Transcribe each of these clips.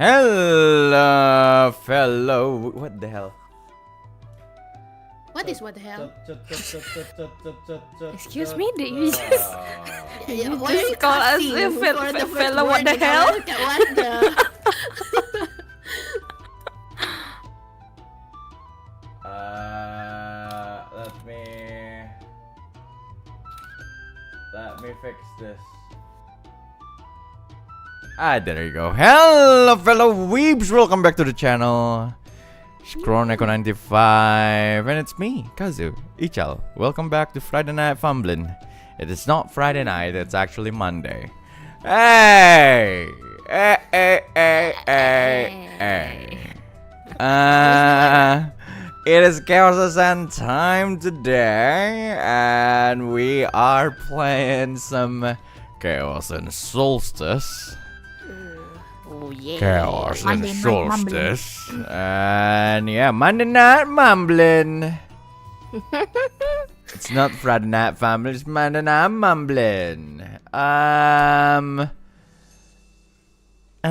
Hello, fellow. What the hell? What is what the hell? Excuse me, did you just Why are you call us cussing a for the first fellow? What word the in hell? America? What the? Let me fix this. There you go. Hello, fellow weebs. Welcome back to the channel. Scroneco95, and it's me, Kazu, Ical. Welcome back to Friday Night Fumbling. It is not Friday night, it's actually Monday. Hey! Hey, hey, hey, hey, hey. It is Chaos and time today, and we are playing some Chaos and Solstice. Oh yeah. Chaos and Solstice. And yeah, Monday Night Mumbling. It's not Friday Night Family, it's Monday Night Mumbling. And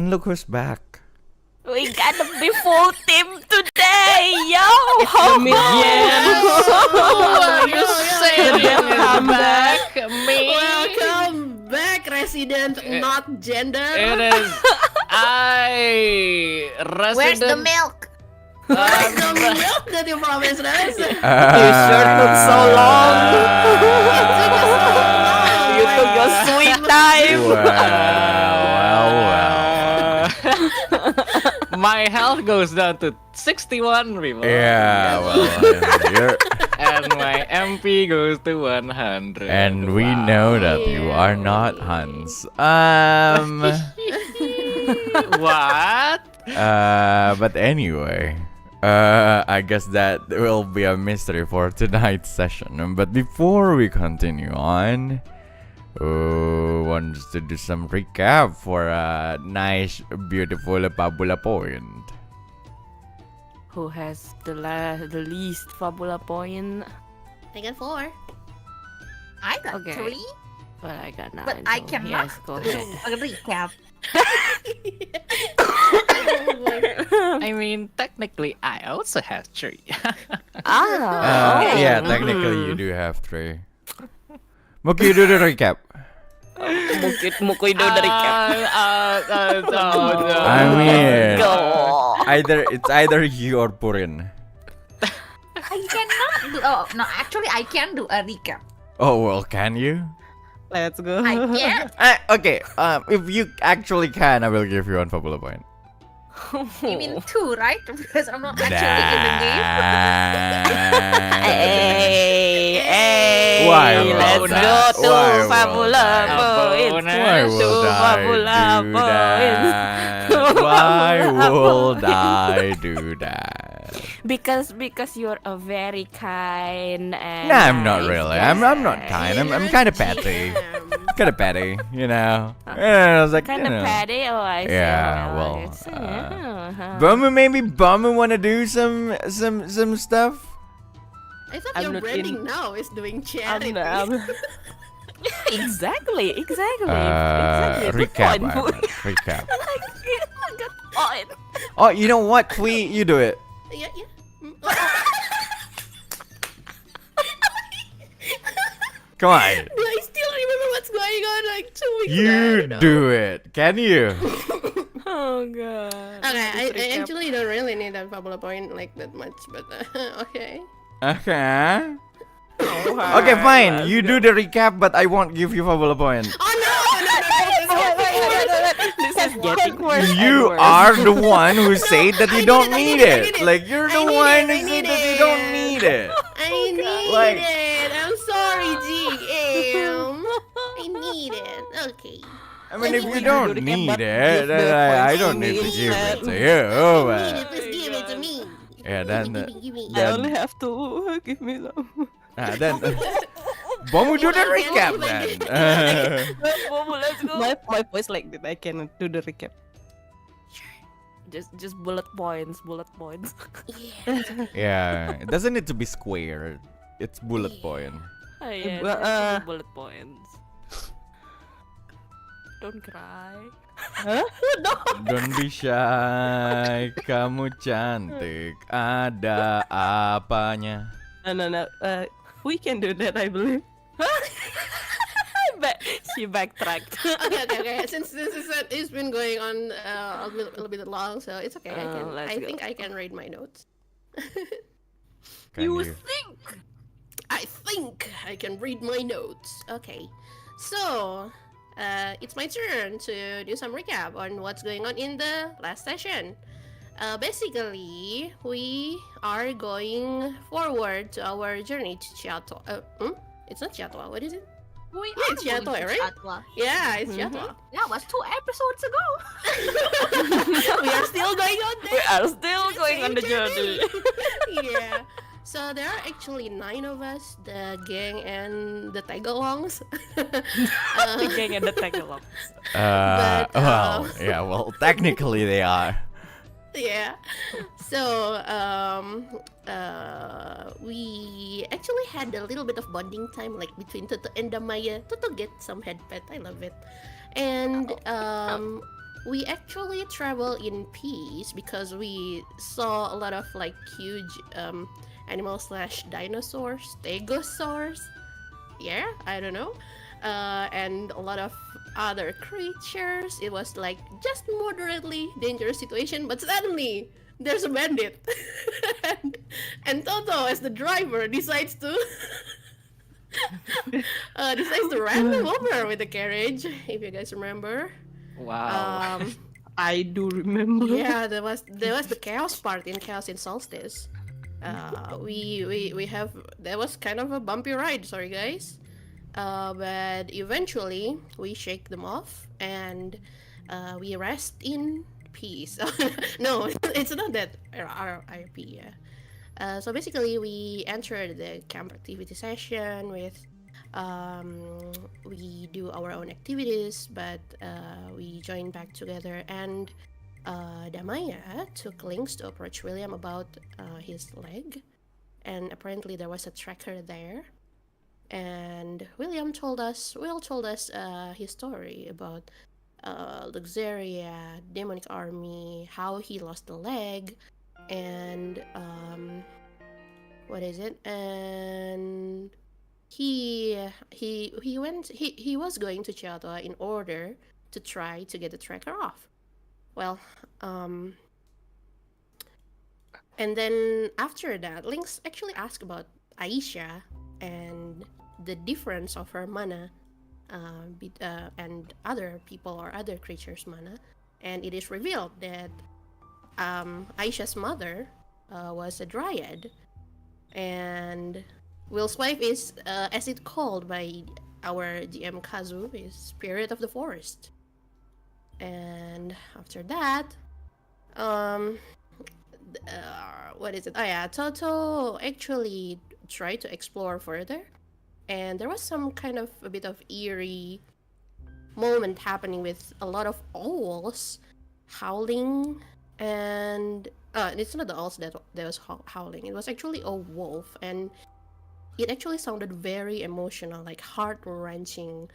look who's back. We got the big full team today, yo! You say welcome back, me. Welcome back, resident, not gender. It is I, resident. Where's the milk? Where's the milk that you promised us? You sure took so long. You took your sweet time. Well. My health goes down to 61 people. Yeah, well, And my MP goes to 100. and we know that you are not Hans. What? But anyway, I guess that will be a mystery for tonight's session. But before we continue on, wants to do some recap for a nice, beautiful Fabula point. Who has the least Fabula point? I got 4. I got Okay. 3, Well, I got 9. but I so cannot yes, go ahead. do a recap. I mean, technically, I also have 3. Okay. Yeah, technically you do have 3. Muki, you do the recap. Mukoy do the recap. I mean, Go. it's either you or Purin. I cannot do. Oh no, actually, I can do a recap. Oh well, can you? Let's go. I can. Okay. If you actually can, I will give you 1 Fabula point. You mean 2, right? Because I'm not actually in the game. Hey, Why let's will go that? to Why will Fabula that? points. Why will I do that? Why would I do that? Because you're a very kind and No, I'm not nice really. guy. I'm not kind. I'm kind of petty. Kind of petty, you know. I was like, Kind you of know. petty. Oh, I see. Yeah, well, It's, yeah. Bommu wanna do some stuff. I thought I'm your not branding in- now is doing charity. Exactly. Recap. Good point. Recap. Good point. Oh, you know what? Tweet, you do it. Yeah. Come on. Do I still remember what's going on like 2 weeks You ago? do it. Can you? Oh god. Okay, I actually don't really need that Fabula point like that much, but okay. Okay. Okay, fine. You do the recap, but I won't give you Fabula point. Oh no! This is getting worse. You are the one who said that you don't need it. Like, you're the I need one it, who I said need that you it. don't need it. I need Like- it. I'm sorry, GM. I need it. Okay. I mean, if you Give don't the need recap, it, but then give the I points don't need to give it to you. Need it, please give it to me. Yeah, then, Give me. I only have to give me some. then, Bommu do the recap then. Let's go. My voice like that. I cannot do the recap. Just bullet points. Yeah. Yeah, it doesn't need to be square. It's bullet point. Yeah, bullet points. Don't cry. Don't be shy, kamu cantik, ada apanya. No. We can do that, I believe. She backtracked. Okay. Since it's been going on a little bit long, so it's okay. Let's I go. think I can read my notes. Can You you? think? I think I can read my notes. Okay, so it's my turn to do some recap on what's going on in the last session. Basically, we are going forward to our journey to Chatar. It's not Chatar. What is it? We Yeah, are it's going Chatar, to right? Chatar. Yeah, it's Chatar. That was 2 episodes ago. We are still going on We there. are still going on the Same journey. Yeah. So there are actually 9 of us, the gang and the tagalongs. The gang and the tagalongs. Well, technically they are. Yeah. So we actually had a little bit of bonding time, like between Totto and Damaia. Totto get some head pet. I love it. And we actually travel in peace because we saw a lot of like huge animal slash dinosaurs, stegosaurs. Yeah, I don't know. And a lot of other creatures. It was like just moderately dangerous situation, but suddenly there's a bandit, and Totto, as the driver, decides to ram him over with the carriage. If you guys remember. Wow. I do remember. Yeah, there was the chaos part in Solstice. We have that was kind of a bumpy ride. Sorry, guys. But eventually we shake them off and we rest in peace. No, it's not that RIP. Yeah. So basically, we entered the camp activity session with. We do our own activities, but we join back together, and Damaia took Lynx to approach William about his leg, and apparently there was a tracker there. And Will told us his story about Luxeria, demonic army, how he lost the leg, and what is it? And he was going to Chatar in order to try to get the tracker off. Well, and then after that, Lynx actually asked about Aisha and the difference of her mana and other people or other creatures' mana, and it is revealed that Aisha's mother was a dryad, and Will's wife is, as it's called by our GM Kazu, is spirit of the forest. And after that, what is it? Oh yeah, Totto actually tried to explore further, and there was some kind of a bit of eerie moment happening with a lot of owls howling, and it's not the owls that was howling. It was actually a wolf, and it actually sounded very emotional, like heart-wrenching,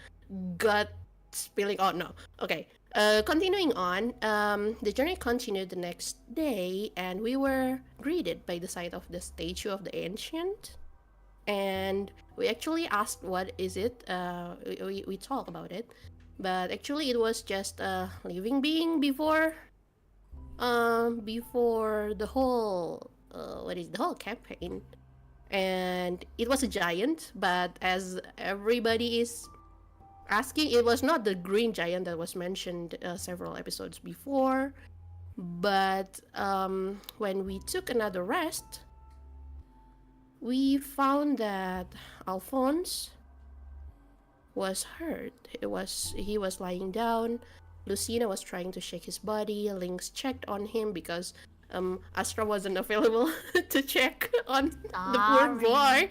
gut spilling. Oh no, okay. Continuing on, the journey continued the next day, and we were greeted by the sight of the statue of the ancient. And we actually asked, what is it? We talked about it, but actually it was just a living being before the whole the whole campaign. And it was a giant, but as everybody is asking, it was not the green giant that was mentioned several episodes before. But when we took another rest, we found that Alphonse was hurt. He was lying down. Lucina was trying to shake his body. Lynx checked on him because Astra wasn't available to check on the poor boy.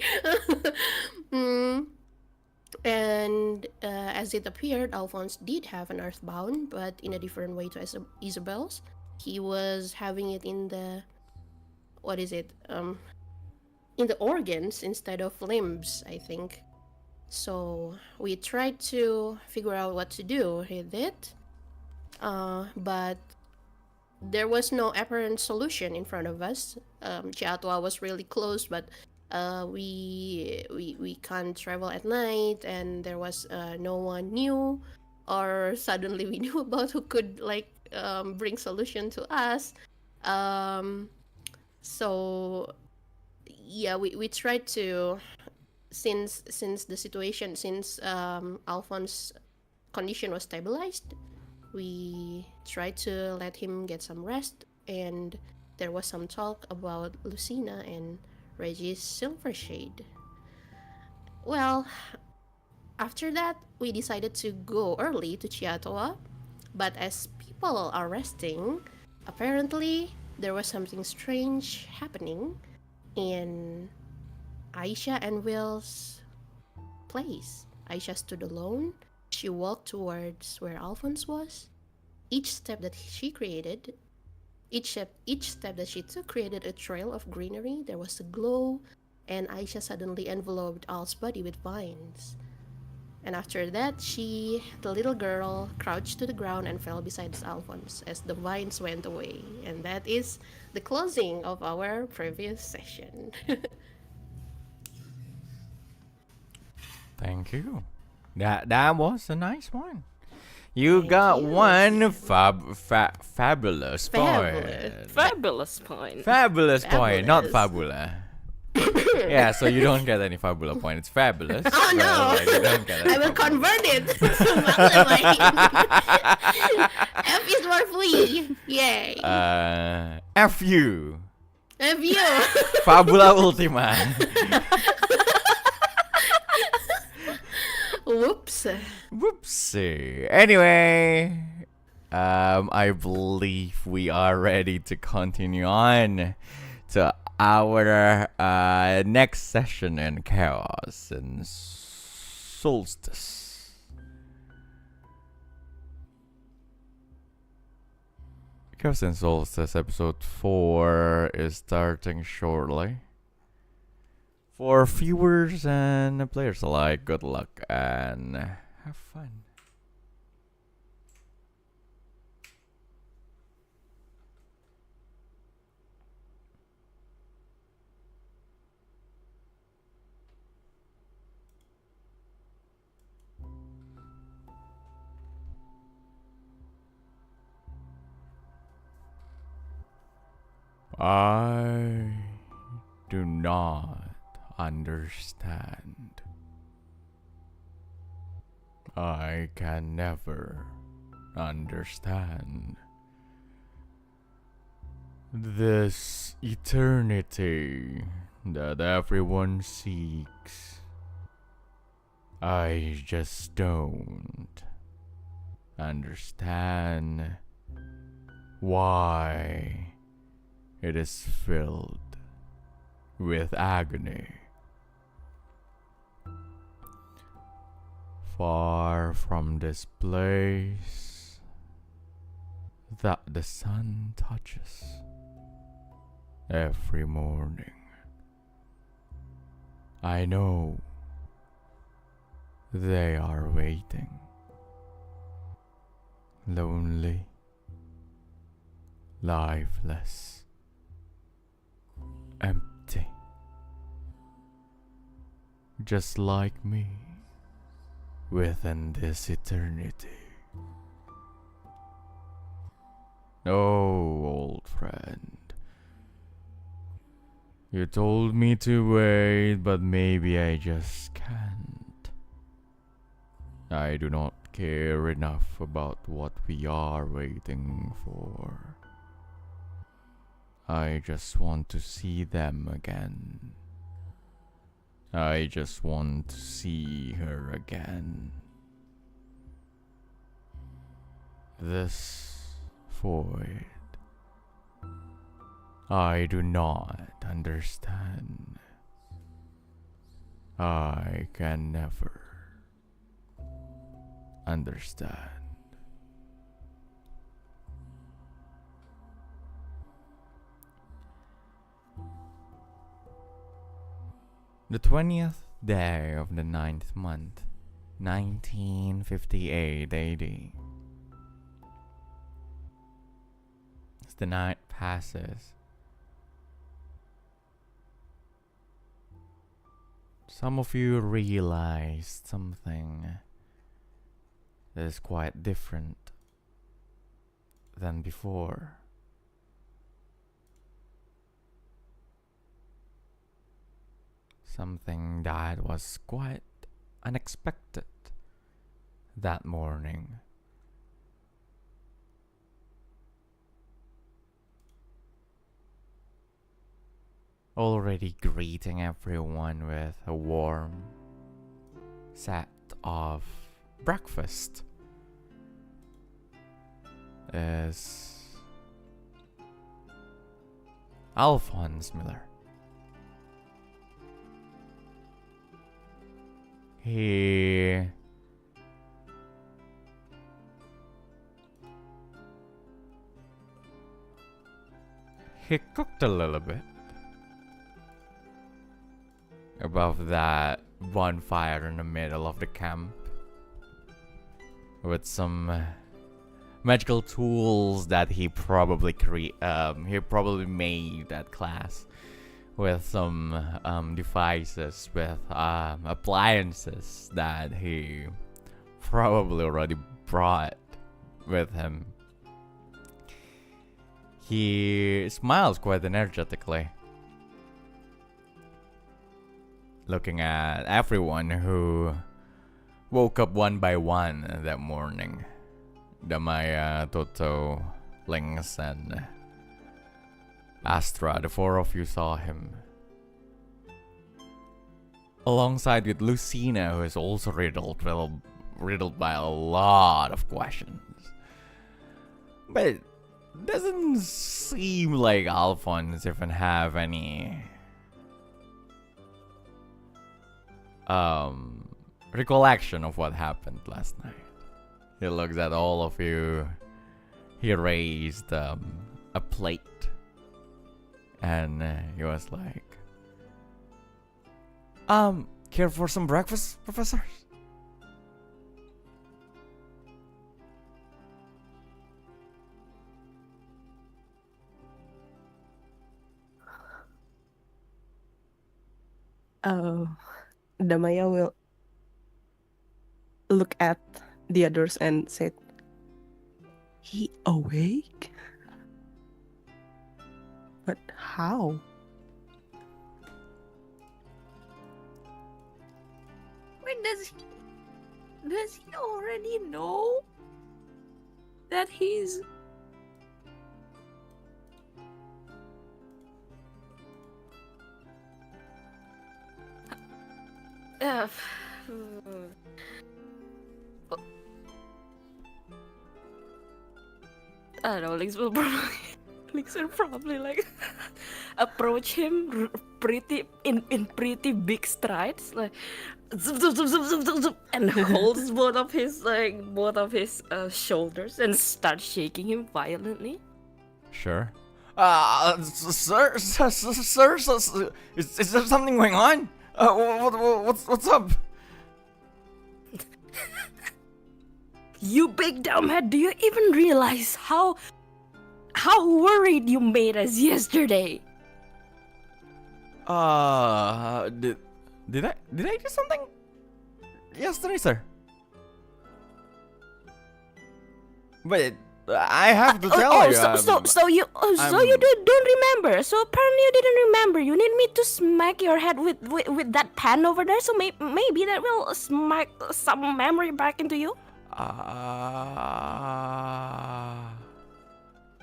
And as it appeared, Alphonse did have an earthbound, but in a different way to Isabel's. He was having it in the in the organs instead of limbs, I think. So we tried to figure out what to do with it, but there was no apparent solution in front of us. Chatua was really close, but we can't travel at night, and there was no one new, or suddenly we knew about who could bring solution to us. Um, so yeah, we tried to, since the situation, since Alphonse's condition was stabilized, we tried to let him get some rest, and there was some talk about Lucina and Reggie's Silvershade. Well, after that, we decided to go early to Chiatoa, but as people are resting, apparently there was something strange happening in Aisha and Will's place. Aisha stood alone. She walked towards where Alphonse was. Each step that she created, each step that she took created a trail of greenery. There was a glow, and Aisha suddenly enveloped Al's body with vines. And after that, the little girl, crouched to the ground and fell beside Alphonse as the vines went away. And that is the closing of our previous session. Thank you. That was a nice one. You Thank got you. one fabulous point. Fabulous point. Fabulous point, not Fabulous. fabula. Yeah, so you don't get any fabula point. It's fabulous. Oh but, no! like, you don't get any I will fabula. convert it. F is for flea. Yay. F you. F you. Fabula Ultima. Whoops. Whoopsie. Anyway, I believe we are ready to continue on to our next session in Chaos and Solstice. Chaos and Solstice episode 4 is starting shortly. For viewers and players alike, good luck and have fun. I do not understand. I can never understand this eternity that everyone seeks. I just don't understand why it is filled with agony. Far from this place that the sun touches every morning, I know they are waiting, lonely, lifeless, empty, just like me within this eternity. Oh, old friend, you told me to wait, but maybe I just can't. I do not care enough about what we are waiting for. I just want to see them again. I just want to see her again. This void, I do not understand. I can never understand. The 20th day of the 9th month, 1958 AD. As the night passes, some of you realize something that is quite different than before. Something that was quite unexpected that morning. Already greeting everyone with a warm set of breakfast is Alphonse Miller. He cooked a little bit above that bonfire in the middle of the camp with some magical tools that he probably made at class, with some devices, with appliances that he probably already brought with him. He smiles quite energetically, looking at everyone who woke up one by one that morning. Damaia, Totto, Lynx, and Astra, the four of you saw him. Alongside with Lucina, who is also riddled by a lot of questions. But it doesn't seem like Alphonse even have any recollection of what happened last night. He looks at all of you. He raised a plate. And he was like, care for some breakfast, professors? Damaia will look at the others and said, "He awake? But how?" Wait, does he already know that he's I don't know, Lynx will probably like approach him pretty big strides, like zoom, zoom, zoom, zoom, zoom, zoom, zoom, and holds both of his shoulders and starts shaking him violently. Sure. Sir, is there something going on? What's up? You big dumbhead, do you even realize how worried you made us yesterday? Did I do something yesterday, sir? But I have to tell you. So you don't remember. So apparently you didn't remember. You need me to smack your head with that pan over there. So maybe that will smack some memory back into you.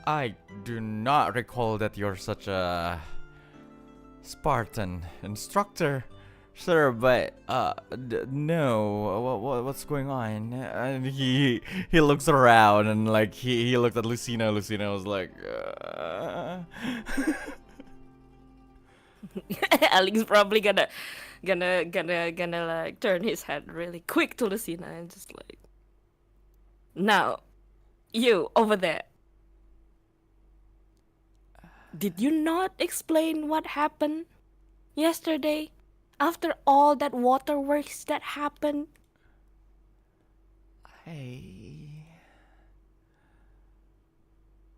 I do not recall that you're such a Spartan instructor, sir. But no. What's going on? And he looks around and like he looked at Lucina. Lucina was like, Alex probably gonna like turn his head really quick to Lucina and just like, now, you over there. Did you not explain what happened yesterday? After all that waterworks that happened. Hey.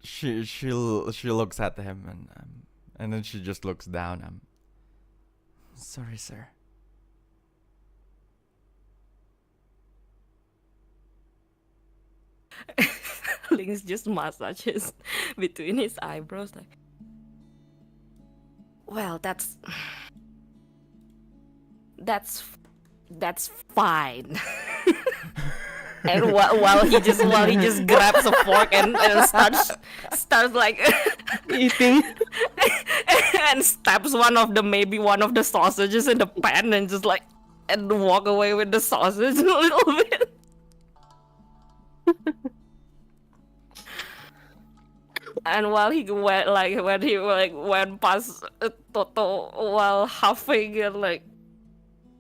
She looks at him and then she just looks down. Sorry, sir. Lynx just massages between his eyebrows like, well, that's fine. And while he just grabs a fork and starts like Eating. and stabs one of the sausages in the pan and just like and walk away with the sausage a little bit. And while he went when he went past Totto while huffing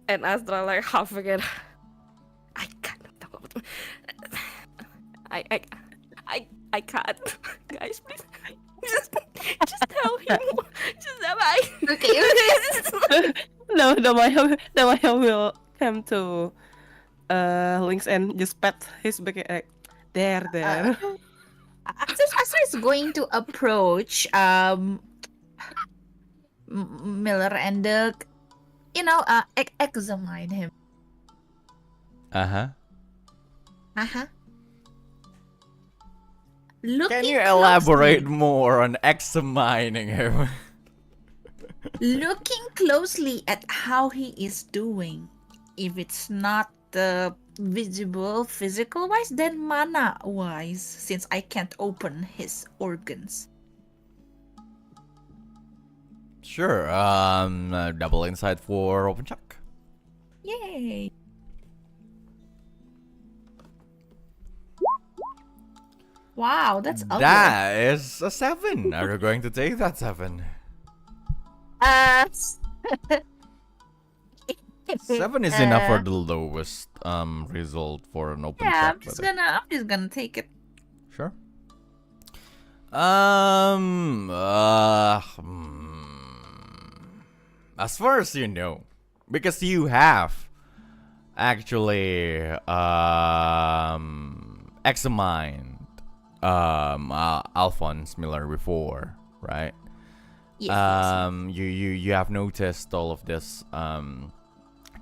and Astra like huffing and I can't. I can't. Guys, please. Just tell him. Just tell me. Okay. No, Damaia will come to Lynx and just pat his back like, there. Astra is going to approach Miller and examine him. Uh-huh. Uh-huh. Can you elaborate more on examining him? Looking closely at how he is doing. If it's not visible physical wise, then mana wise, since I can't open his organs. Sure. Double insight for open check. Yay! Wow, that's ugly. That is a 7. Are you going to take that 7? 7 is enough for the lowest result for an open Yeah, check. I'm just gonna take it. Sure. As far as you know, because you have actually examined Alphonse Miller before, right? Yes. You have noticed all of this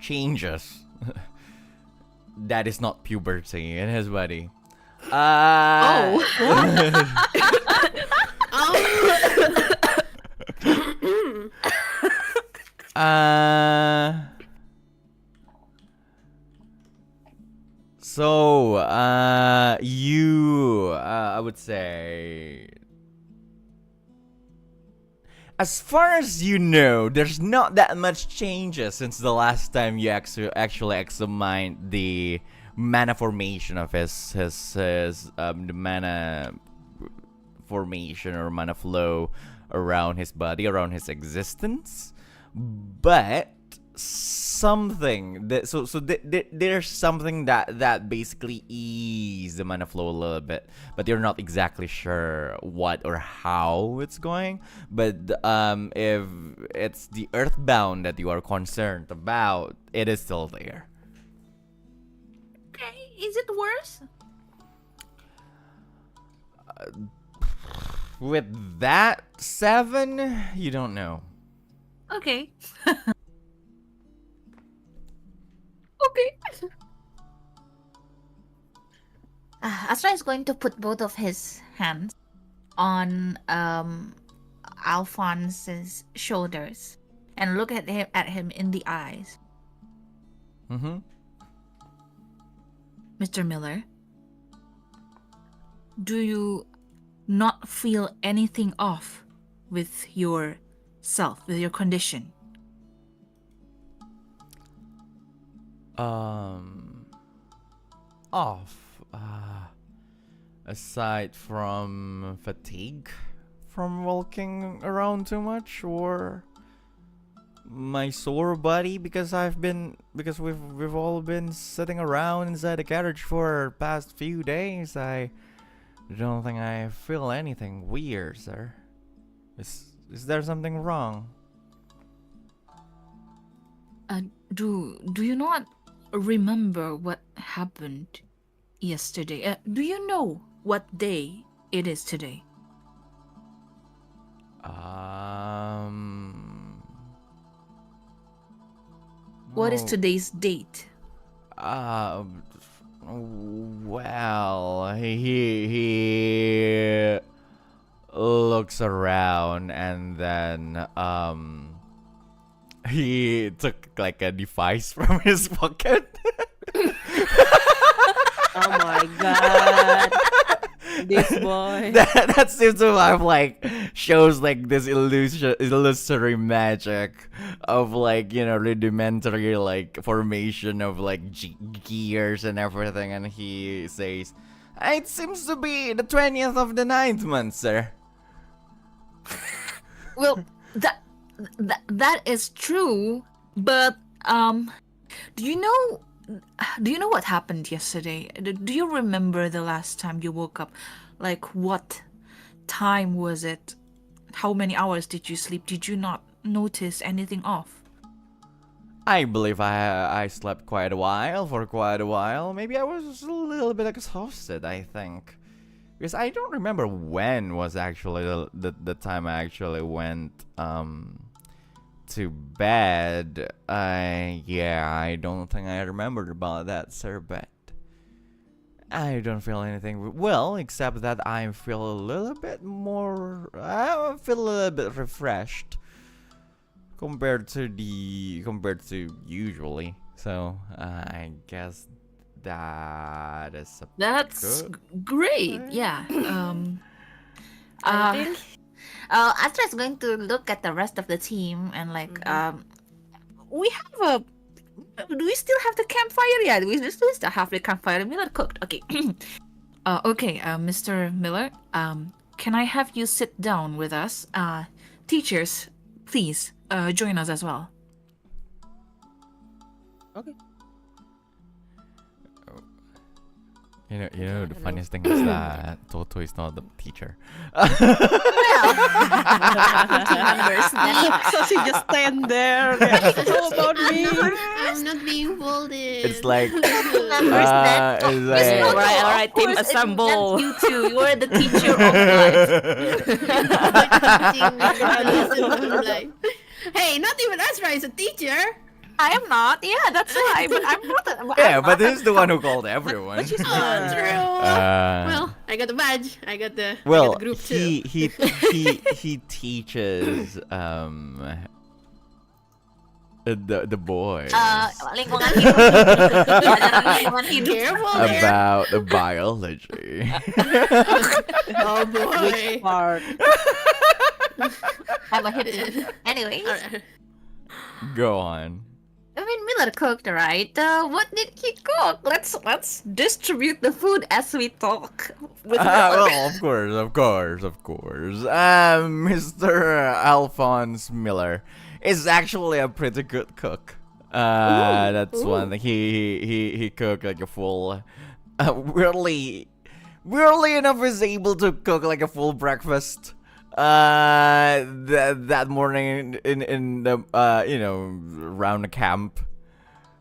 changes that is not puberty in his body. So you I would say, as far as you know, there's not that much changes since the last time you actually examined the mana formation of his the mana formation or mana flow around his body, around his existence. But something that there's something that basically ease the mana flow a little bit, but you're not exactly sure what or how it's going. But if it's the earthbound that you are concerned about, it is still there. Okay, is it worse? With that 7, you don't know. Okay. Okay. Astra is going to put both of his hands on Alphonse's shoulders and look at him in the eyes. Mm-hmm. Mr. Miller, do you not feel anything off with yourself, with your condition? Off. Aside from fatigue from walking around too much, or my sore body because we've all been sitting around inside the carriage for past few days. I don't think I feel anything weird, sir. Is there something wrong? Do you not remember what happened yesterday? Do you know what day it is today? What is no. today's date? Well, he looks around and then he took like a device from his pocket. Oh my god. This boy. that seems to have like shows like this illusory magic of like, you know, rudimentary like formation of like gears and everything, and he says, "It seems to be the 20th of the 9th month, sir." Well, that is true, but do you know what happened yesterday? Do you remember the last time you woke up? Like, what time was it? How many hours did you sleep? Did you not notice anything off? I believe I slept quite a while. Maybe I was a little bit exhausted, I think. Because I don't remember when was actually the time I actually went to bed. Yeah, I don't think I remembered about that, sir, but I don't feel anything well, except that I feel a little bit refreshed compared to usually. So I guess that is That's good. great. Yeah. I think Astra is going to look at the rest of the team and like, we have a. Do we still have the campfire? Yeah, we still have the campfire. Miller cooked. Okay. Okay, Mr. Miller. Can I have you sit down with us? Teachers, please, join us as well. Okay. You know, the funniest thing is that Totto is not the teacher. So she just stand there. How about me? I'm not being folded. It's like, Members that- it's like, All right, Of team course, it's assemble. not you two. You are the teacher of life. Hey, not even Astra is a teacher. I am not. Yeah, that's why. But I'm not. yeah, but this is the one who called everyone. But she's Oh, not. true. Well, I got the badge. I got the group too. he teaches the boys Lingkungan hidup. Lingkungan hidup. Careful there. about the biology. Oh boy. Which part? I'm a hit. Anyways, Alright. Go on. I mean, Miller cooked, right? What did he cook? Let's distribute the food as we talk. With Miller. Well, of course. Mr. Alphonse Miller is actually a pretty good cook. That's one thing. He cooked like a full. Weirdly enough, is able to cook like a full breakfast. That morning in the around the camp.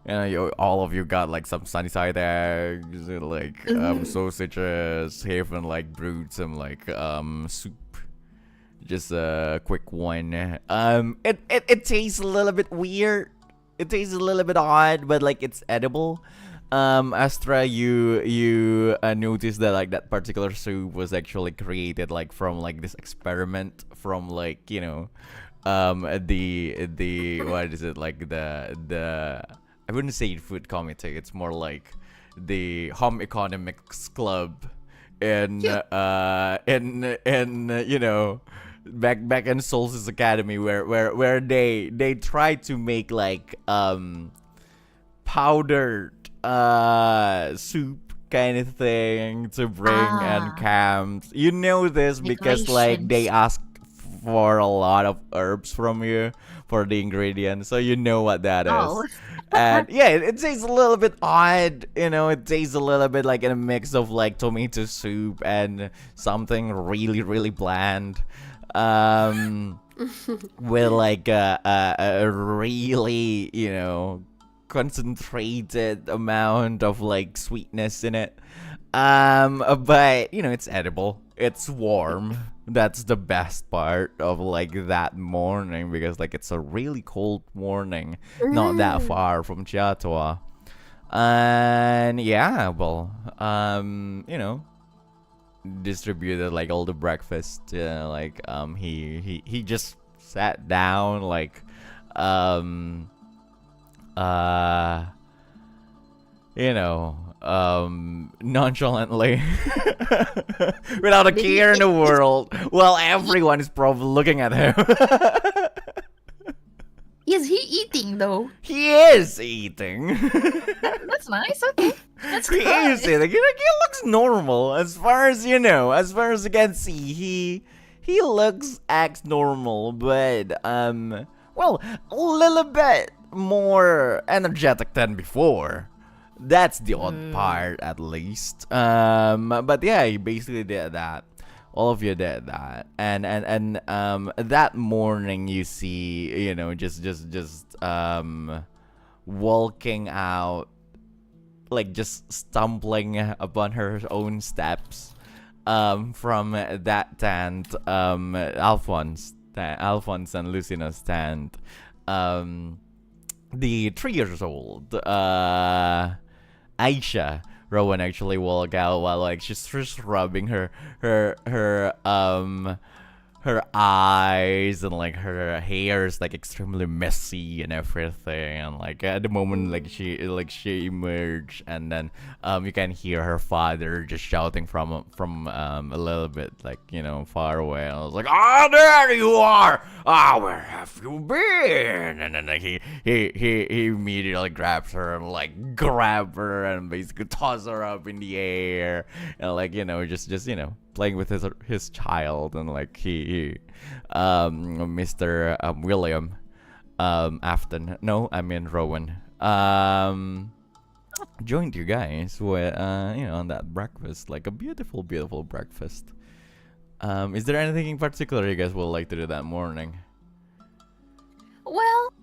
All of you got like some sunny side eggs, like sausages. He even like brewed some like soup. Just a quick one. It tastes a little bit weird. It tastes a little bit odd, but like it's edible. Astra, you noticed that like that particular soup was actually created like from like this experiment from like the what is it, like the I wouldn't say food committee, it's more like the home economics club in back in Solstice Academy where they try to make like powdered soup kind of thing to bring and camps. You know this because like they ask for a lot of herbs from you for the ingredients, so you know what that is. Oh. And yeah, it tastes a little bit odd, it tastes a little bit like in a mix of like tomato soup and something really, really bland. with like a really, concentrated amount of like sweetness in it. But it's edible. It's warm. That's the best part of like that morning, because like it's a really cold morning, not that far from Chatar. And yeah, well, distributed like all the breakfast. He just sat down like nonchalantly without a care in the world, while everyone is probably looking at him. Is he eating though? He is eating. That's nice. Okay, that's He good. is eating. He looks normal as far as you can see. He acts normal, but well, a little bit more energetic than before. That's the odd part, at least. But yeah, he basically did that. All of you did that, and that morning you see, just walking out, like just stumbling upon her own steps, from that tent, Alphonse and Lucina's tent, the 3 years old, Aisha, Rowan actually walk out while like she's just rubbing her eyes, and like her hair is like extremely messy and everything, and like at the moment like she emerged, and then you can hear her father just shouting from a little bit like far away. And I was like, "Ah, there you are! Ah, where have you been?" And then like he immediately grabs her and like grab her and basically toss her up in the air, and like just playing with his child. And like he Mr. William Afton, no, I mean Rowan, joined you guys with on that breakfast, like a beautiful breakfast. Is there anything in particular you guys would like to do that morning? Well,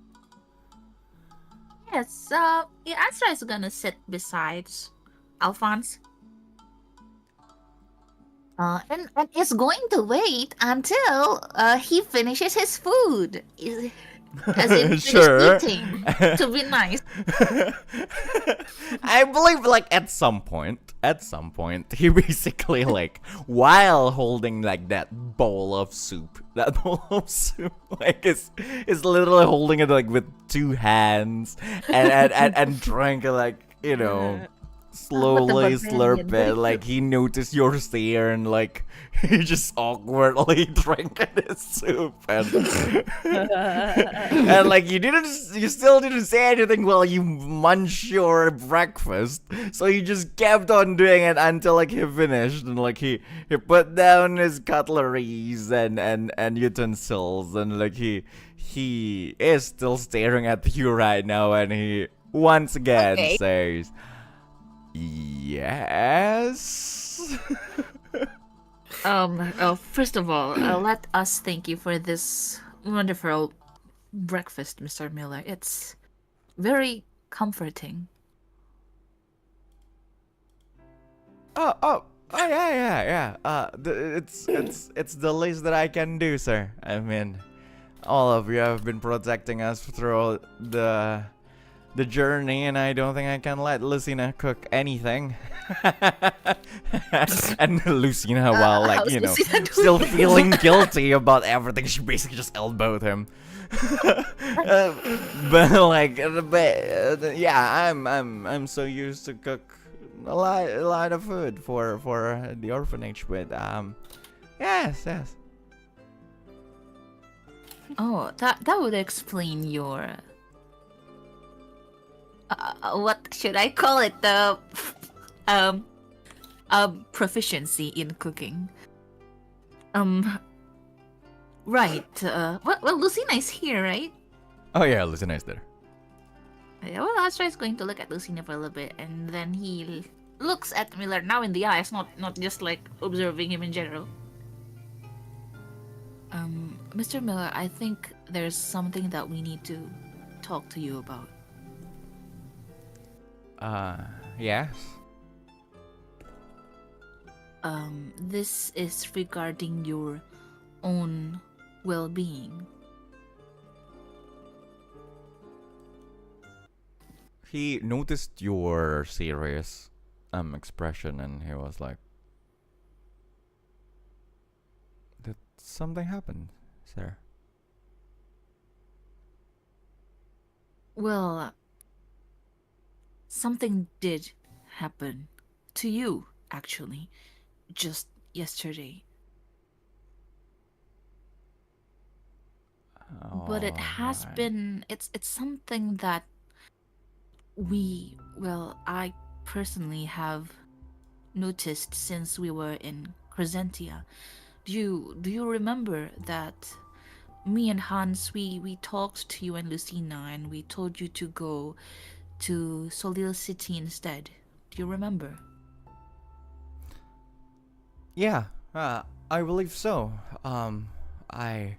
yes. Astra is gonna sit beside Alphonse. And is going to wait until he finishes his food. As in finish Sure. eating, to be nice. I believe like at some point he basically like, while holding like that bowl of soup like is literally holding it like with two hands, and drank it like slowly slurp it, like he noticed your stare, and like he just awkwardly drank his soup, and and like you still didn't say anything while you munch your breakfast, so you just kept on doing it until like he finished, and like he put down his cutleries and utensils, and like he is still staring at you right now, and he once again says, "Yes." First of all, let us thank you for this wonderful breakfast, Mr. Miller. It's very comforting. Oh, yeah. It's the least that I can do, sir. I mean, all of you have been protecting us through the journey, and I don't think I can let Lucina cook anything. And Lucina, while like still feeling guilty about everything, she basically just elbowed him. But yeah, I'm so used to cook a lot of food for the orphanage, but yes. Oh, that would explain your what should I call it? The proficiency in cooking. Right. Well, Lucina is here, right? Oh yeah, Lucina is there. Yeah, well, Astra is going to look at Lucina for a little bit, and then he looks at Miller now in the eyes, not just like observing him in general. Mr. Miller, I think there's something that we need to talk to you about. Yes. This is regarding your own well-being. He noticed your serious expression, and he was like, "Did something happen, sir?" Well, something did happen to you, actually, just yesterday. But it has Alright. been, it's something that I personally have noticed since we were in Crescentia. Do you remember that me and Hans, we talked to you and Lucina, and we told you to go to Solil City instead? Do you remember? Yeah, I believe so. I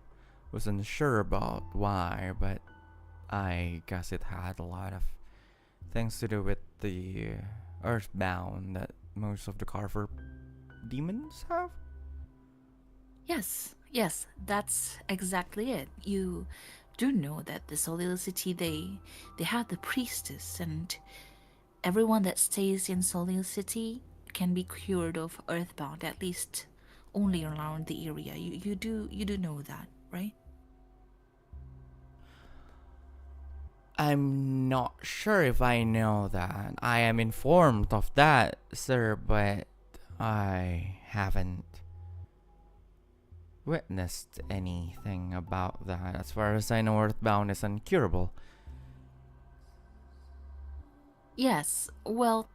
wasn't sure about why, but I guess it had a lot of things to do with the Earthbound that most of the Carver demons have. Yes, that's exactly it. You do know that the Solil City, they have the priestess, and everyone that stays in Solil City can be cured of Earthbound, at least only around the area. You do know that, right? I'm not sure if I know that. I am informed of that, sir, but I haven't witnessed anything about that. As far as I know, Earthbound is incurable. Yes, well,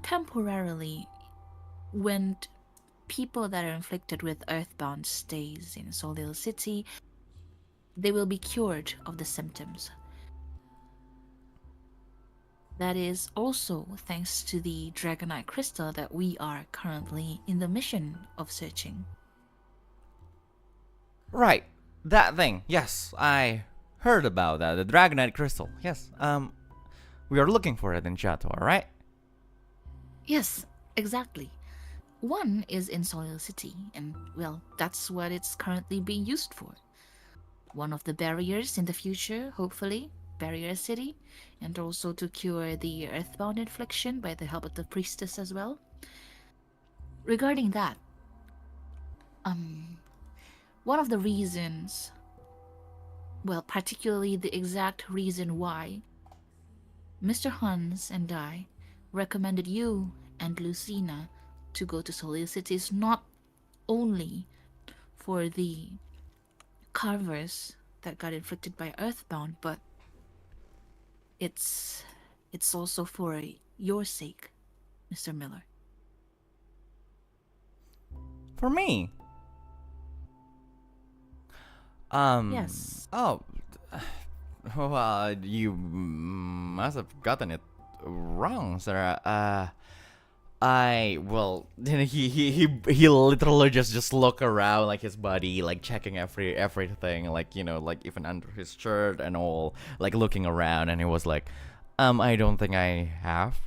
temporarily, when people that are inflicted with Earthbound stays in Solil City, they will be cured of the symptoms. That is also thanks to the Dragonite crystal that we are currently in the mission of searching. Right, that thing. Yes, I heard about that. The Dragonite crystal. Yes. We are looking for it in Chatar, right? Yes, exactly. One is in Solil City, and well, that's what it's currently being used for. One of the barriers in the future, hopefully, Barrier City, and also to cure the Earthbound infliction by the help of the priestess as well. Regarding that, one of the reasons, well, particularly the exact reason why Mr. Hans and I recommended you and Lucina to go to Solil City is not only for the carvers that got inflicted by Earthbound, but it's also for your sake, Mr. Miller. For me. Yes. Oh. Well, you must have gotten it wrong, sir. He literally just look around, like his body, like checking everything, like, you know, like even under his shirt and all, like looking around, and he was like, I don't think I have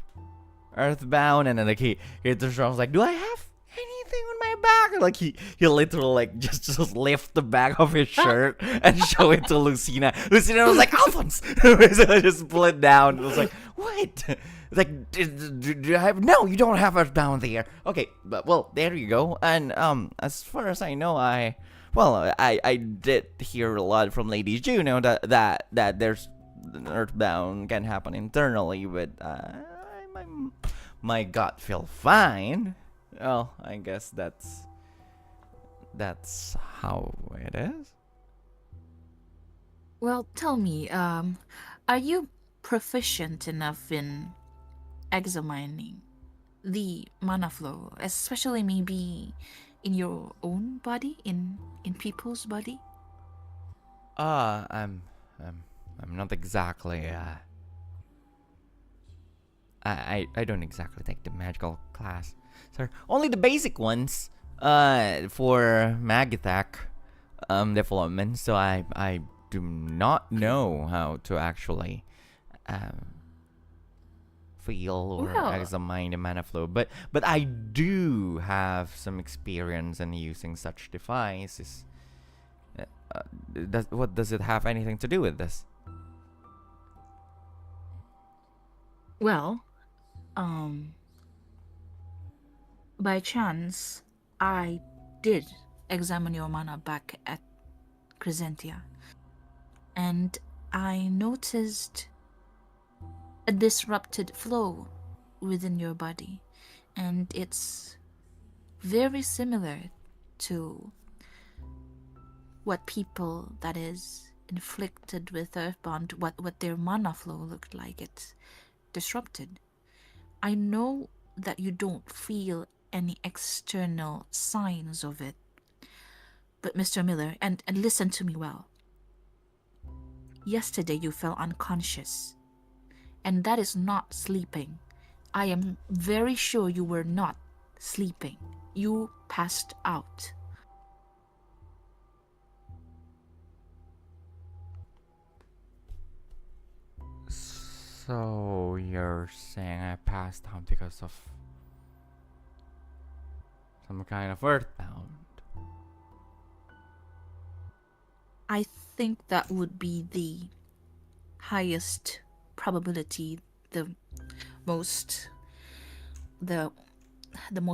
Earthbound. And then like he turns around, was like, do I have anything on my back? Like he literally like just lift the back of his shirt and show it to Lucina. Lucina was like, Alphonse. So I just pull it down. It was like, what? It's like, do I have? No, you don't have Earthbound there. Okay, but well, there you go. And as far as I know, I did hear a lot from Lady Ju, you know, that there's Earthbound can happen internally, but my gut feel fine. Well, I guess that's how it is. Well, tell me, are you proficient enough in examining the mana flow, especially maybe in your own body, in people's body? I'm not exactly I don't exactly take the magical class, sir. Only the basic ones. For mag attack. development, so I do not know how to actually feel or Well- examine the mana flow. But I do have some experience in using such devices. What does it have anything to do with this? Well, by chance, I did examine your mana back at Crescentia, and I noticed a disrupted flow within your body, and it's very similar to what people that is inflicted with Earthbound, what their mana flow looked like. It's disrupted. I know that you don't feel any external signs of it, but Mr. Miller, and listen to me well. Yesterday you fell unconscious, and that is not sleeping. I am very sure you were not sleeping. You passed out. So you're saying I passed out because of some kind of earthbound? I think that would be the highest probability, the most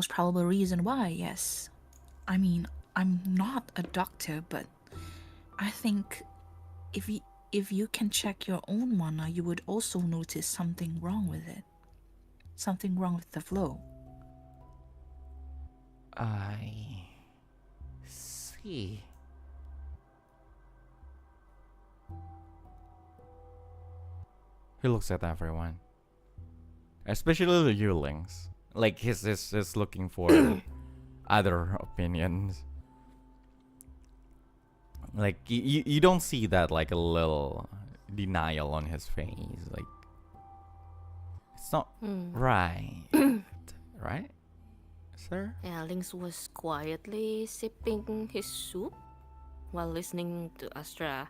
probable reason why. Yes, I mean, I'm not a doctor, but I think if you can check your own mana, you would also notice something wrong with it, something wrong with the flow. I see. He looks at everyone, especially the Lynx. Like he's looking for other opinions. Like you don't see that like a little denial on his face. Like it's not right, right, sir? Yeah, Lynx was quietly sipping his soup while listening to Astra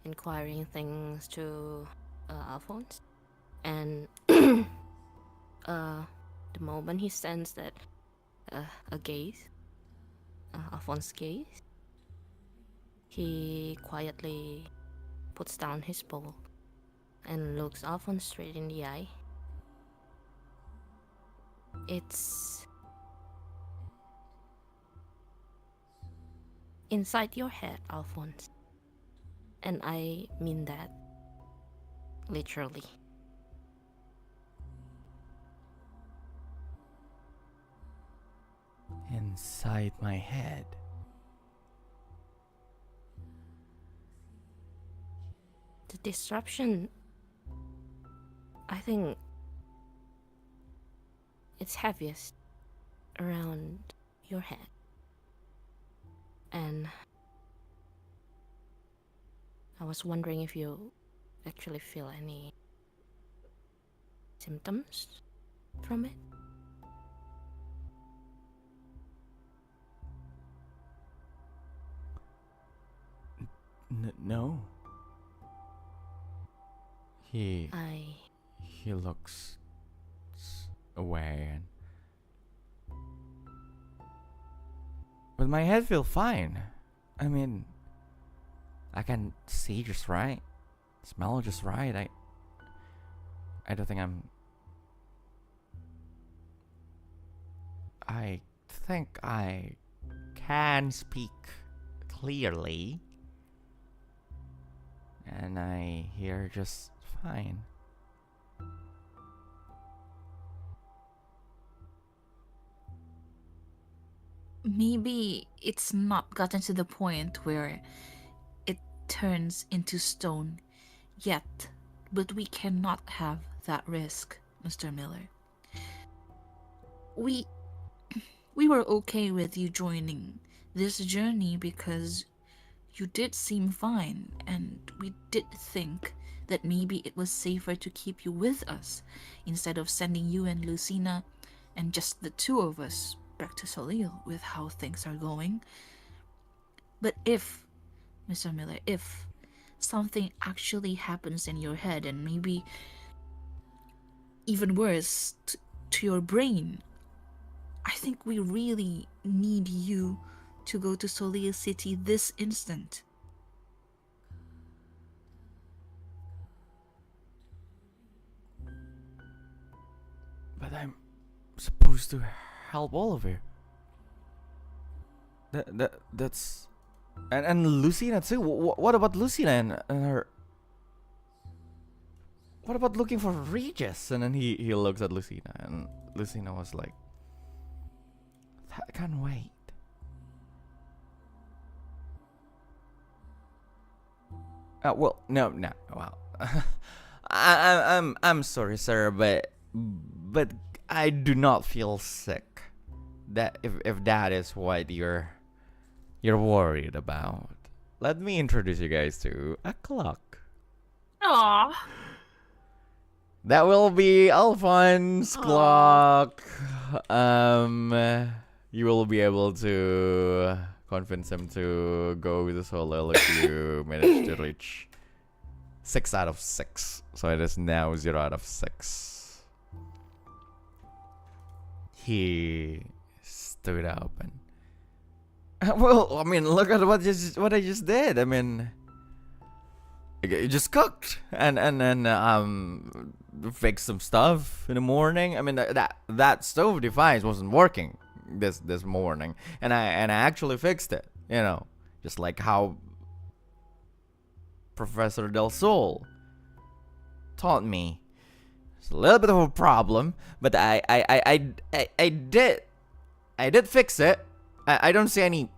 inquiring things to Alphonse. And the moment he sensed that a gaze, Alphonse's gaze, he quietly puts down his bowl and looks Alphonse straight in the eye. It's inside your head, Alphonse. And I mean that literally. Inside my head. The disruption, I think it's heaviest around your head. And I was wondering if you actually feel any symptoms from it. No. He I looks away and but my head feels fine. I mean, I can see just right, smell just right. I don't think I think I can speak clearly, and I hear just fine. Maybe it's not gotten to the point where it turns into stone yet, but we cannot have that risk, Mr. Miller. We were okay with you joining this journey because you did seem fine, and we did think that maybe it was safer to keep you with us instead of sending you and Lucina and just the two of us back to Solil with how things are going. But if Mr. Miller, if something actually happens in your head and maybe even worse to your brain, I think we really need you to go to Solia City this instant. But I'm supposed to help all of you. That's and Lucina too. What about Lucina and her? What about looking for Regis? And then he looks at Lucina, and Lucina was like, I can't wait. Well, no. Well, I'm sorry, sir, but I do not feel sick. That if that is what you're worried about, let me introduce you guys to a clock. Aww. That will be Alphonse clock. You will be able to convince him to go with the solo if you manage to reach 6 out of 6. So it is now 0 out of 6. He stood up and well, I mean, look at what I just did. I mean, you just cooked and then fixed some stuff in the morning. I mean that stove device wasn't working this morning, and I actually fixed it. You know, just like how Professor Del Sol taught me. It's a little bit of a problem, but I did fix it. I don't see any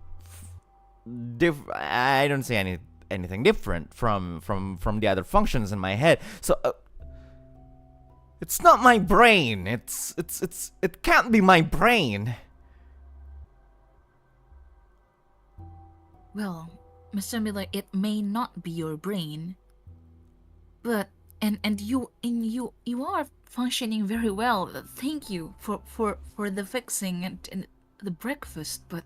I don't see anything different from the other functions in my head. So it's not my brain. It can't be my brain. Well, Mr. Miller, it may not be your brain, but and you are functioning very well. Thank you for the fixing and the breakfast, but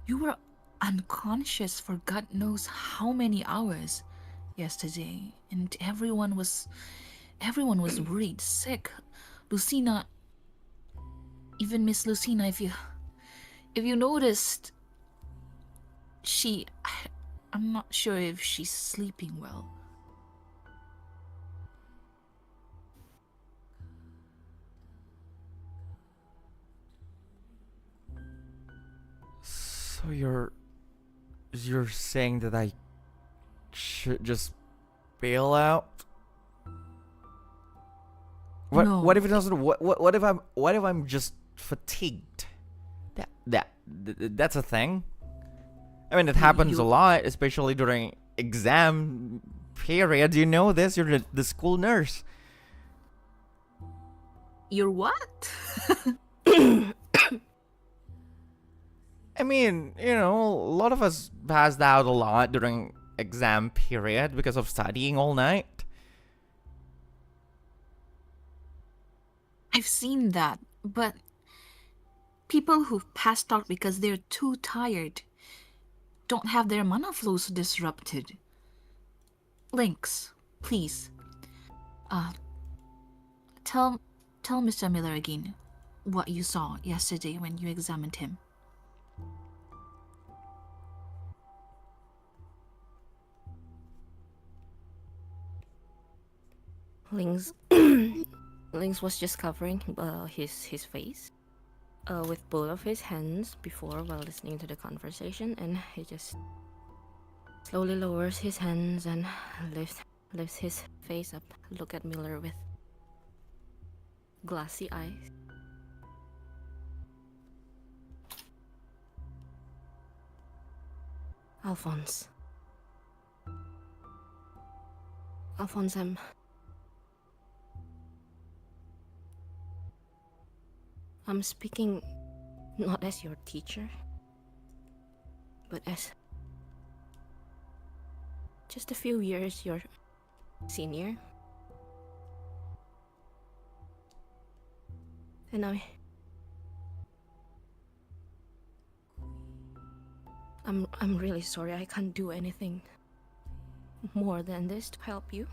you were unconscious for God knows how many hours yesterday, and everyone was worried, sick. Lucina, even Miss Lucina, if you noticed, I'm not sure if she's sleeping well. So you're saying that I should just bail out? No. What if it doesn't? What if I'm just fatigued? That's a thing. I mean, it happens a lot, especially during exam period. You know this. You're the school nurse. You're what? I mean, you know, a lot of us passed out a lot during exam period because of studying all night. I've seen that, but people who passed out because they're too tired don't have their mana flows disrupted. Lynx, please. Tell Mr. Miller again what you saw yesterday when you examined him. Lynx Lynx was just covering his face with both of his hands before while listening to the conversation, and he just slowly lowers his hands and lifts his face up, look at Miller with glassy eyes. Alphonse, I'm speaking not as your teacher, but as just a few years your senior. And I'm really sorry. I can't do anything more than this to help you.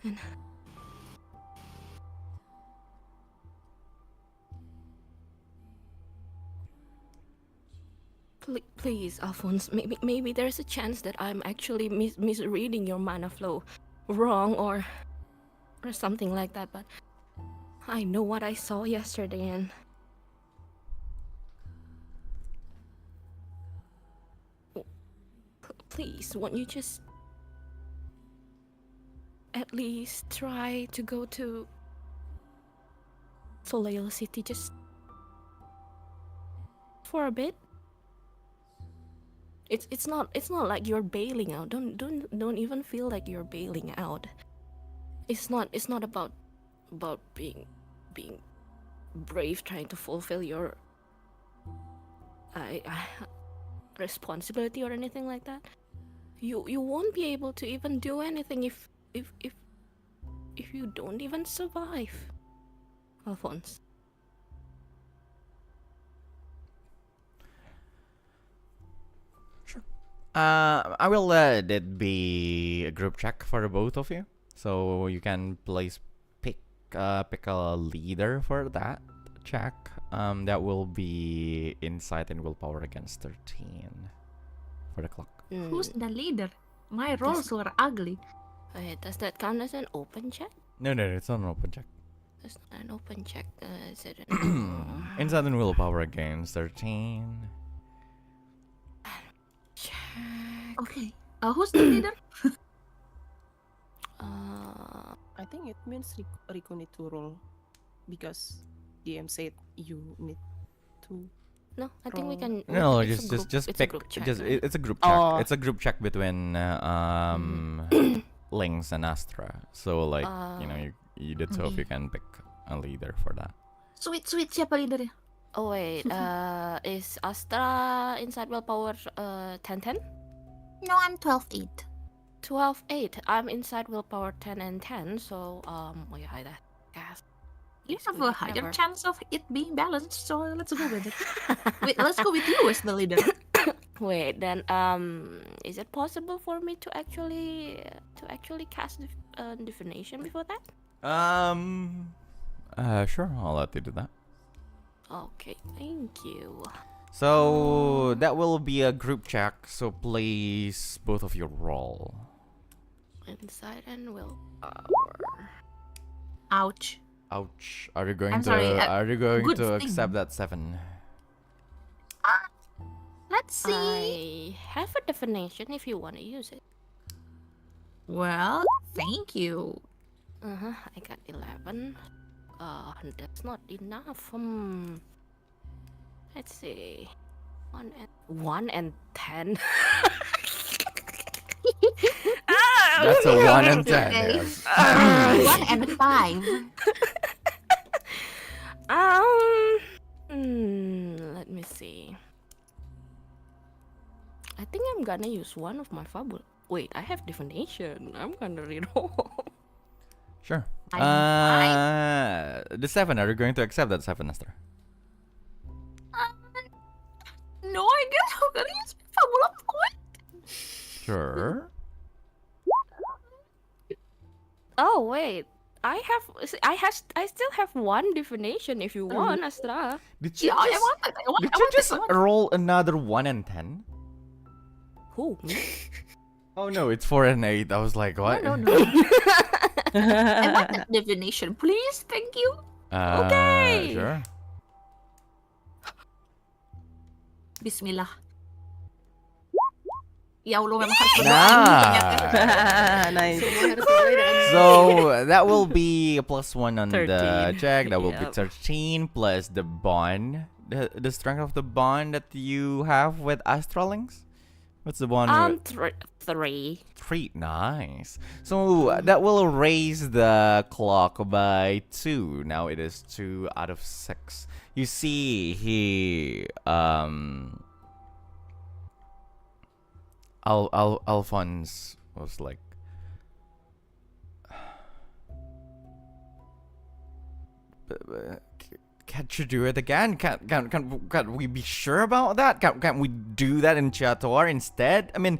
And please, Alphonse, maybe there's a chance that I'm actually misreading your mana flow wrong or something like that, but I know what I saw yesterday and please, won't you just at least try to go to Soleil City just for a bit? It's not like you're bailing out. Don't even feel like you're bailing out. It's not about being brave, trying to fulfill your responsibility or anything like that. You won't be able to even do anything if you don't even survive, Alphonse. I will let it be a group check for the both of you, so you can pick a leader for that check. That will be insight and willpower against 13 for the clock. Who's the leader? My rolls were ugly. Wait, does that count as an open check? No, it's not an open check. It's not an open check. Is it an Insight and willpower against 13. check? Okay. Who's the leader? I think it means Riku need to roll because DM said you need to. No, I think we can. No, it's a just it's pick. a group check, Just right? it's a group check. Oh. It's a group check between Lynx and Astra. So like you the two of you can pick a leader for that. Sweet, siapa leadernya? Oh wait, is Astra inside willpower 10-10? No, I'm 12-8. 12-8. I'm inside willpower 10 and 10, so oh yeah, I guess. You It's have good, a higher whatever. chance of it being balanced, so let's go with it. Wait, let's go with you as the leader. Wait, then is it possible for me to actually cast divination before that? Sure, I'll let you do that. Okay, thank you. So that will be a group check. So please, both of you roll. Insight and willpower. Ouch. Ouch! Are you going I'm to sorry, are you going good to thing. accept that 7? Let's see. I have a divination if you want to use it. Well, thank you. I got 11. That's not enough. Let's see. 1 and 10. That's a 1 and 10. Okay. Yes. 1 and 5. Let me see. I think I'm gonna use one of my Fabula. Wait, I have divination. I'm gonna reroll. Sure. I'm The 7. Are you going to accept that 7, Esther? No, I guess I'm gonna use Fabula point. Sure. Oh wait, I still have one divination if you want, Astra. Did you Yeah, I just, want it. did you just roll another 1 and 10? Who? Me? Oh no, it's 4 and 8. I was like, what? No. I want that divination, please. Thank you. Okay. Sure. Bismillah. Ya Allah, memang harus berdoa. Nah. Nice. Semua harus sesuai dengan So that will be a +1 on the 13. check. That will be Yep. 13 plus the bond, the strength of the bond that you have with Astralings. What's the bond? with 3. 3. Nice. So that will raise the clock by 2. Now it is 2 out of 6. You see, he Alphonse was like, get you do it again? Can we be sure about that? Can we do that in Chatar instead? I mean,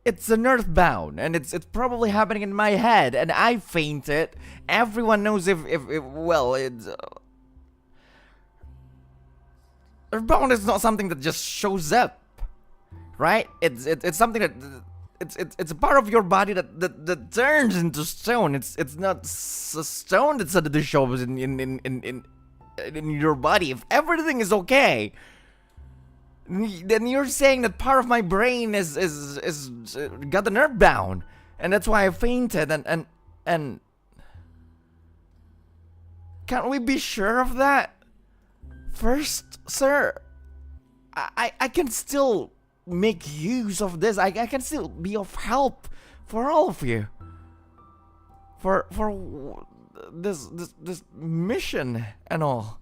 it's an earthbound, and it's probably happening in my head, and I fainted. Everyone knows if well, it's earthbound is not something that just shows up, right? It's something that it's a part of your body that turns into stone. It's not a stone that suddenly shows in your body. If everything is okay, then you're saying that part of my brain is got the nerve bound, and that's why I fainted. And can't we be sure of that first, sir? I can still make use of this. I can still be of help for all of you. For this mission and all.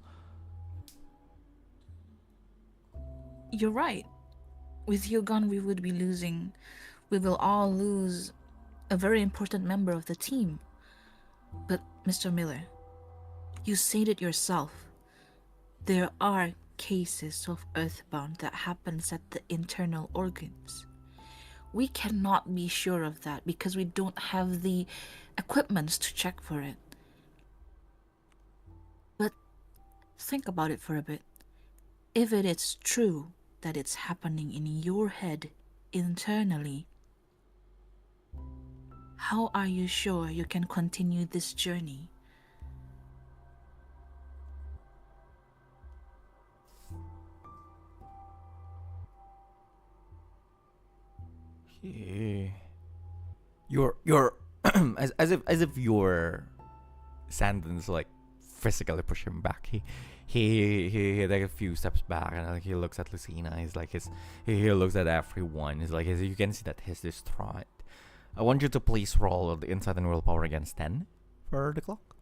You're right. With you gone, we will all lose a very important member of the team. But, Mr. Miller, you said it yourself. There are cases of earthbound that happens at the internal organs. We cannot be sure of that because we don't have the equipments to check for it. But think about it for a bit. If it is true that it's happening in your head internally, how are you sure you can continue this journey? You're as if your sentence like physically push him back. He like a few steps back, and like he looks at Lucina. He looks at everyone. He's like, you can see that he's distraught. I want you to please roll the insight and willpower against 10 for the clock.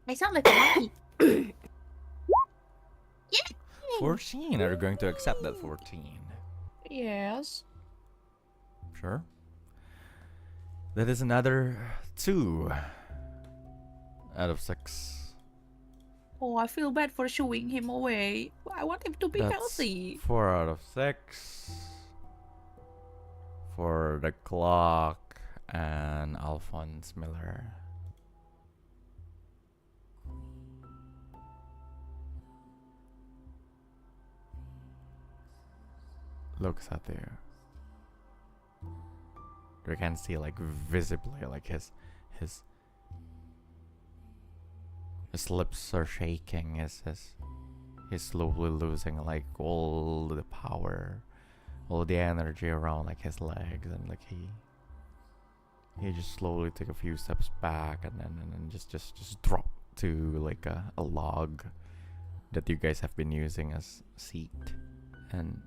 I sound like a monkey. 14. Are you going to accept that 14? Yes. Sure. That is another 2 out of 6. Oh, I feel bad for shooing him away. I want him to be That's healthy. 4 out of 6 for the clock and Alphonse Miller. Looks at you. You can see like visibly like his lips are shaking. He's slowly losing like all the power, all the energy around like his legs, and like he just slowly took a few steps back and then just dropped to like a log that you guys have been using as seat. And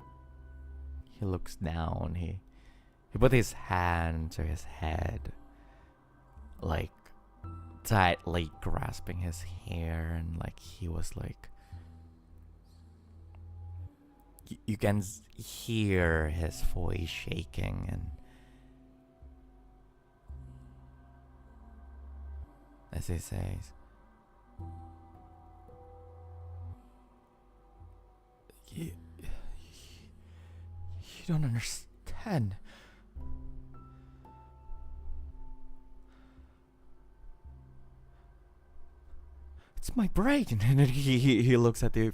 he looks down. He put his hand to his head, like tightly grasping his hair, and like he was like, you can hear his voice shaking, and as he says, you don't understand. It's my brain. And then he looks at you.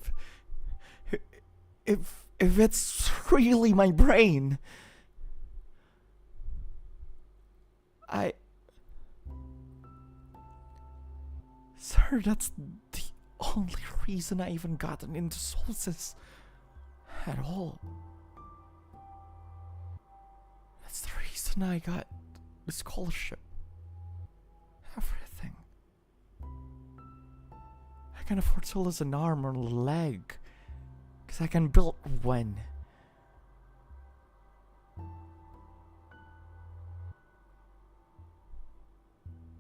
If it's really my brain, Sir, that's the only reason I even gotten into Solstice at all. That's the reason I got the scholarship. Everything. I can afford to lose an arm or a leg, because I can build one.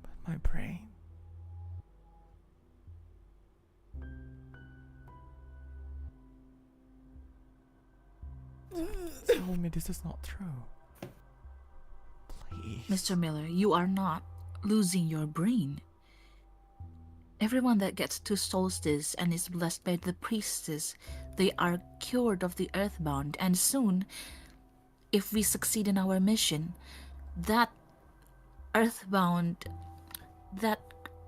But my brain. Tell me this is not true. Mr. Miller, you are not losing your brain. Everyone that gets to Solstice and is blessed by the priestess, they are cured of the earthbound, and soon, if we succeed in our mission, that earthbound, that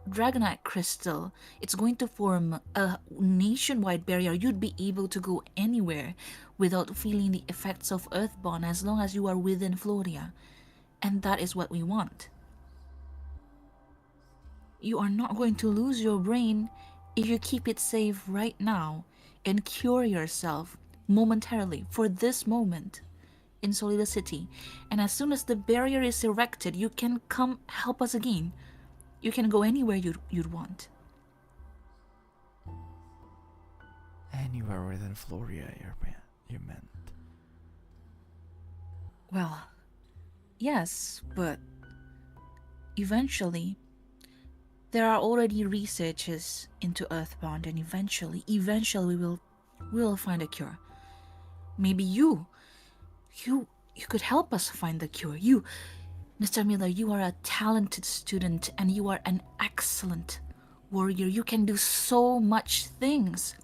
dragonite crystal, it's going to form a nationwide barrier. You'd be able to go anywhere without feeling the effects of earthbound as long as you are within Floria. And that is what we want. You are not going to lose your brain if you keep it safe right now and cure yourself momentarily for this moment in Solida City. And as soon as the barrier is erected, you can come help us again. You can go anywhere you'd want. Anywhere within Floria, you meant. Well, yes, but eventually, there are already researches into Earthbound, and eventually we will find a cure. Maybe you could help us find the cure. You, Mr. Miller, you are a talented student and you are an excellent warrior. You can do so much things.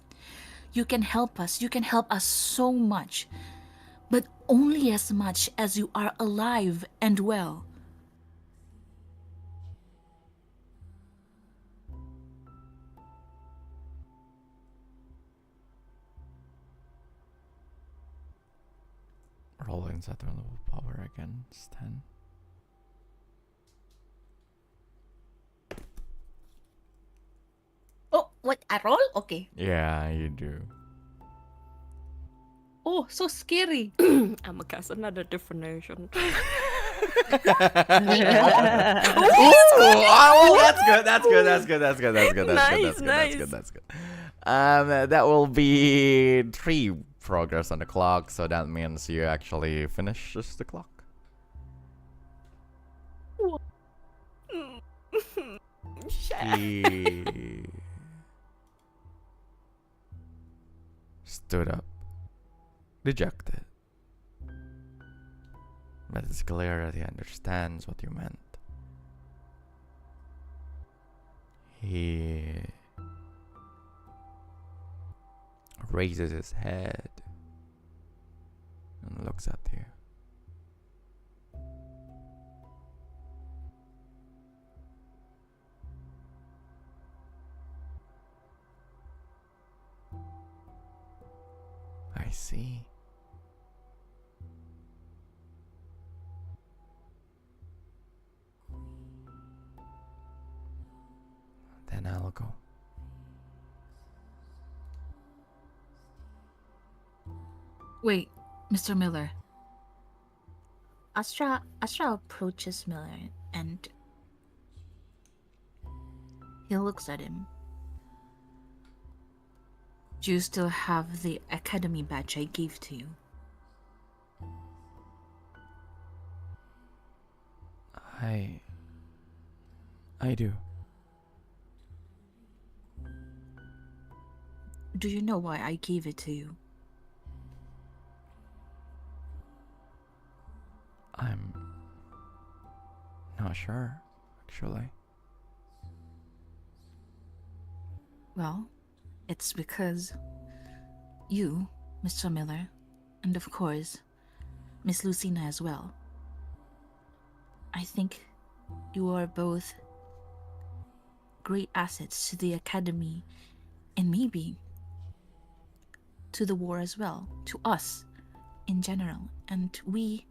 You can help us so much, but only as much as you are alive and well. Roll inside the level power against 10. Oh, what, a roll? Okay. Yeah, you do. Oh, so scary. I'm gonna cast another definition. Ooh, oh, that's good. That will be 3 progress on the clock, so that means you actually finishes the clock. He stood up, dejected, but it's clear that he understands what you meant. He raises his head and looks at you. I see. Then I'll go. Wait, Mr. Miller. Astra approaches Miller and he looks at him. Do you still have the academy badge I gave to you? I do. Do you know why I gave it to you? I'm not sure, actually. Well, it's because you, Mr. Miller, and of course, Miss Lucina as well. I think you are both great assets to the Academy and maybe to the war as well, to us in general. And we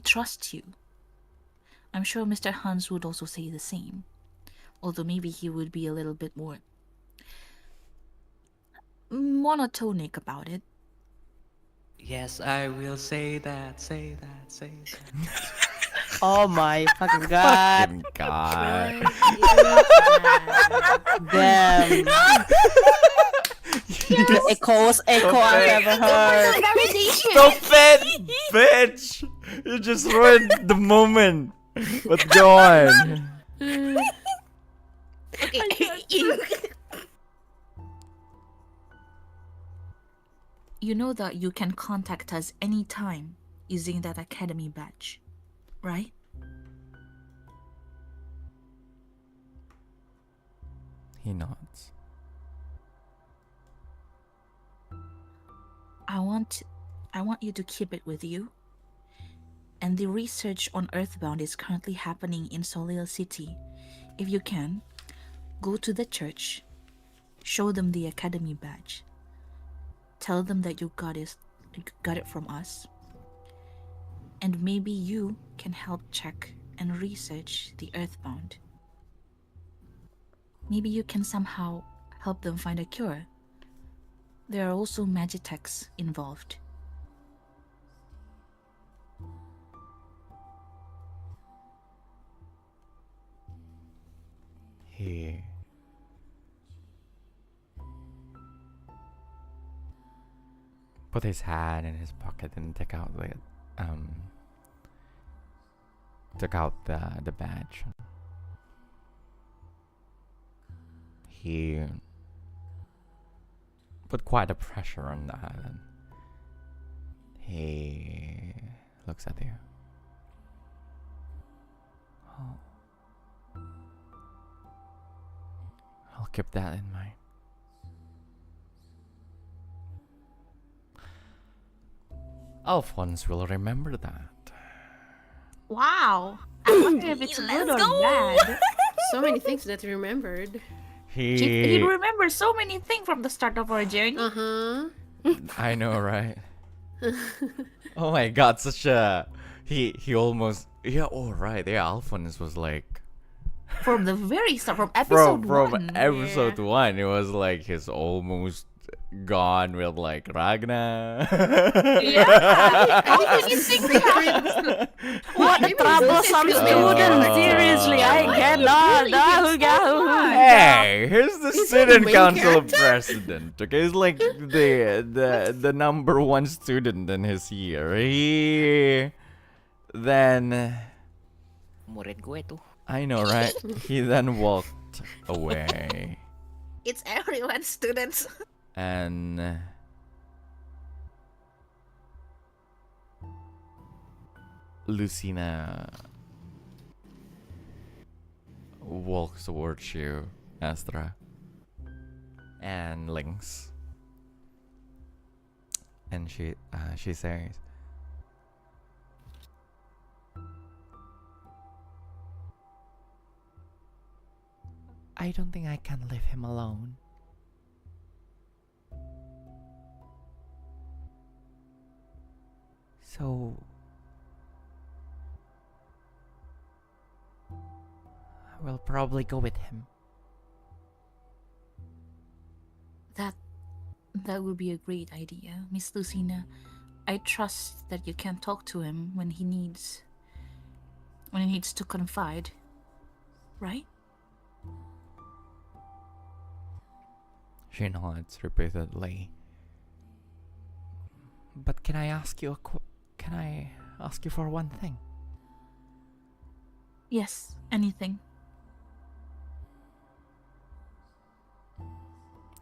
trust you. I'm sure Mr. Hans would also say the same. Although maybe he would be a little bit more monotonic about it. Yes, I will say that. Oh my fucking god. Fucking God. Damn. The echo I've ever heard. Stupid bitch! You just ruined the moment. What's going on? You know that you can contact us anytime using that academy badge, right? He nods. I want you to keep it with you. And the research on Earthbound is currently happening in Solil City. If you can, go to the church, show them the academy badge. Tell them that you got it from us. And maybe you can help check and research the Earthbound. Maybe you can somehow help them find a cure. There are also magitechs involved. He put his hand in his pocket and took out the badge. He put quite a pressure on that. And he looks at you. Oh. I'll keep that in mind. Alphonse will remember that. Wow! I wonder if it's good or bad. So many things that he remembered. He remembers so many things from the start of our journey. I know, right? Oh my god, such a he almost right. Yeah, Alphonse was like From the very start, from episode from 1. episode 1, it was like he's almost gone with like Ragnar. Yeah! How many things happen? What a troublesome student! Seriously, I cannot. Hey, here's the Is he student the main council character? president. Okay, he's like the number 1 student in his year. Murid gue tuh. I know, right? He then walked away. It's everyone's students. And Lucina walks towards you, Astra, and Lynx, and she says, "I don't think I can leave him alone." So I will probably go with him. That would be a great idea, Miss Lucina. I trust that you can talk to him when he needs to confide, right? She nods repeatedly. But can I ask you for one thing? Yes, anything.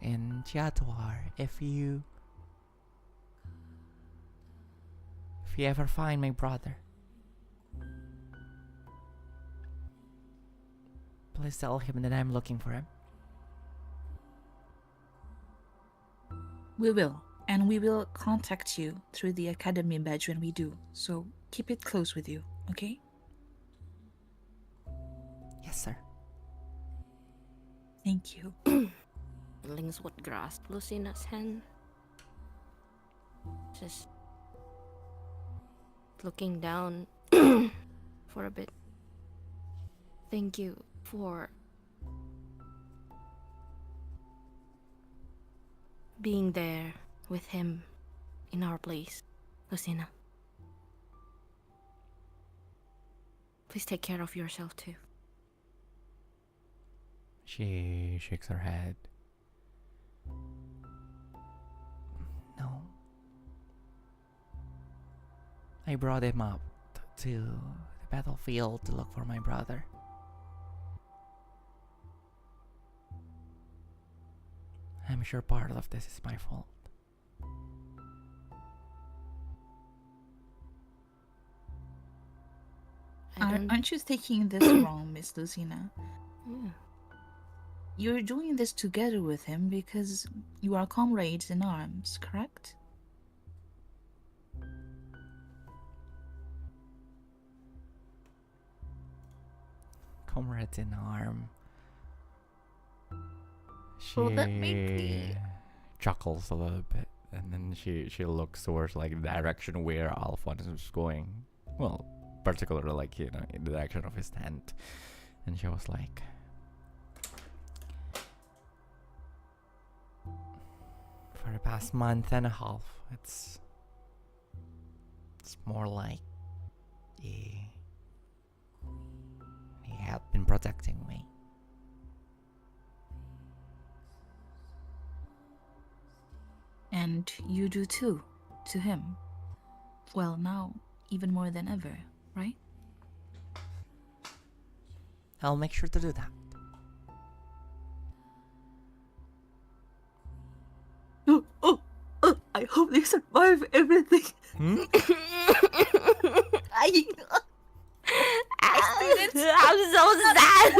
In Chatar, if you ever find my brother, please tell him that I'm looking for him. We will. And we will contact you through the academy badge when we do. So keep it close with you, okay? Yes, sir. Thank you. Lynx would grasp Lucina's hand. Just looking down for a bit. Thank you for being there with him in our place, Lucina. Please take care of yourself too. She shakes her head. No. I brought him up to the battlefield to look for my brother. I'm sure part of this is my fault. Aren't you taking this wrong, Miss Lucina? Yeah. You're doing this together with him because you are comrades in arms, correct? Comrades in arm. She Well, that may be- chuckles a little bit, and then she looks towards like the direction where Alphonse was going. Well, particularly like in the direction of his tent, and she was like, "For the past month and a half, it's more like he had been protecting me." And you do too, to him. Well, now, even more than ever, right? I'll make sure to do that. I hope they survive everything. Hmm? I I'm so sad.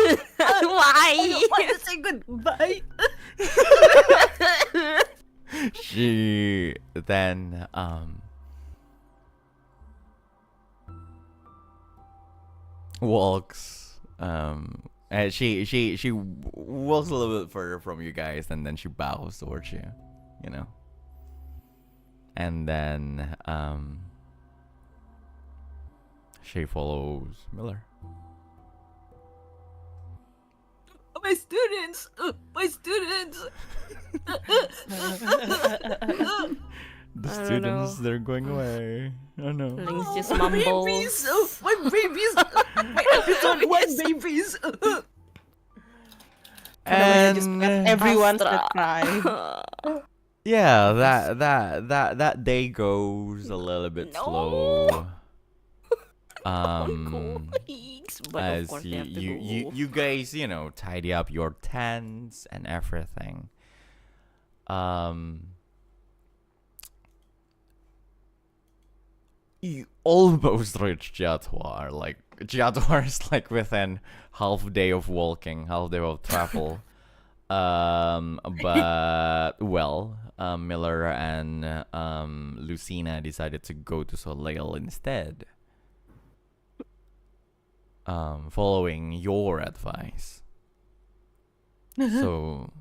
Why? want to say goodbye. She then walks and she walks a little bit further from you guys, and then she bows towards you, you know. And then she follows Miller. My students! My students! The I don't students, know. they're going away. Oh no. Lynx just My mumbles. babies! My babies! My episode 1 babies! Just everyone Astra. should cry. Yeah, that day goes a little bit No. slow. Weeks, but of As course they you, have to go. you guys, you know, tidy up your tents and everything. You almost reach Chatar. Like Chatar is like within half day of walking, half day of travel. But well, Miller and Lucina decided to go to Soleil instead. Following your advice. So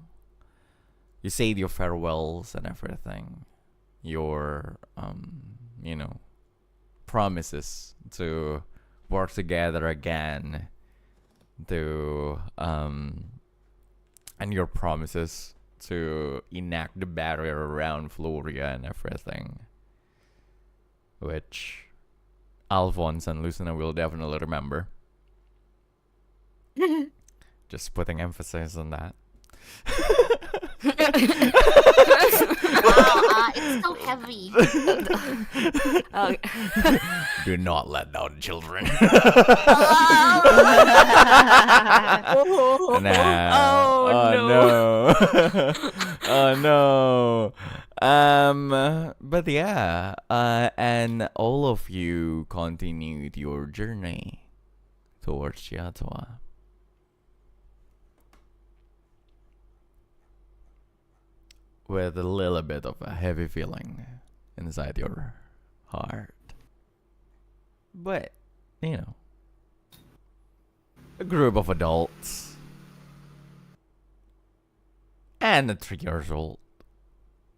you said your farewells and everything. Your you know, promises to work together again, to and your promises to enact the barrier around Floria and everything, which Alphonse and Lucina will definitely remember. Just putting emphasis on that. Wow, it's so heavy. Do not let down children. No. Oh no. But yeah, and all of you continued your journey towards Chatar. With a little bit of a heavy feeling inside your heart. But, you know, a group of adults and a 3 years old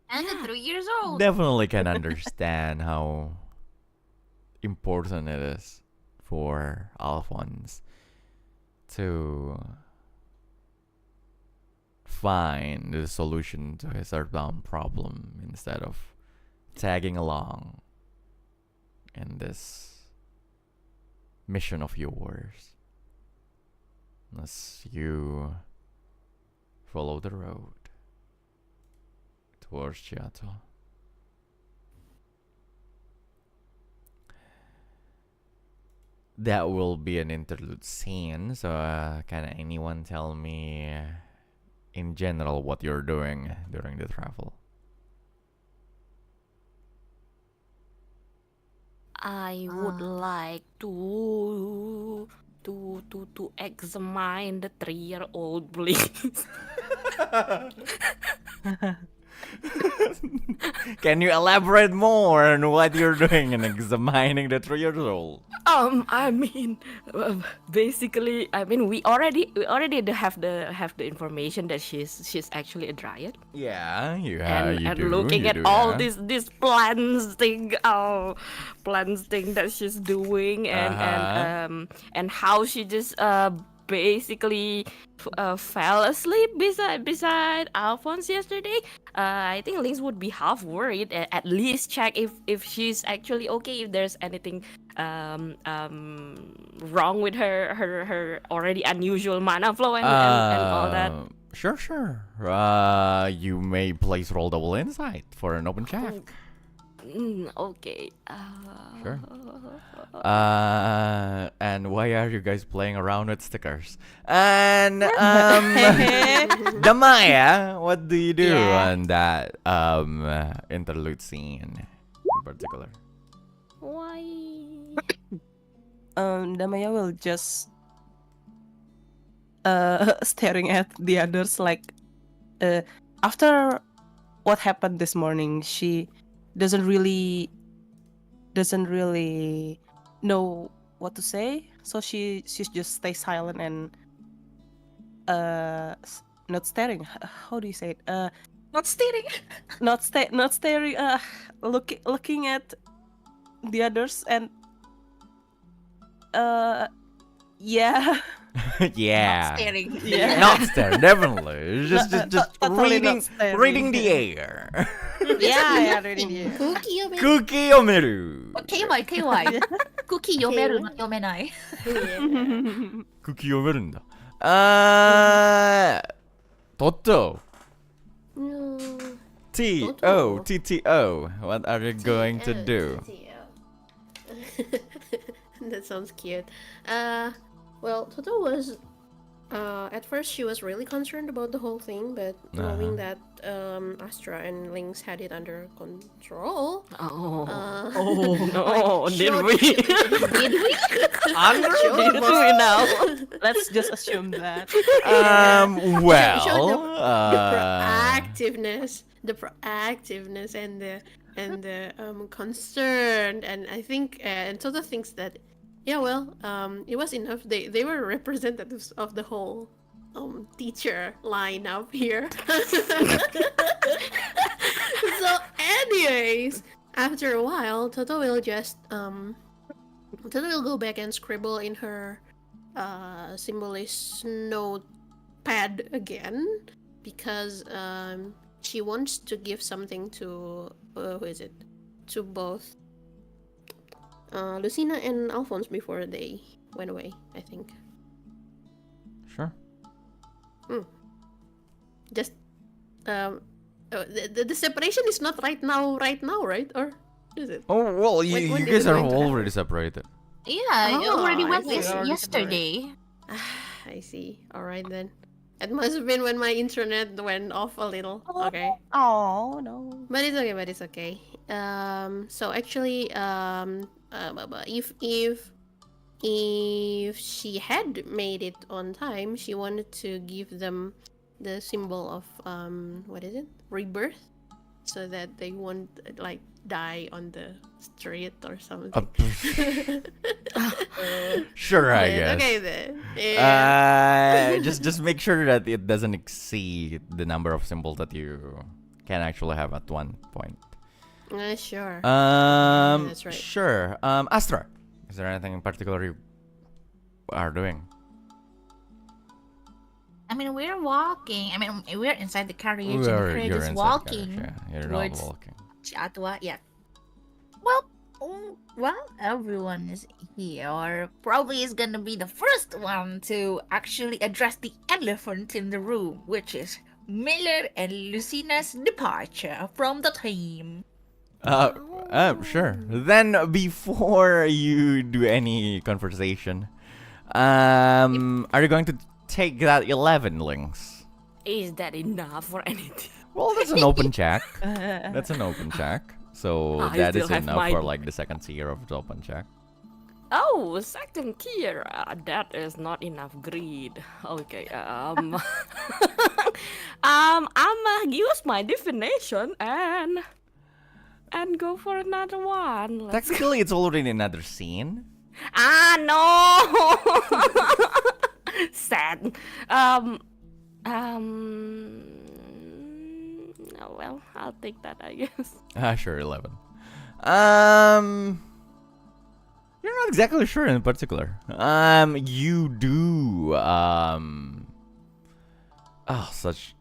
And the 3 years old. definitely can understand how important it is for Alphonse to find the solution to his earthbound problem instead of tagging along in this mission of yours, as you follow the road towards Chatar. That will be an interlude scene, so can anyone tell me in general what you're doing during the travel? I would like to to examine the 3-year-old, please. Can you elaborate more on what you're doing in examining the 3-year-old? I mean, basically, I mean, we already have the information that she's actually a dryad, Yeah, you and do. looking you at do, all yeah. this plans thing that she's doing, and how she just basically fell asleep beside Alphonse yesterday. I think Lynx would be half worried. At least check if she's actually okay. If there's anything wrong with her already unusual mana flow and all that. Sure. You may place roll double insight for an open check. Okay. Sure. And why are you guys playing around with stickers? And Damaia, what do you do Yeah. on that interlude scene in particular? Why? Damaia will just staring at the others like after what happened this morning, she doesn't really know what to say, so she just stays silent and not staring. How do you say it? Not staring. Not staring. Looking at the others and yeah. Yeah. Not staring. Yeah. Not staring, definitely. Just Totally not reading, staring. reading the air. Yeah, reading the Cookie of it. Cookie Omeru. KY KY. Cookie yomeru, not yomenai. Cookie Omeru. Totto. No. Totto. What are you going to do? That sounds cute. Well, Totto was. At first, she was really concerned about the whole thing, but knowing that Astra and Lynx had it under control. Oh No, did we? Did we? Did we now? Let's just assume that. Well, the proactiveness and the concern, and I think and Toto thinks that it was enough. They were representatives of the whole teacher lineup here. So anyways, after a while, Toto will just Toto will go back and scribble in her symbolist notepad again, because she wants to give something to who is it? To both Lucina and Alphonse before they went away, I think. sure. Just the separation is not right now, right? Or is it? Oh well, When you did guys it are going to happen? already separated. Yeah, it Oh, already I went see. yesterday. I see. All right then. It must have been when my internet went off a little. Okay. Oh no. But it's okay. So actually, if she had made it on time, she wanted to give them the symbol of what is it? Rebirth, so that they won't like die on the street or something. Sure, I Yeah, guess. Okay then. Yeah. Just make sure that it doesn't exceed the number of symbols that you can actually have at one point. Sure. That's right. Sure. Astra, is there anything in particular you are doing? I mean, we're walking. I mean, we're inside the carriage and You're we're just inside walking. carriage, yeah. You're not towards walking. Chatua. Yeah. Well, everyone is here. Or probably is gonna be the first one to actually address the elephant in the room, which is Miller and Lucina's departure from the team. Sure. Then before you do any conversation, are you going to take that 11 Lynx? Is that enough for anything? Well, that's an open check. That's an open check. So I that still is have enough my- for like the second tier of the open check. Oh, second tier. That is not enough greed. Okay. I'ma use my divination and go for another one. Let's go. Technically, it's already another scene. Ah no. Sad. Oh, well, I'll take that, I guess. Sure, 11. You're not exactly sure in particular. You do.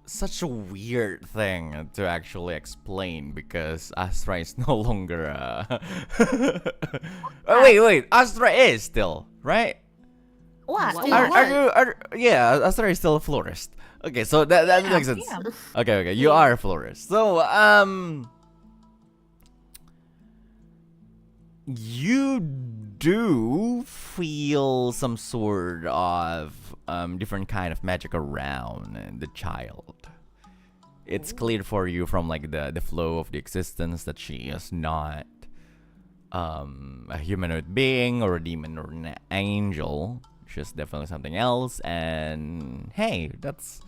Such a weird thing to actually explain because Astra is no longer. Oh, wait. Astra is still right. What? What? Yeah, Astra is still a florist. Okay, so that makes sense. Yeah. Okay, you are a florist. So you do feel some sort of different kind of magic around the child. It's clear for you from like the flow of the existence that she is not a humanoid being or a demon or an angel. She's definitely something else, and hey, that's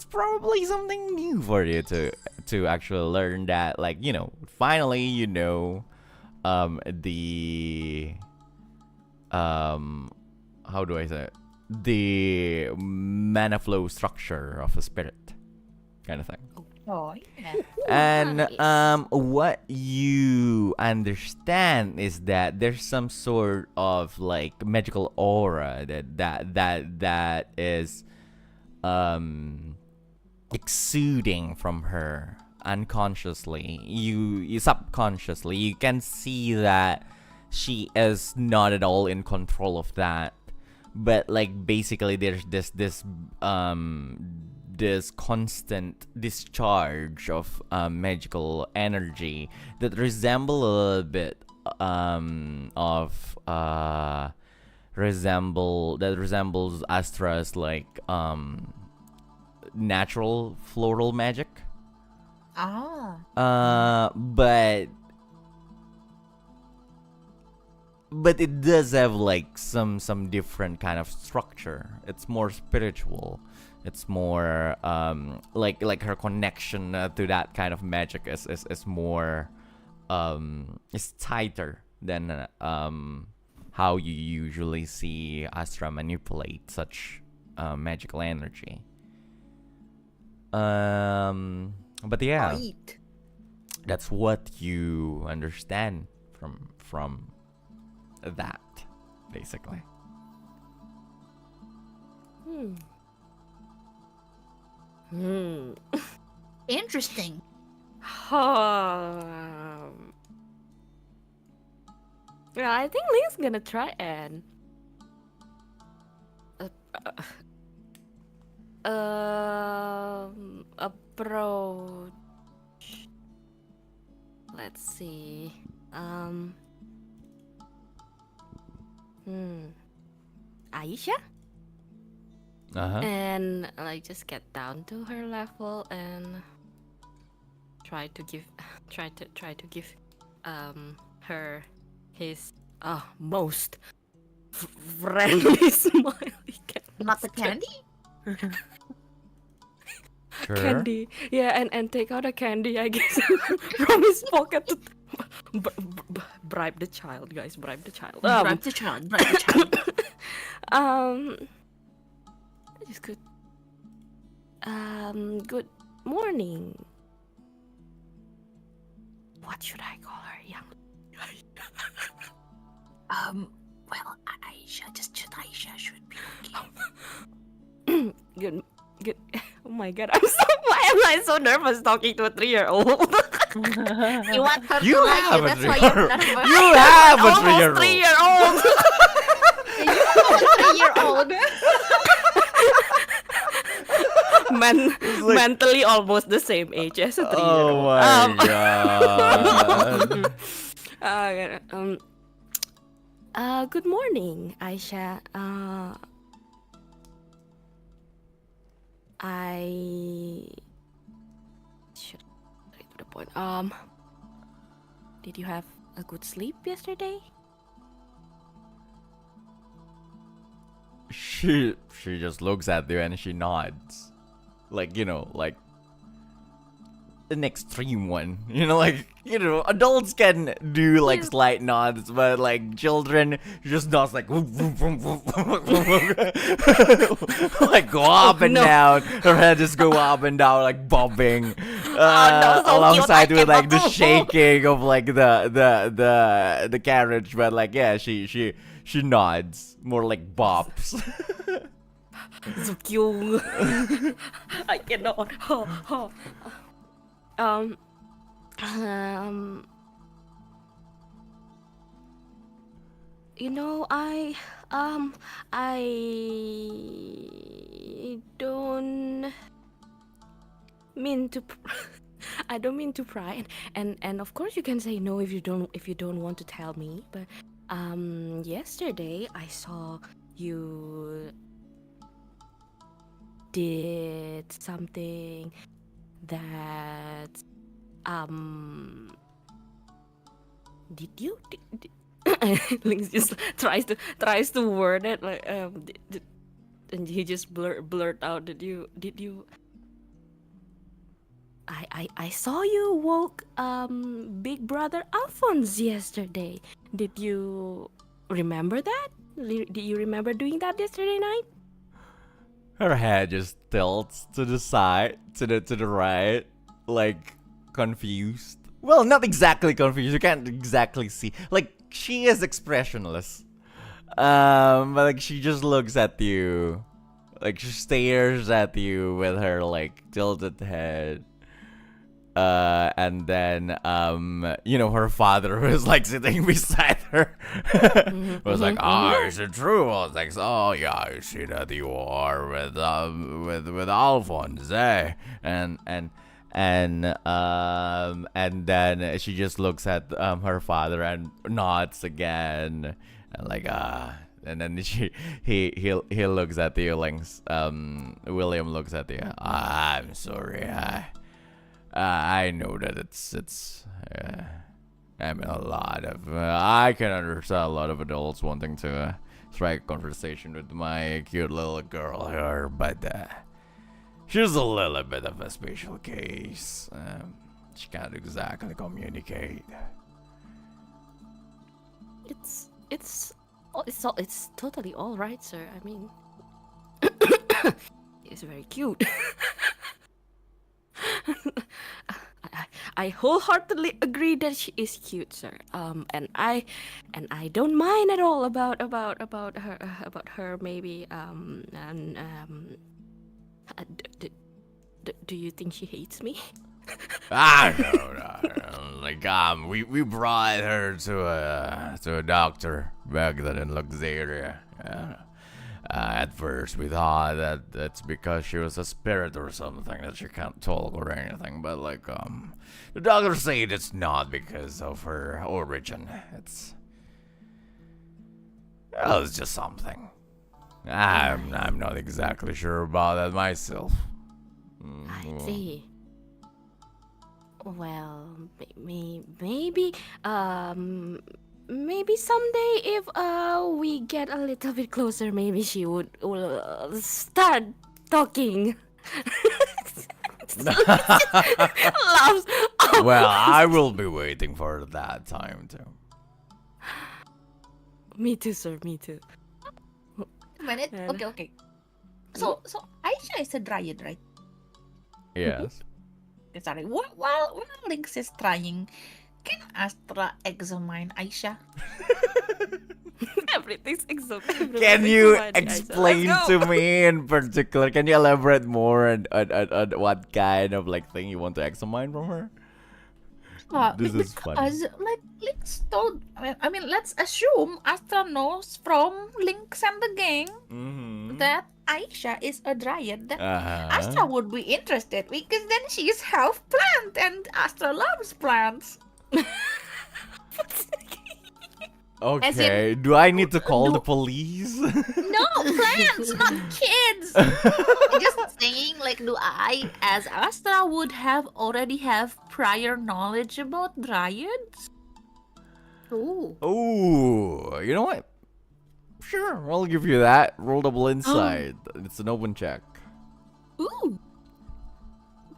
probably something new for you to actually learn that, like, you know, finally you know the how do I say it? The mana flow structure of a spirit kind of thing. Oh, yeah. And Nice. what you understand is that there's some sort of like magical aura that is exuding from her unconsciously. You subconsciously you can see that she is not at all in control of that, but like basically there's this constant discharge of magical energy that resemble a little bit resembles Astra's like natural floral magic. But it does have like some different kind of structure. It's more spiritual. It's more like her connection to that kind of magic is more is tighter than how you usually see Astra manipulate such magical energy. But yeah, Right. that's what you understand from that, basically. Interesting. Yeah, I think Link's gonna try and approach. Let's see. Aisha, and like just get down to her level and try to give her his most friendly smile he can. Not the candy? Sure. Candy, yeah, and take out a candy, I guess, from his pocket to bribe the child, guys. Bribe the child. Bribe the child. Bribe the child. Just good. Good morning. What should I call her, young? Well, Aisha, just Aisha should be okay. Good. Oh my god, why am I so nervous talking to a 3-year-old? You want her You to like have you, a that's why 3-year-old. you're nervous. You have a Almost 3-year-old. 3-year-old. You have a 3-year-old. Mentally almost the same age as a 3-year-old. Oh my god. Good morning, Aisha. I should get to the point. Did you have a good sleep yesterday? she just looks at you and she nods, like, you know, like an extreme one, you know, like, you know, adults can do like slight nods, but like children just nods like like go up and down. Her head just go up and down like bobbing, so alongside cute. with like the shaking of like the carriage. But like yeah, she nods more like bops. So cute. I cannot. Um, you know, I don't mean to. I don't mean to pry, and of course you can say no if you don't want to tell me. But yesterday I saw you did something that did you Lynx just tries to word it like and he just blurt out, did you I saw you woke Big Brother Alphonse yesterday. Did you remember that? Did you remember doing that yesterday night? Her head just tilts to the side, to the right, like confused. Well, not exactly confused. You can't exactly see. Like she is expressionless. But like she just looks at you, like she stares at you with her like tilted head. And then you know, her father was like sitting beside her. Was like, "Oh, is it true?" I was like, "Oh yeah, I see that you are with Alphonse, eh?" And then she just looks at her father and nods again, and like and then he looks at you, Lynx. William looks at you. I'm sorry. I know that it's I mean, a lot of I can understand a lot of adults wanting to strike a conversation with my cute little girl here, but she's a little bit of a special case. She can't exactly communicate. It's totally all right, sir. I mean, it's very cute. I wholeheartedly agree that she is cute, sir. And I don't mind at all about her maybe. Do you think she hates me? No. Like we brought her to a doctor back then in Luxaria. At first we thought that that's because she was a spirit or something, that she can't talk or anything, but like the doctors say it's not because of her origin. It's just something. I'm not exactly sure about that myself. I see. Well, maybe someday if we get a little bit closer, maybe she will start talking. Laughs. Well, I will be waiting for that time too. Me too, sir. Me too. A minute. Okay. So Aisha is a dryad, right? Yes. Okay, sorry. While Lynx is trying, can Astra examine Aisha? Everything's exotic. Can you explain to me in particular? Can you elaborate more on what kind of like thing you want to examine from her? This is fun. Because like Lynx told, I mean, let's assume Astra knows from Lynx and the gang that Aisha is a dryad. That Astra would be interested because then she is half plant and Astra loves plants. Okay, do I need to call the police? No, plants, not kids. Just saying, like, do I, as Astra, would already have prior knowledge about dryads? Ooh. Oh, you know what? Sure, I'll give you that. Roll double insight. It's an open check. Ooh.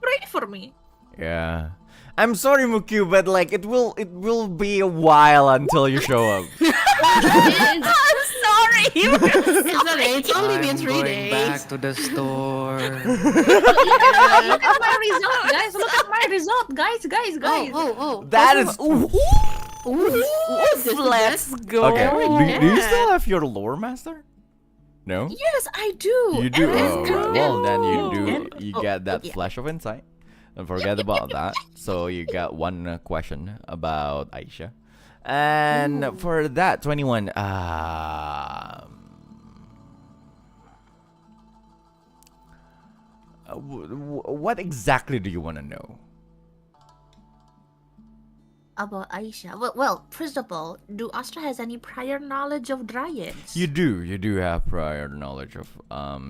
Pray for me. Yeah. I'm sorry, Mukyu, but like it will be a while until you show up. I'm sorry. It's okay. It's only been 3 going days. back to the store. Look at my result, guys. Look at my result, guys. Oh. That is. Ooh. Let's go. Okay. Do you Yeah. still have your lore master? No. Yes, I do. You do. And I Oh, still right. Well, then you do. do. And- You oh, get that yeah. flash of insight. Don't forget about that. So you got one question about Aisha, and for that 21. What exactly do you want to know? About Aisha. Well, first of all, do Astra has any prior knowledge of dryads? You do have prior knowledge of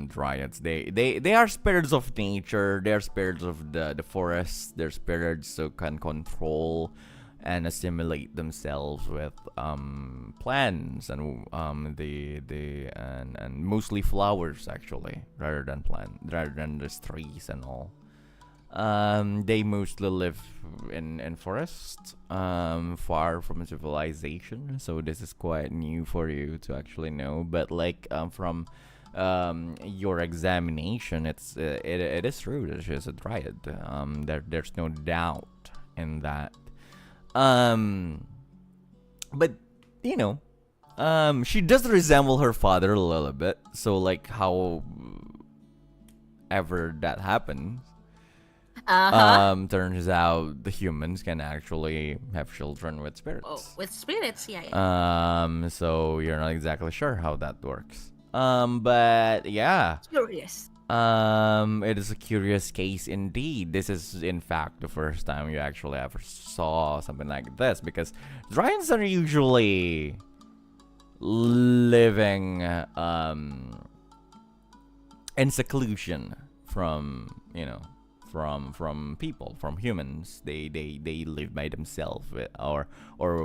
dryads. They are spirits of nature. They are spirits of the forest. They're spirits who can control and assimilate themselves with plants and and mostly flowers actually, rather than just trees and all. They mostly live in forests, far from civilization. So this is quite new for you to actually know. But like from your examination, it is true that she's a dryad. There's no doubt in that. But you know, she does resemble her father a little bit. So like how ever that happens. Turns out the humans can actually have children with spirits. Oh, with spirits, yeah. So you're not exactly sure how that works. But yeah. Curious. It is a curious case indeed. This is in fact the first time you actually ever saw something like this, because dryads are usually living in seclusion from, you know, from people, from humans. They live by themselves or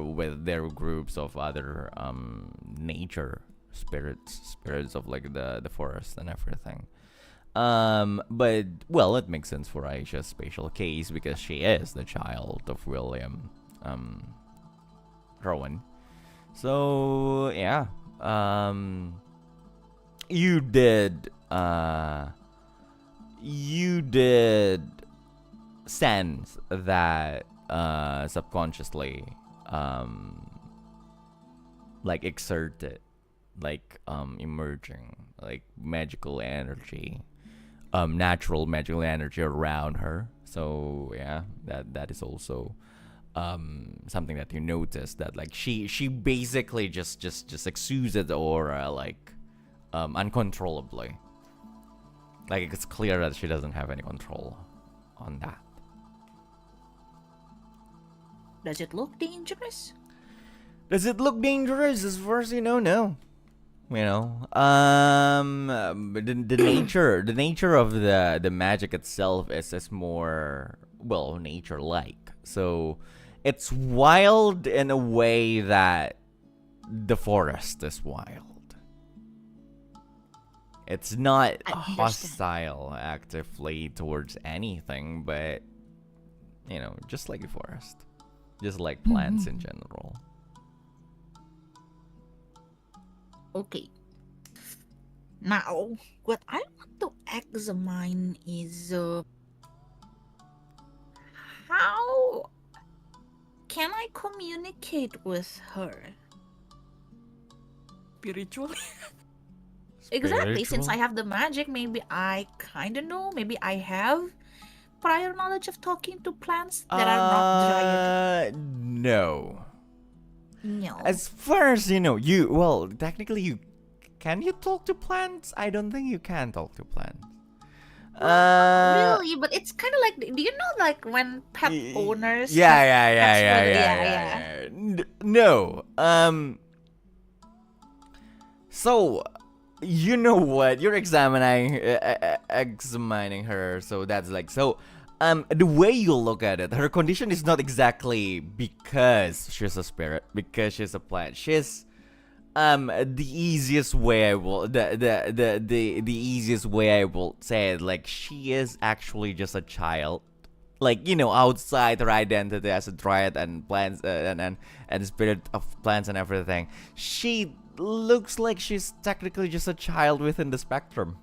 with their groups of other nature spirits of like the forest and everything. But well, it makes sense for Aisha's special case because she is the child of William Rowan. So yeah, you did sense that subconsciously like exerted, like emerging like magical energy, natural magical energy around her. So yeah, that is also something that you noticed, that like she basically just exudes the aura like uncontrollably. Like it's clear that she doesn't have any control on that. Does it look dangerous? Does it look dangerous? As far as you know, no. You know, the nature of the magic itself is more, well, nature-like. So it's wild in a way that the forest is wild. It's not I understand. hostile actively towards anything, but you know, just like the forest, just like plants in general. Okay. Now, what I want to examine is how can I communicate with her? Spiritually. Exactly. Since Spiritual? I have the magic, maybe I kind of know. Maybe I have prior knowledge of talking to plants that are not dryad. No. No. As far as you know, technically can you talk to plants? I don't think you can talk to plants. Really, but it's kind of like, do you know, like when pet owners? have pets with- No. So, you know what? You're examining her. So that's like so. The way you look at it, her condition is not exactly because she's a spirit, because she's a plant. She's the easiest way I will the easiest way I will say it, like, she is actually just a child. Like, outside her identity as a dryad and plants and spirit of plants and everything, she looks like she's technically just a child within the spectrum.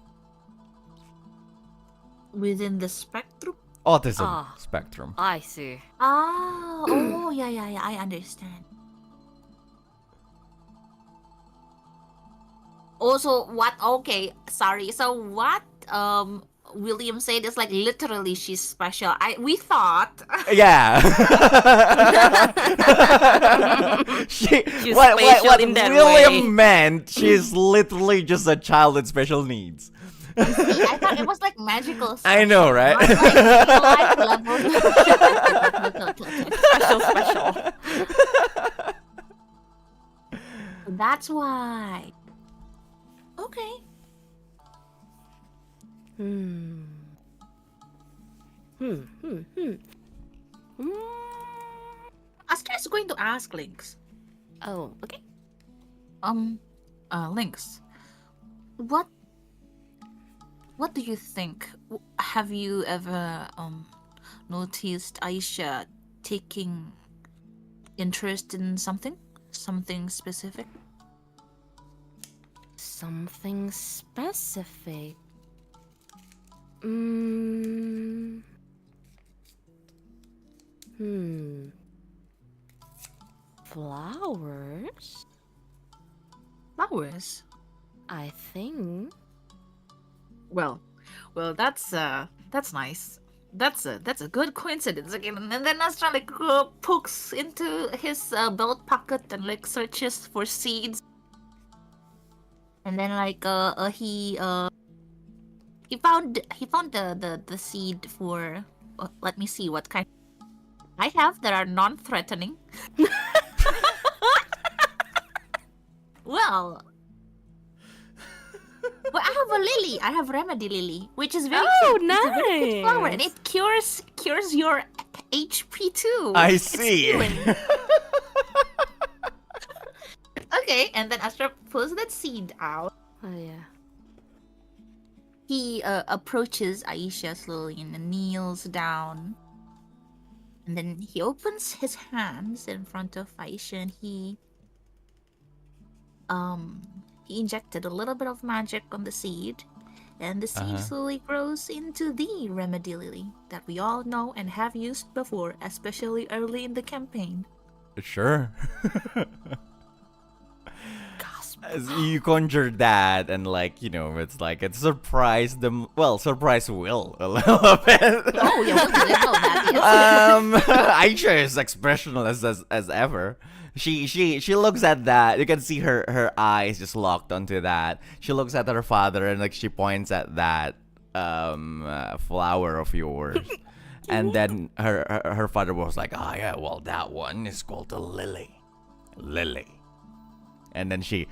Within the spectrum? Autism Ah. spectrum. I see. Oh, yeah, I understand. Also, what? Okay, sorry. So what? William said is like literally she's special. We thought. Yeah. She's what special in that William way. meant, she's literally just a child with special needs. See, I thought it was like magical. I know, right? Not like real life level. Special. That's why. Okay. Astra is going to ask Lynx. Oh, okay. Lynx, what do you think? Have you ever noticed Aisha taking interest in something specific? Something specific. Flowers? Flowers. I think. Well, that's nice. That's a good coincidence again. And then Astra like pokes into his belt pocket and like searches for seeds. And then like he found the seed for let me see what kind I have that are non-threatening. Well, I have a lily. I have remedy lily, which is very cute. It's a very cute flower, and nice. it cures your HP too. I It's see. healing. Okay, and then Astra pulls that seed out. Oh yeah. He approaches Aisha slowly and kneels down. And then he opens his hands in front of Aisha and he injected a little bit of magic on the seed. And the seed slowly grows into the remedy lily that we all know and have used before, especially early in the campaign. Sure. Gasp. As you conjure that, and it's like it surprised them. Well, surprise Will a little bit. Oh, yeah, we didn't know that. Aisha is expressionless as ever. She looks at that. You can see her eyes just locked onto that. She looks at her father and she points at that flower of yours. And then her father was like, "Oh yeah, well that one is called a lily." And then she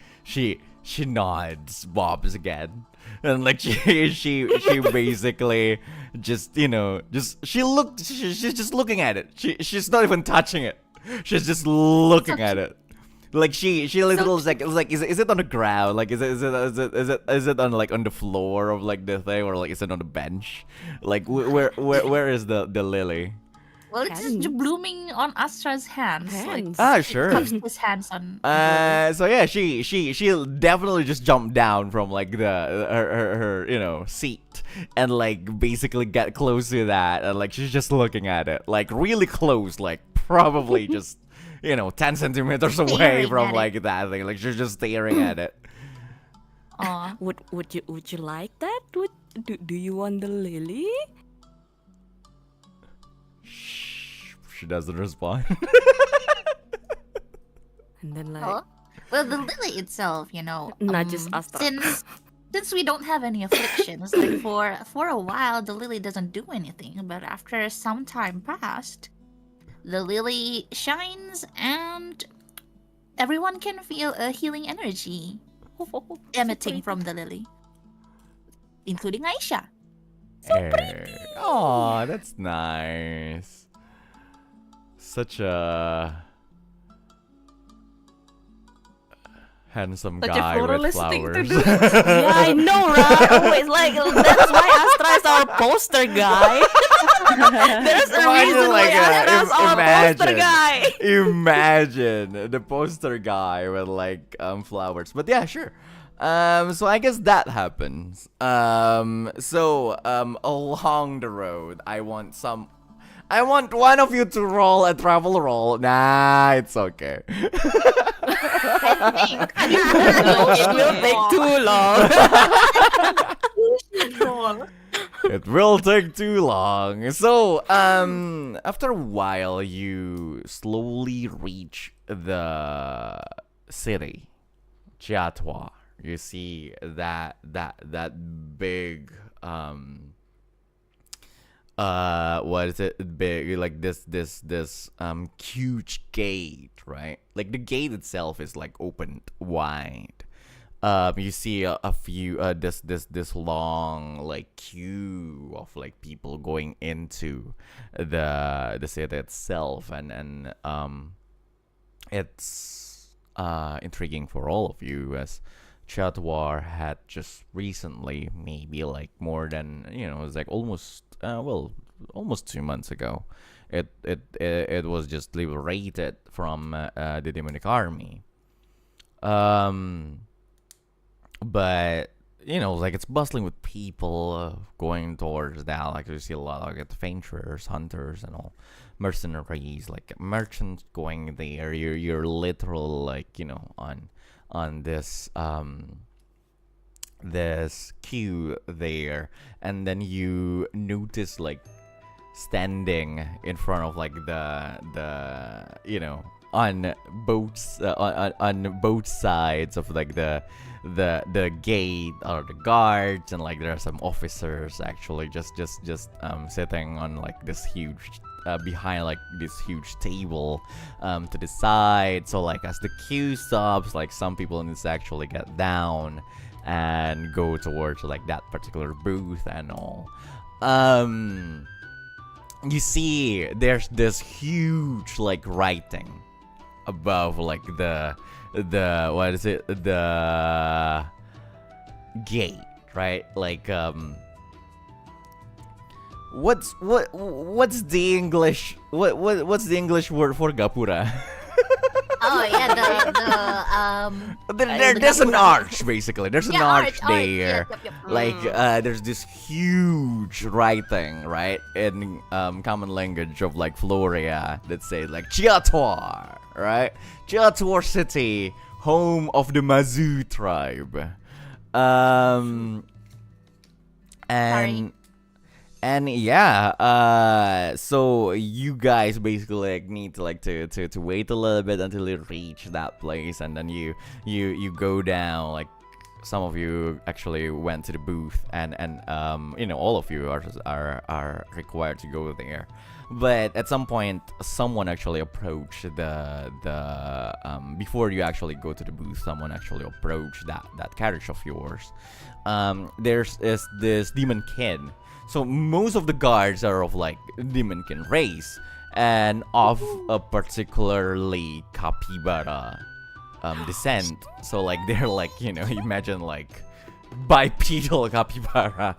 nods, bobs again, and she basically just she's just looking at it. She's not even touching it. She's just looking at it. Like she literally is it on the ground? Like is it on on the floor of the thing, or is it on the bench? Like where is the lily? Well, it's just blooming on Astra's hands. Hands. Sure. Cups his hands on. So yeah, she definitely just jumped down from her seat and basically get close to that, and she's just looking at it really close, probably just 10 centimeters away Staring from at that thing. She's just staring at it. Aw. Would you like that? Do you want the lily? She doesn't respond. And then Oh. Well, the lily itself, Not just Astra. Since we don't have any afflictions, for a while the lily doesn't do anything. But after some time passed, the lily shines and everyone can feel a healing energy emitting from the lily, including Aisha. Oh, that's nice. Such a handsome Such a guy with floralist thing to flowers. do. Yeah, I know, right? Always like that's why Astra is our poster guy. There's a Imagine, reason why like, Astra is our poster imagine. guy. Imagine the poster guy with like flowers. But yeah, sure. So I guess that happens. Along the road, I want one of you to roll a travel roll. Nah, it's okay. It will take too long. It will take too long. So, after a while, you slowly reach the city, Chatar. You see that big what is it, big, like this huge gate, right? Like the gate itself is like opened wide. You see a few this long like queue of like people going into the city itself, and it's intriguing for all of you, as Chatar had just recently, maybe like more than, it was like almost 2 months ago, it was just liberated from the demonic army. But like it's bustling with people going towards that. Like you see a lot of adventurers, hunters, and all mercenaries, like merchants going there. You're literal like on this this queue there, and then you notice like standing in front of like the on both sides of like the gate are the guards, and like there are some officers actually just sitting on like this huge behind like this huge table to the side. So like as the queue stops, like some people need to actually get down and go towards like that particular booth and all. You see there's this huge like writing above like the what is it, the gate, right? Like what's the English what's the English word for gapura? Oh yeah, There's an arch, basically. There's an arch there. Yep. Like there's this huge writing, right, in common language of like Floria, that says like Chatar, right? Chatar city, home of the Mazu tribe. And yeah, so you guys basically like need to like to wait a little bit until you reach that place, and then you go down. Like some of you actually went to the booth, and all of you are required to go there. But at some point, someone actually approached the before you actually go to the booth. Someone actually approached that carriage of yours. There's this demon kid. So most of the guards are of like demonkin race, and of a particularly capybara descent. So like they're like, imagine like bipedal capybara.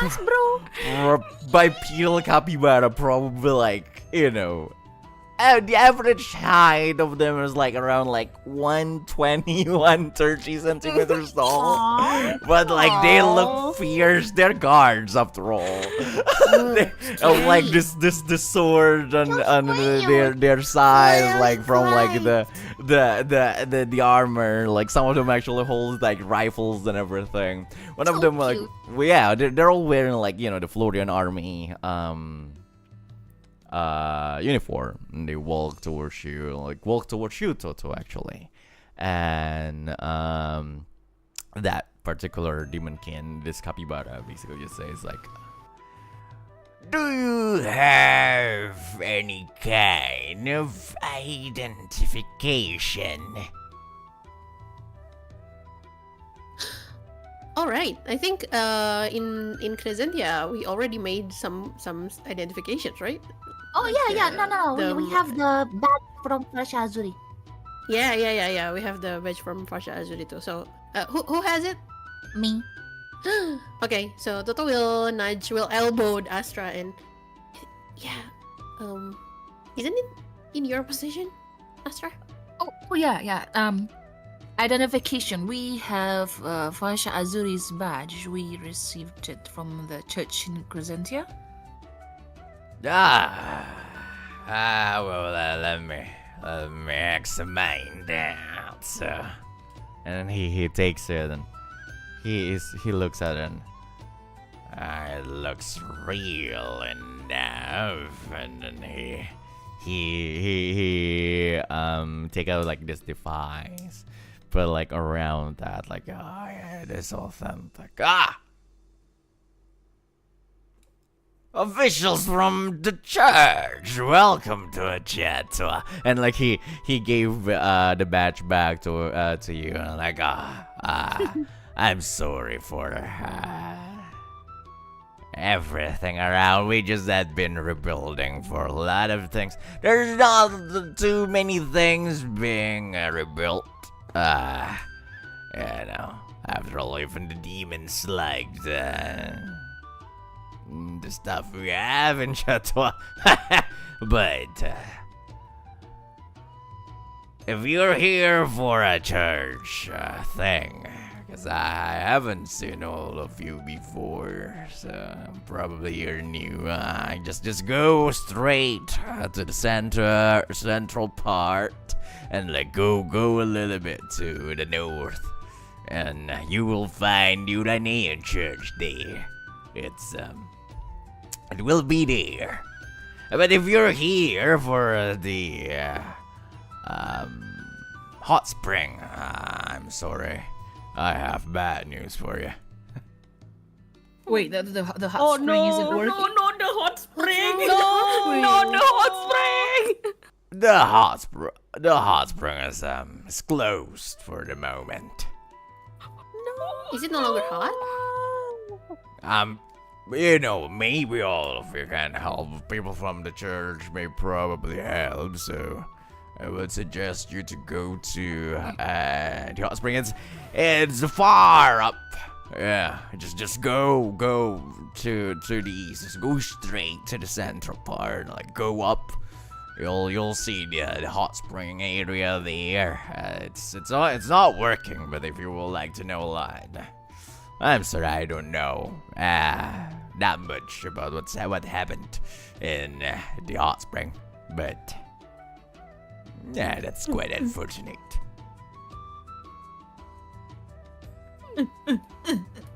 Mas bro. Bipedal capybara, probably like, the average height of them is like around like 120, 130 centimeters tall. But like they look fierce. They're guards after all. They have like this sword on their sides, like from like the armor. Like some of them actually hold like rifles and everything. One of them like they're all wearing like the Florian army uniform, and they walk towards you, Totto, actually. And that particular demonkin, this capybara, basically just says like, do you have any kind of identification? All right, I think in Crescentia we already made some identifications, right? Oh yeah. No. We have the badge from Azuri. Yeah. We have the badge from Fasha Azuri too. So, who has it? Me. Okay, so Toto will elbow Astra and yeah, isn't it in your position, Astra? Oh yeah. Identification. We have Fasha Azuri's badge. We received it from the church in Crescentia. Well, let me examine that. So, and then he takes it and he looks at it and it looks real enough. And then he take out like this device, but like around that, like, oh yeah, it is authentic. Officials from the church, welcome to a Chatar. And like he gave the badge back to you, and like I'm sorry for everything around. We just had been rebuilding for a lot of things. There's not too many things being rebuilt. After all, even the demons like the stuff we have in Chatar. But if you're here for a church thing, because I haven't seen all of you before, so probably you're new, just go straight to the central part, and like go a little bit to the north, and you will find Uranian Church there. It will be there. But if you're here for the hot spring, I'm sorry. I have bad news for you. Wait, the hot spring isn't working? No, the hot spring! No, the hot spring! The hot spring is closed for the moment. Is it no longer hot? Maybe all of you can help. People from the church may probably help, so I would suggest you to go to the hot spring. It's far up. Yeah, just go to the east. Just go straight to the central part. Like go up. You'll see the hot spring area there. It's not working, but if you would like to know a lot, I'm sorry, I don't know that much about what happened in the hot spring, but yeah, that's quite unfortunate.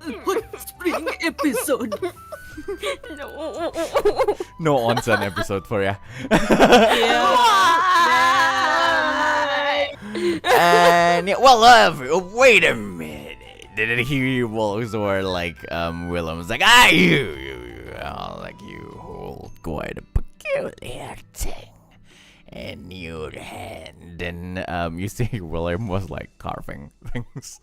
Hot spring episode. No onsen episode for ya. And wait a minute. Did he walks over like Willem's like you hold quite a peculiar thing in your hand, and you see Willem was like carving things.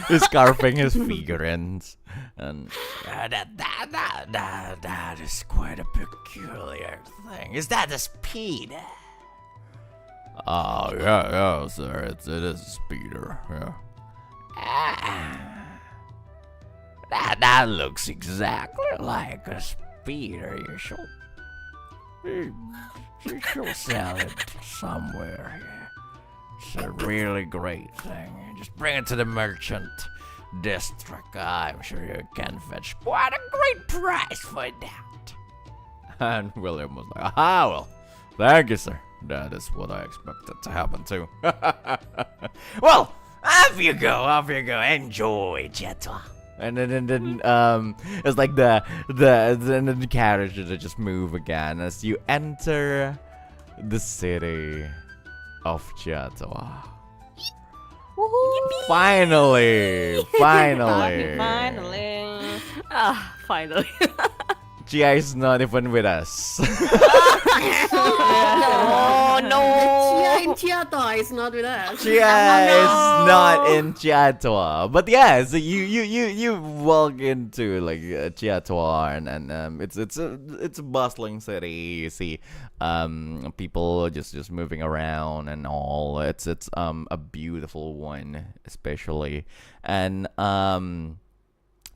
He's carving his figurines, and that is quite a peculiar thing. Is that a speed? Oh yeah, sir. It is a speeder. Yeah. That looks exactly like a speeder. You should sell it somewhere. Yeah. It's a really great thing. Just bring it to the merchant district. I'm sure you can fetch quite a great price for that. And William was like, well, thank you, sir. That is what I expected to happen too. Well, off you go. Enjoy, Chatar. And then it's like the carriage that just move again as you enter the city of Chatar. Finally. Finally. Chia is not even with us. Oh Chia no! in Chatar is not with us. Chia is not in Chatar, but yeah, so you walk into like Chatar, and it's a bustling city. You see people just moving around and all. It's a beautiful one, especially, and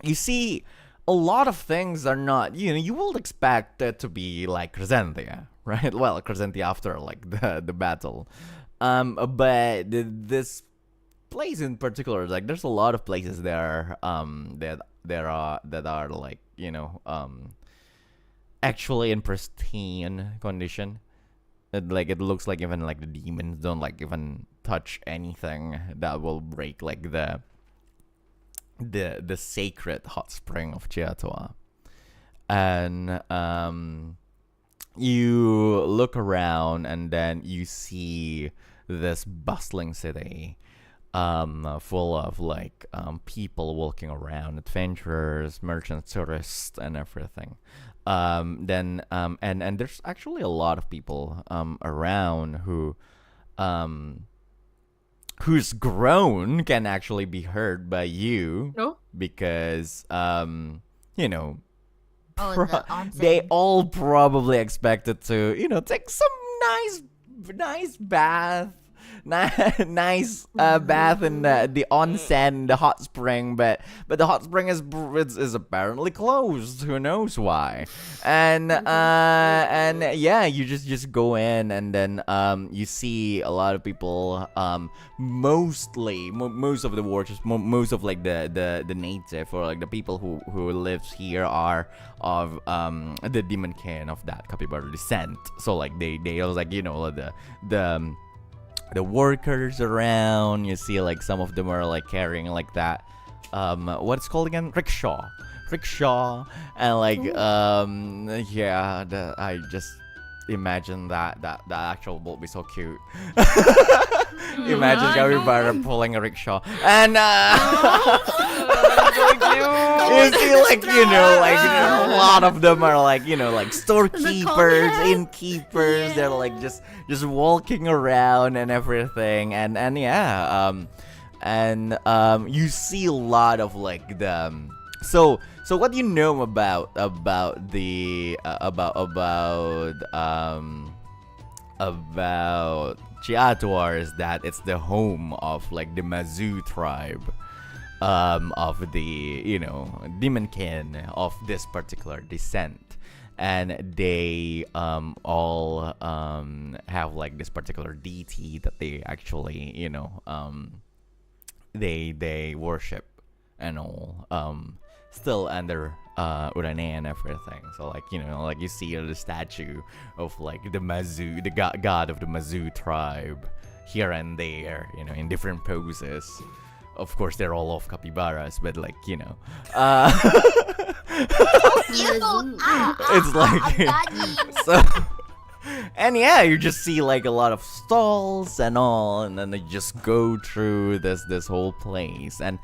you see a lot of things are not, you will expect it to be like Crescentia, right? Well, Crescentia after like the battle, but this place in particular, like there's a lot of places there that are like actually in pristine condition. It looks like even like the demons don't like even touch anything that will break like the sacred hot spring of Chatar. And you look around and then you see this bustling city full of like people walking around, adventurers, merchants, tourists, and everything. And there's actually a lot of people around whose groan can actually be heard by you No? because Oh, the onsen. they all probably expected to take some nice bath. Nice bath in the onsen, the hot spring, but the hot spring is apparently closed. Who knows why? And yeah, you just go in, and then you see a lot of people. Most of the workers, most of like the native or like the people who lives here are of the demon kin of that capybara descent. So like they was like the workers around. You see like some of them are like carrying like that what's called again, rickshaw, and like I just imagine that actual boat be so cute. Imagine capybara pulling a rickshaw, and you see like like a lot of them are like like storekeepers, innkeepers. They're like just walking around and everything, and you see a lot of like the so what you know about the about Chatar is that it's the home of like the Mazu tribe, of the demon kin of this particular descent, and they all have like this particular deity that they actually they worship and all, still under Urane and everything. So like like you see the statue of like the Mazu, the god of the Mazu tribe here and there, in different poses. Of course, they're all of capybaras, but like it's like so. And yeah, you just see like a lot of stalls and all, and then they just go through this whole place, and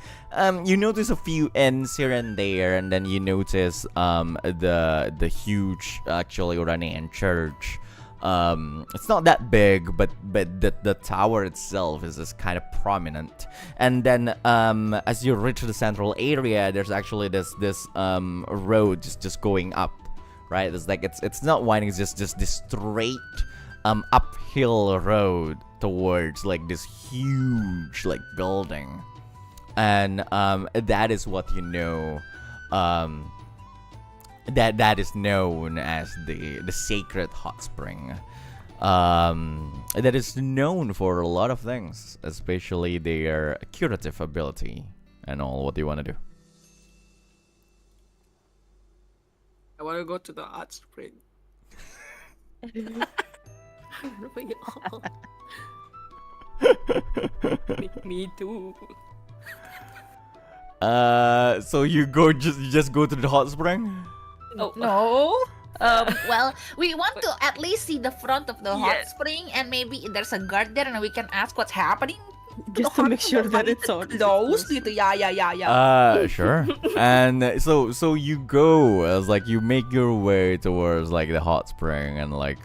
you notice a few inns here and there, and then you notice the huge actually Uranian church. It's not that big, but the tower itself is kind of prominent. And then as you reach the central area, there's actually this road just going up. Right, it's like it's not winding, it's just this straight uphill road towards like this huge like building, and that is what that is known as the sacred hot spring, that is known for a lot of things, especially their curative ability and all. What do you want to do? I want to go to the hot spring. Me too. So you just go to the hot spring? Oh, No. Well, we want to at least see the front of the hot Yes. spring, and maybe there's a guard there, and we can ask what's happening. Just to make sure that it's all close gitu. Ya. Sure. And so you go as like you make your way towards like the hot spring and like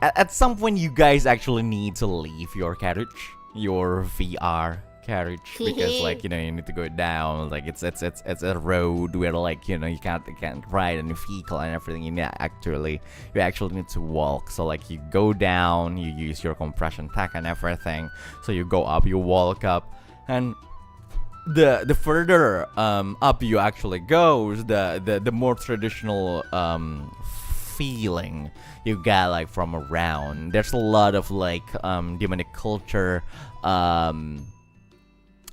at some point you guys actually need to leave your carriage, your VR carriage, because like you need to go down. Like it's a road where like you can't ride on your vehicle and everything. You actually need to walk. So like you go down, you use your compression tech and everything. So you go up, you walk up, and the further up you actually goes, the more traditional feeling you get like from around. There's a lot of like demonic culture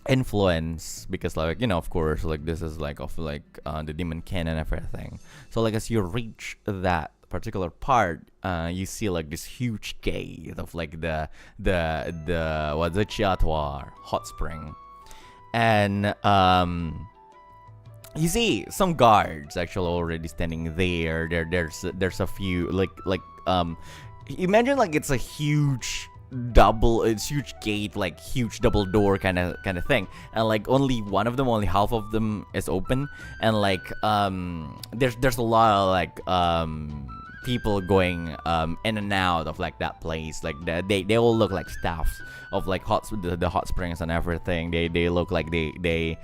influence, because like of course like this is like of like the demon kin and everything. So like as you reach that particular part, you see like this huge gate of like the Chatar hot spring, and you see some guards actually already standing there. There's a few like imagine like it's a huge gate, like huge double door kind of thing, and like only half of them is open, and like there's a lot of like people going in and out of like that place. Like they all look like staffs of like the hot springs and everything. They look like they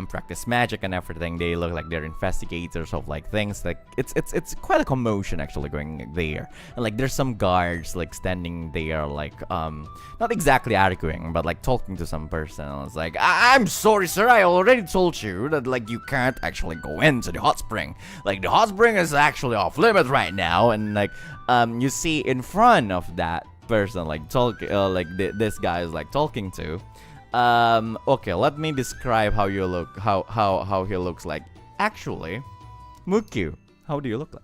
practice magic and everything. They look like they're investigators of like things. Like it's quite a commotion actually going there. And like there's some guards like standing there, like not exactly arguing, but like talking to some person. It's like, I'm sorry sir, I already told you that like you can't actually go into the hot spring. Like the hot spring is actually off limits right now. And like you see in front of that person like this guy is like talking to. Okay, let me describe how you look, how he looks like. Actually, Mukyu, how do you look like?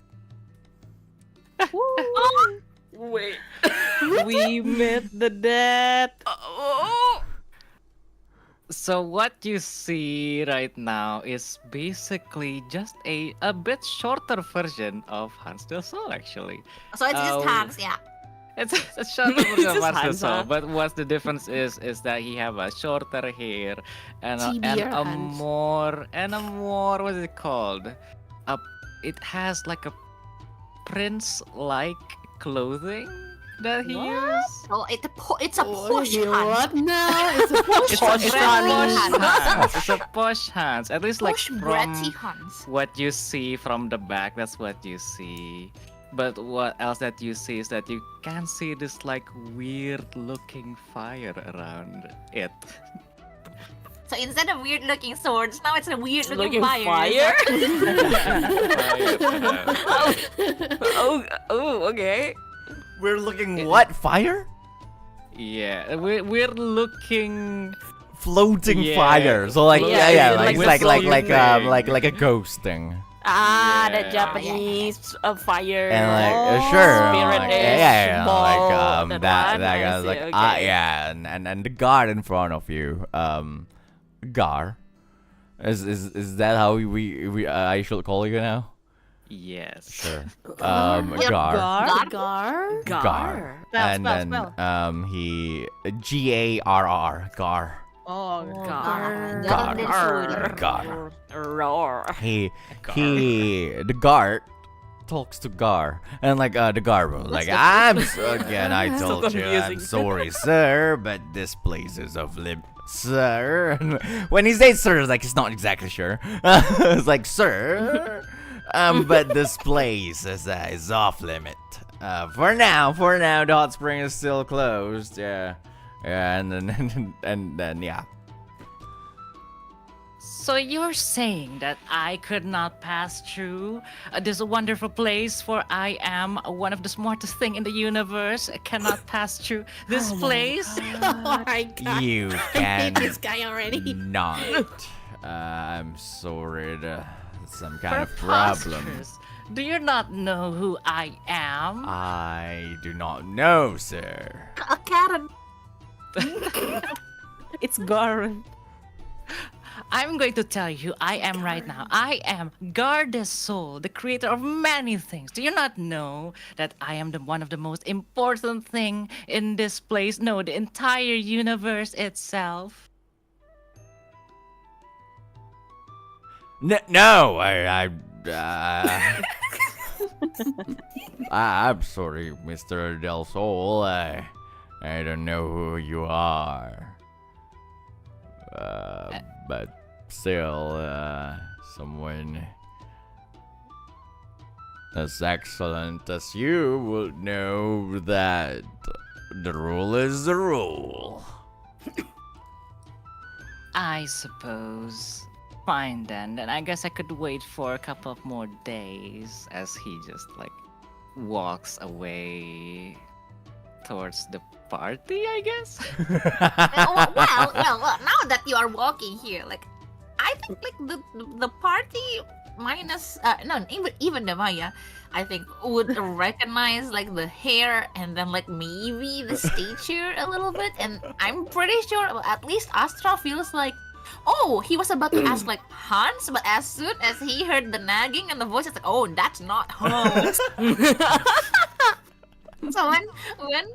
Wait. We met the dead. So what you see right now is basically just a bit shorter version of Hans the Soul, actually. So it's just Hans, yeah. It's a shorter version of Just Hans the Hans, Soul, huh? but what the difference is that he have a shorter hair and TBR a Hans. more what is it called? It has like a prince-like clothing that he uses. Oh, it's a posh Hans. What now? It's a posh It's Posh a Hans. posh Hans. It's a posh Hans. At least like Posh from bratty Hans. what you see from the back, that's what you see. But what else that you see is that you can see this like weird looking fire around it. So instead of weird looking swords, now it's a weird looking Looking fire. Oh, okay. We're looking what? Fire? Yeah, we're looking. Floating Yeah. fire. So like Yeah, like like like a ghost thing. Ah, Yeah. the Japanese fire. And like Oh. sure, Spirit like, is yeah, ball, like that one, that I guy's see, like okay. yeah, and the guard in front of you, Gar, is that how we I should call you now? Yes. Sure. Yep. Gar. Gar? Gar. Spell, And spell, then spell. he Garr, Gar. Oh, Gar. Gar. Roar. He the guard talks to Gar, and like the guard was like, I So told you I'm confusing. sorry sir, but this place is off limit sir. And when he says sir, it's like he's not exactly sure. It's like sir, but this place is off limit. For now the hot spring is still closed. Yeah, and then yeah. So you're saying that I could not pass through this wonderful place, for I am one of the smartest thing in the universe. I cannot pass through this place. Oh my god. You I can hate this guy already. not. I'm sorry. Some kind of problem. Preposterous. Do you not know who I am? I do not know, sir. A Karen. it's Garen. I'm going to tell you who I am right now. I am Goddess Soul, the creator of many things. Do you not know that I am the one of the most important thing in this place? No, the entire universe itself. No, I'm sorry, Mr. Del Sol. I don't know who you are. But still, someone as excellent as you would know that the rule is the rule. I suppose. Fine then. Then I guess I could wait for a couple of more days as he just like walks away towards the party, I guess. Well, now that you are walking here, like, I think like the party minus no, even Damaia, I think would recognize like the hair and then like maybe the stature a little bit, and I'm pretty sure at least Astra feels like, oh, he was about to ask like Hans, but as soon as he heard the nagging and the voice, it's like, oh, that's not Hans. So when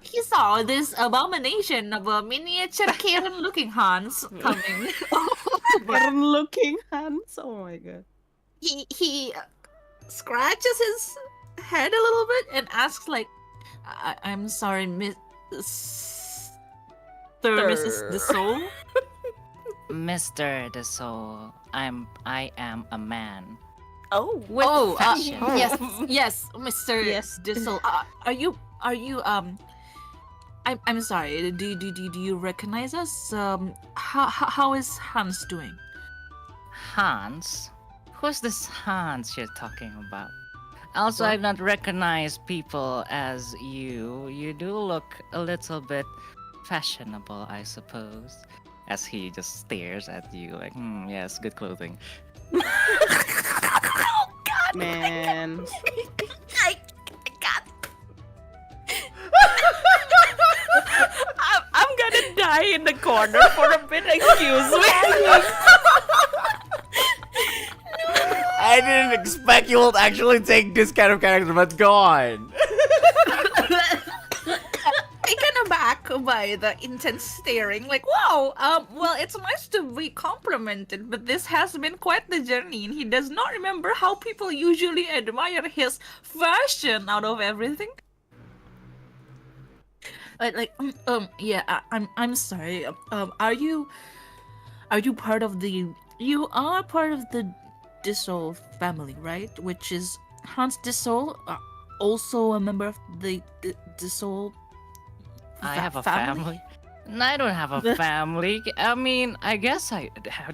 he saw this abomination of a miniature Karen-looking Hans coming, Karen-looking hands. Oh my god. he scratches his head a little bit and asks like, I'm sorry, Mrs. the Soul. Mr. the Soul, I am a man. Oh, With fashion. yes, Mr. Yes. the Soul. Are you I'm sorry. Do you recognize us? How is Hans doing? Hans? Who's this Hans you're talking about? Also, I've not recognized people as you. You do look a little bit fashionable, I suppose. As he just stares at you like, yes, good clothing. Man. I got. I'm gonna die in the corner for a bit. Excuse me. I didn't expect you would actually take this kind of character, but go on. Taken aback by the intense staring, like, wow, well, it's nice to be complimented, but this has been quite the journey, and he does not remember how people usually admire his fashion out of everything. Yeah, I'm sorry. Are you part of the? You are part of the Dissol family, right? Which is Hans Dissol, also a member of the Dissol. I have a family. No, I don't have a family. I mean, I guess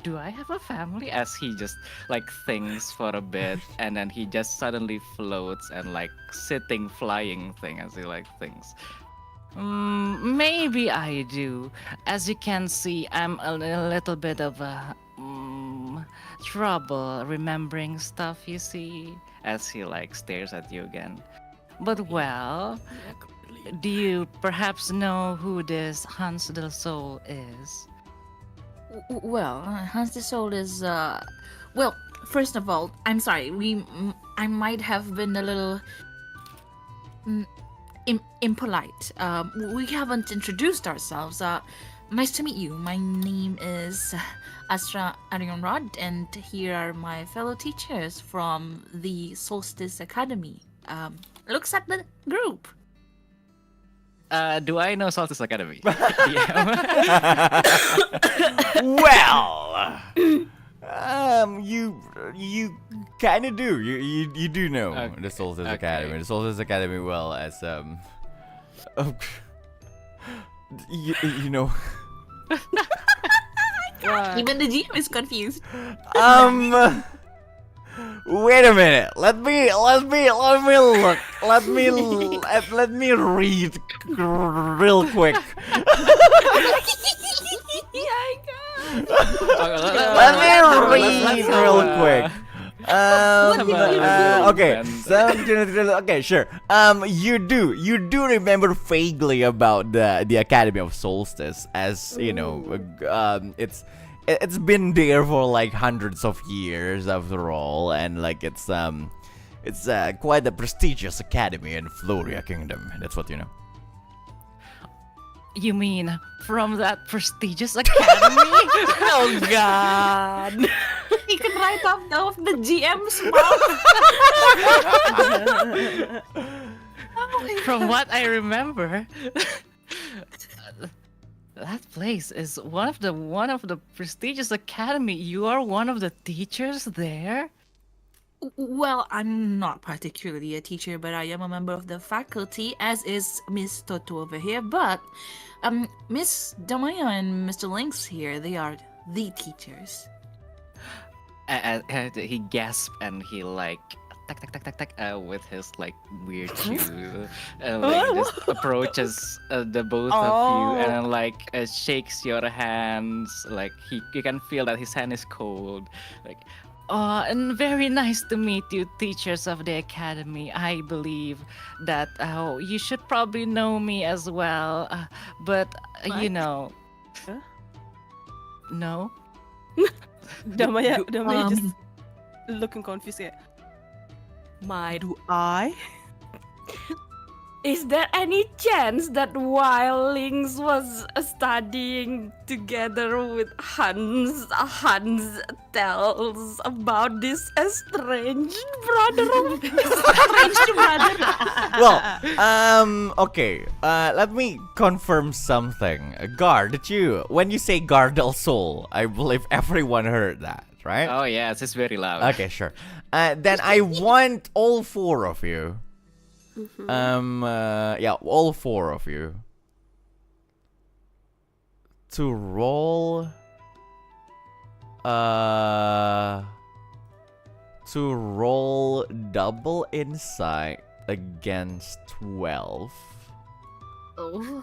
do I have a family? As he just like thinks for a bit, and then he just suddenly floats and like sitting flying thing as he like thinks. Maybe I do. As you can see, I'm a little bit of a trouble remembering stuff. You see, as he like stares at you again. But well. Do you perhaps know who this Hans del Sol is? Well, Hans the Soul is well, first of all, I'm sorry. I might have been a little impolite. We haven't introduced ourselves. Nice to meet you. My name is Astra Arionrod, and here are my fellow teachers from the Solstice Academy. Looks at the group. Do I know Solstice Academy? Well, you kind of do. You do know the Solstice Academy. The Solstice Academy, well as you know. Even the GM is confused. Wait a minute. Let me look. Let me read real quick. Let me read real quick. Okay. Okay, sure. You do remember vaguely about the Academy of Solstice, as you know, it's been there for like hundreds of years after all, and like it's quite a prestigious academy in Floria Kingdom. That's what you know. You mean from that prestigious academy? Oh God. You can write off the GM's mouth. From what I remember, that place is one of the prestigious academy. You are one of the teachers there. Well, I'm not particularly a teacher, but I am a member of the faculty, as is Miss Totto over here. But Miss Damaia and Mr. Lynx here, they are the teachers. And he gasped and he like tack tack tack tack tack with his like weird shoe and like just approaches the both of you and then, like shakes your hands. Like you can feel that his hand is cold. Like, oh, and very nice to meet you, teachers of the academy. I believe that you should probably know me as well, but you know, Huh? no. Damaya just looking confused. Yeah. My, Do I? is there any chance that while Lynx was studying together with Hans tells about this estranged brother of his? Estranged brother? Well, okay. Let me confirm something. When you say guard del Sol, I believe everyone heard that, right? Oh yes, it's very loud. Okay, sure. Then I want all four of you. All four of you to roll double insight against 12. Oh.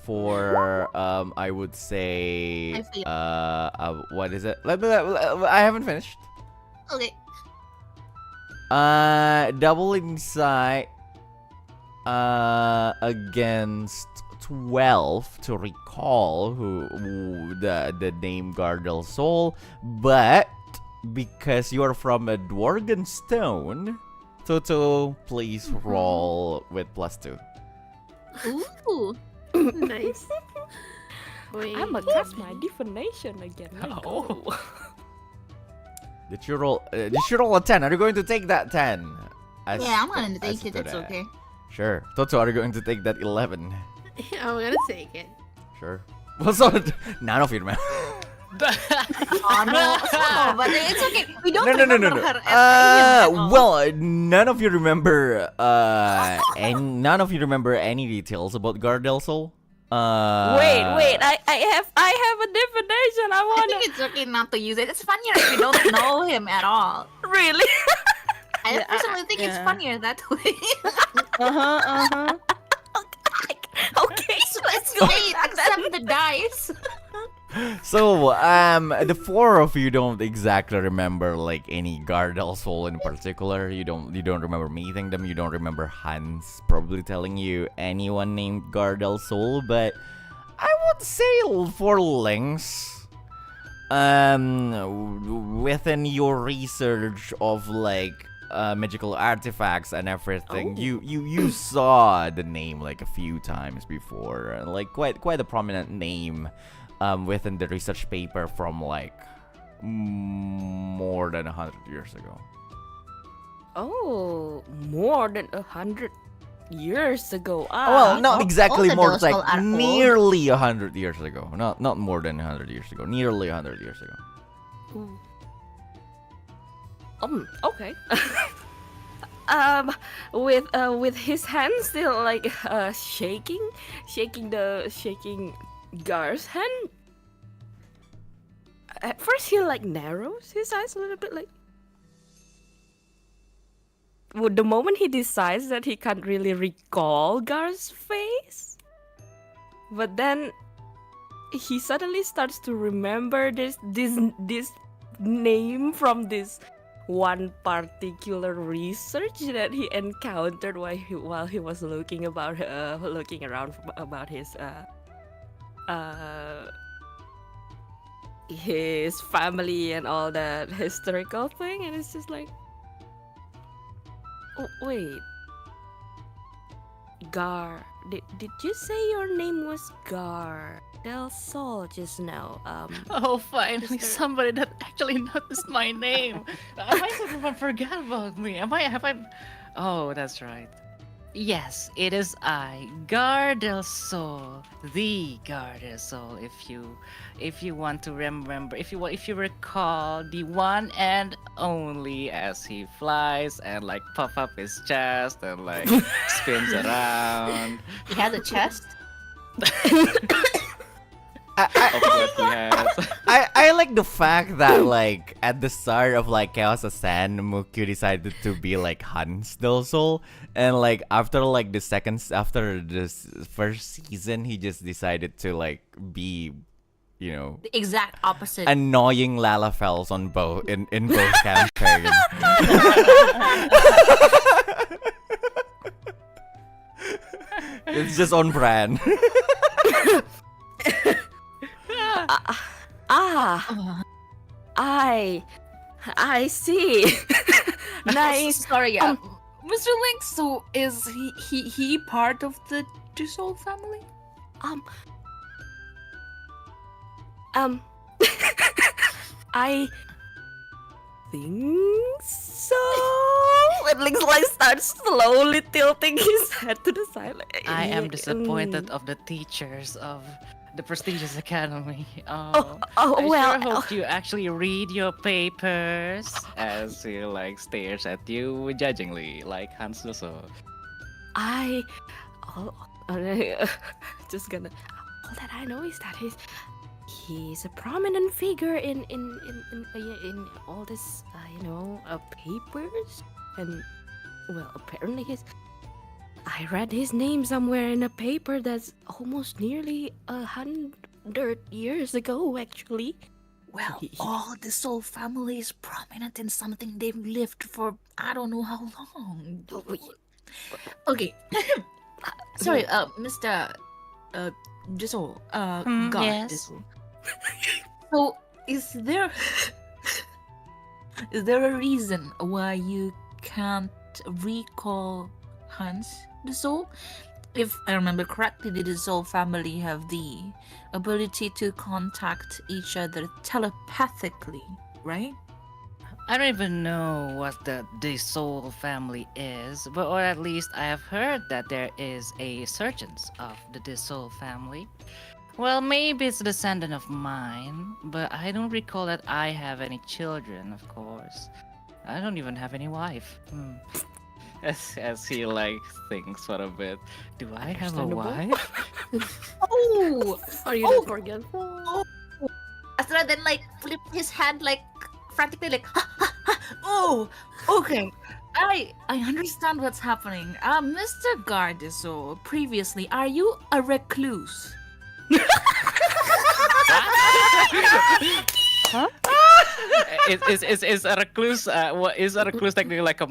For I would say I feel- what is it? I haven't finished. Okay. Double insight against 12 to recall who the name Gardel Soul, but because you're from a Dwarven Stone, Totto, please roll with +2. Ooh. Nice. Wait. I'ma cast my divination again. Oh. Did you roll a 10? Are you going to take that 10? Yeah, I'm gonna take it. It's okay. Sure. Totto, are you going to take that 11? I'm gonna take it. Sure. Well, so none of you remember. Oh no, but it's okay. We don't No. remember her at all. Well, none of you remember and none of you remember any details about Gardel Soul. Wait, I have a divination. I I wanna think it's okay not to use it. It's funnier if you don't know him at all. really. I personally think it's funnier that way. Okay, so let's go. Wait, accept the dice. So, the four of you don't exactly remember like any Gardel Soul in particular. You don't remember meeting them. You don't remember Hans probably telling you anyone named Gardel Soul. But I would say for Lynx, within your research of like magical artifacts and everything, you saw the name like a few times before, like quite a prominent name. Within the research paper from like more than 100 years ago. Oh, more than 100 years ago. Well, not exactly all the more, it's like Dosol are old. nearly 100 years ago. Not more than 100 years ago. Nearly 100 years ago. Okay. With his hands still like shaking Gar's hand. At first, he like narrows his eyes a little bit, like. Well, the moment he decides that he can't really recall Gar's face, but then he suddenly starts to remember this name from this one particular research that he encountered while he was looking around about his his family and all that historical thing, and it's just like, oh, wait, Gar, did you say your name was Gar Del Sol just now? Oh, finally, Mr. somebody that actually noticed my name. I might have everyone forgot about me. Have I? Oh, that's right. Yes, it is I, Gar del Sol, the Gar del Sol. If you want to remember, if you recall, the one and only, as he flies and like puff up his chest and like spins around. He has a chest. I, Of course, he has. I like the fact that like at the start of like Chaos Ascend, Mukyu decided to be like Hans Del Sol, and like after after this first season, he just decided to like be, you know, The exact opposite. annoying Lalafels on both in both campaigns. It's just on brand. I see. Nice. Sorry, Mr. Lynx. So is he part of the Dussault family? I think so. And Lynx like starts slowly tilting his head to the side. Like, I am yeah, disappointed of the teachers of the prestigious academy. Oh, I well. sure hope you actually read your papers, as he like stares at you judgingly, like Hans Lusso. I just gonna. All that I know is that he's a prominent figure in all this papers, and well, apparently I read his name somewhere in a paper that's almost nearly 100 years ago, actually. Well, all the Soul family is prominent in something they've lived for I don't know how long. Okay. Sorry, Mr. Dussault, God, yes. Dussault. So, is there a reason why you can't recall Hans Dussault? If I remember correctly, the Dussault family have the ability to contact each other telepathically, right? I don't even know what the Soul family is, but or at least I have heard that there is a surgeons of the Soul family. Well, maybe it's a descendant of mine, but I don't recall that I have any children, of course. I don't even have any wife. As he like thinks for a bit. Do I have a Understandable. wife? Oh! Are you not forgetful? Astra then like flipped his hand like frantically like oh, okay. I understand what's happening. Mr. Gardiso, previously, are you a recluse? Huh? Is a recluse? What is a recluse technically like a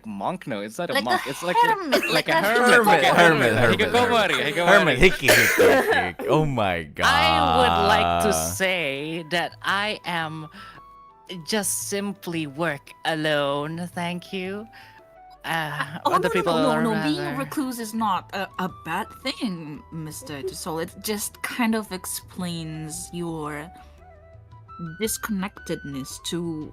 monk? No, it's not a Like monk. a It's like hermit, a like a hermit. Hermit. Hikikomori. Hickey. Oh my god. I would like to say that I am just simply work alone. Thank you. Other people no. are Being a rather- recluse is not a bad thing, Mr. Dussault. It just kind of explains your disconnectedness to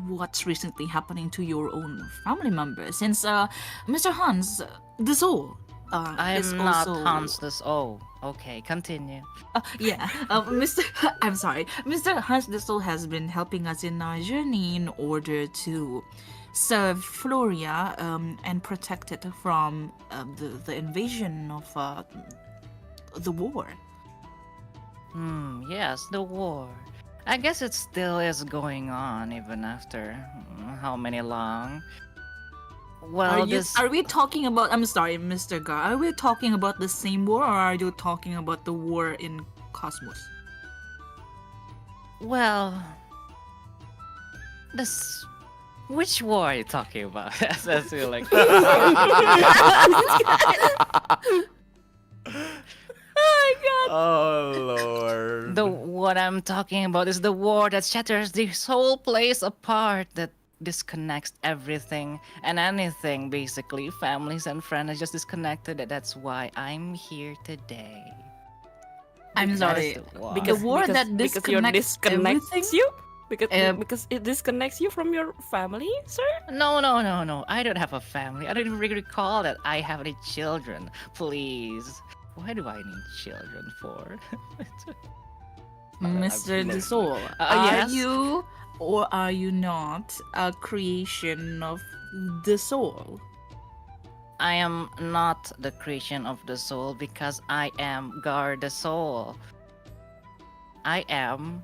what's recently happening to your own family members. Since Mr. Hans Dussault I is am not also... Hans this. Oh, okay. Continue. I'm sorry. Mr. Hans Dussault has been helping us in our journey in order to serve Floria and protect it from the invasion of the war. Yes, the war. I guess it still is going on even after how many long? Well, Are we talking about? I'm sorry, Mr. Gar. Are we talking about the same war, or are you talking about the war in Cosmos? Well, this. Which war are you talking about? As you like. Oh my god! Oh lord. The what I'm talking about is the war that shatters this whole place apart, that disconnects everything and anything, basically. Families and friends are just disconnected. That's why I'm here today. I'm sorry. That's the war. The war that because you're disconnects disconnects everything? you? Because, Um, because it disconnects you from your family, sir? No. I don't have a family. I don't even recall that I have any children. Please. Why do I need children for? Mr. no- De Soul, yes? are you or are you not a creation of the soul? I am not the creation of the soul because I am Guard the Soul. I am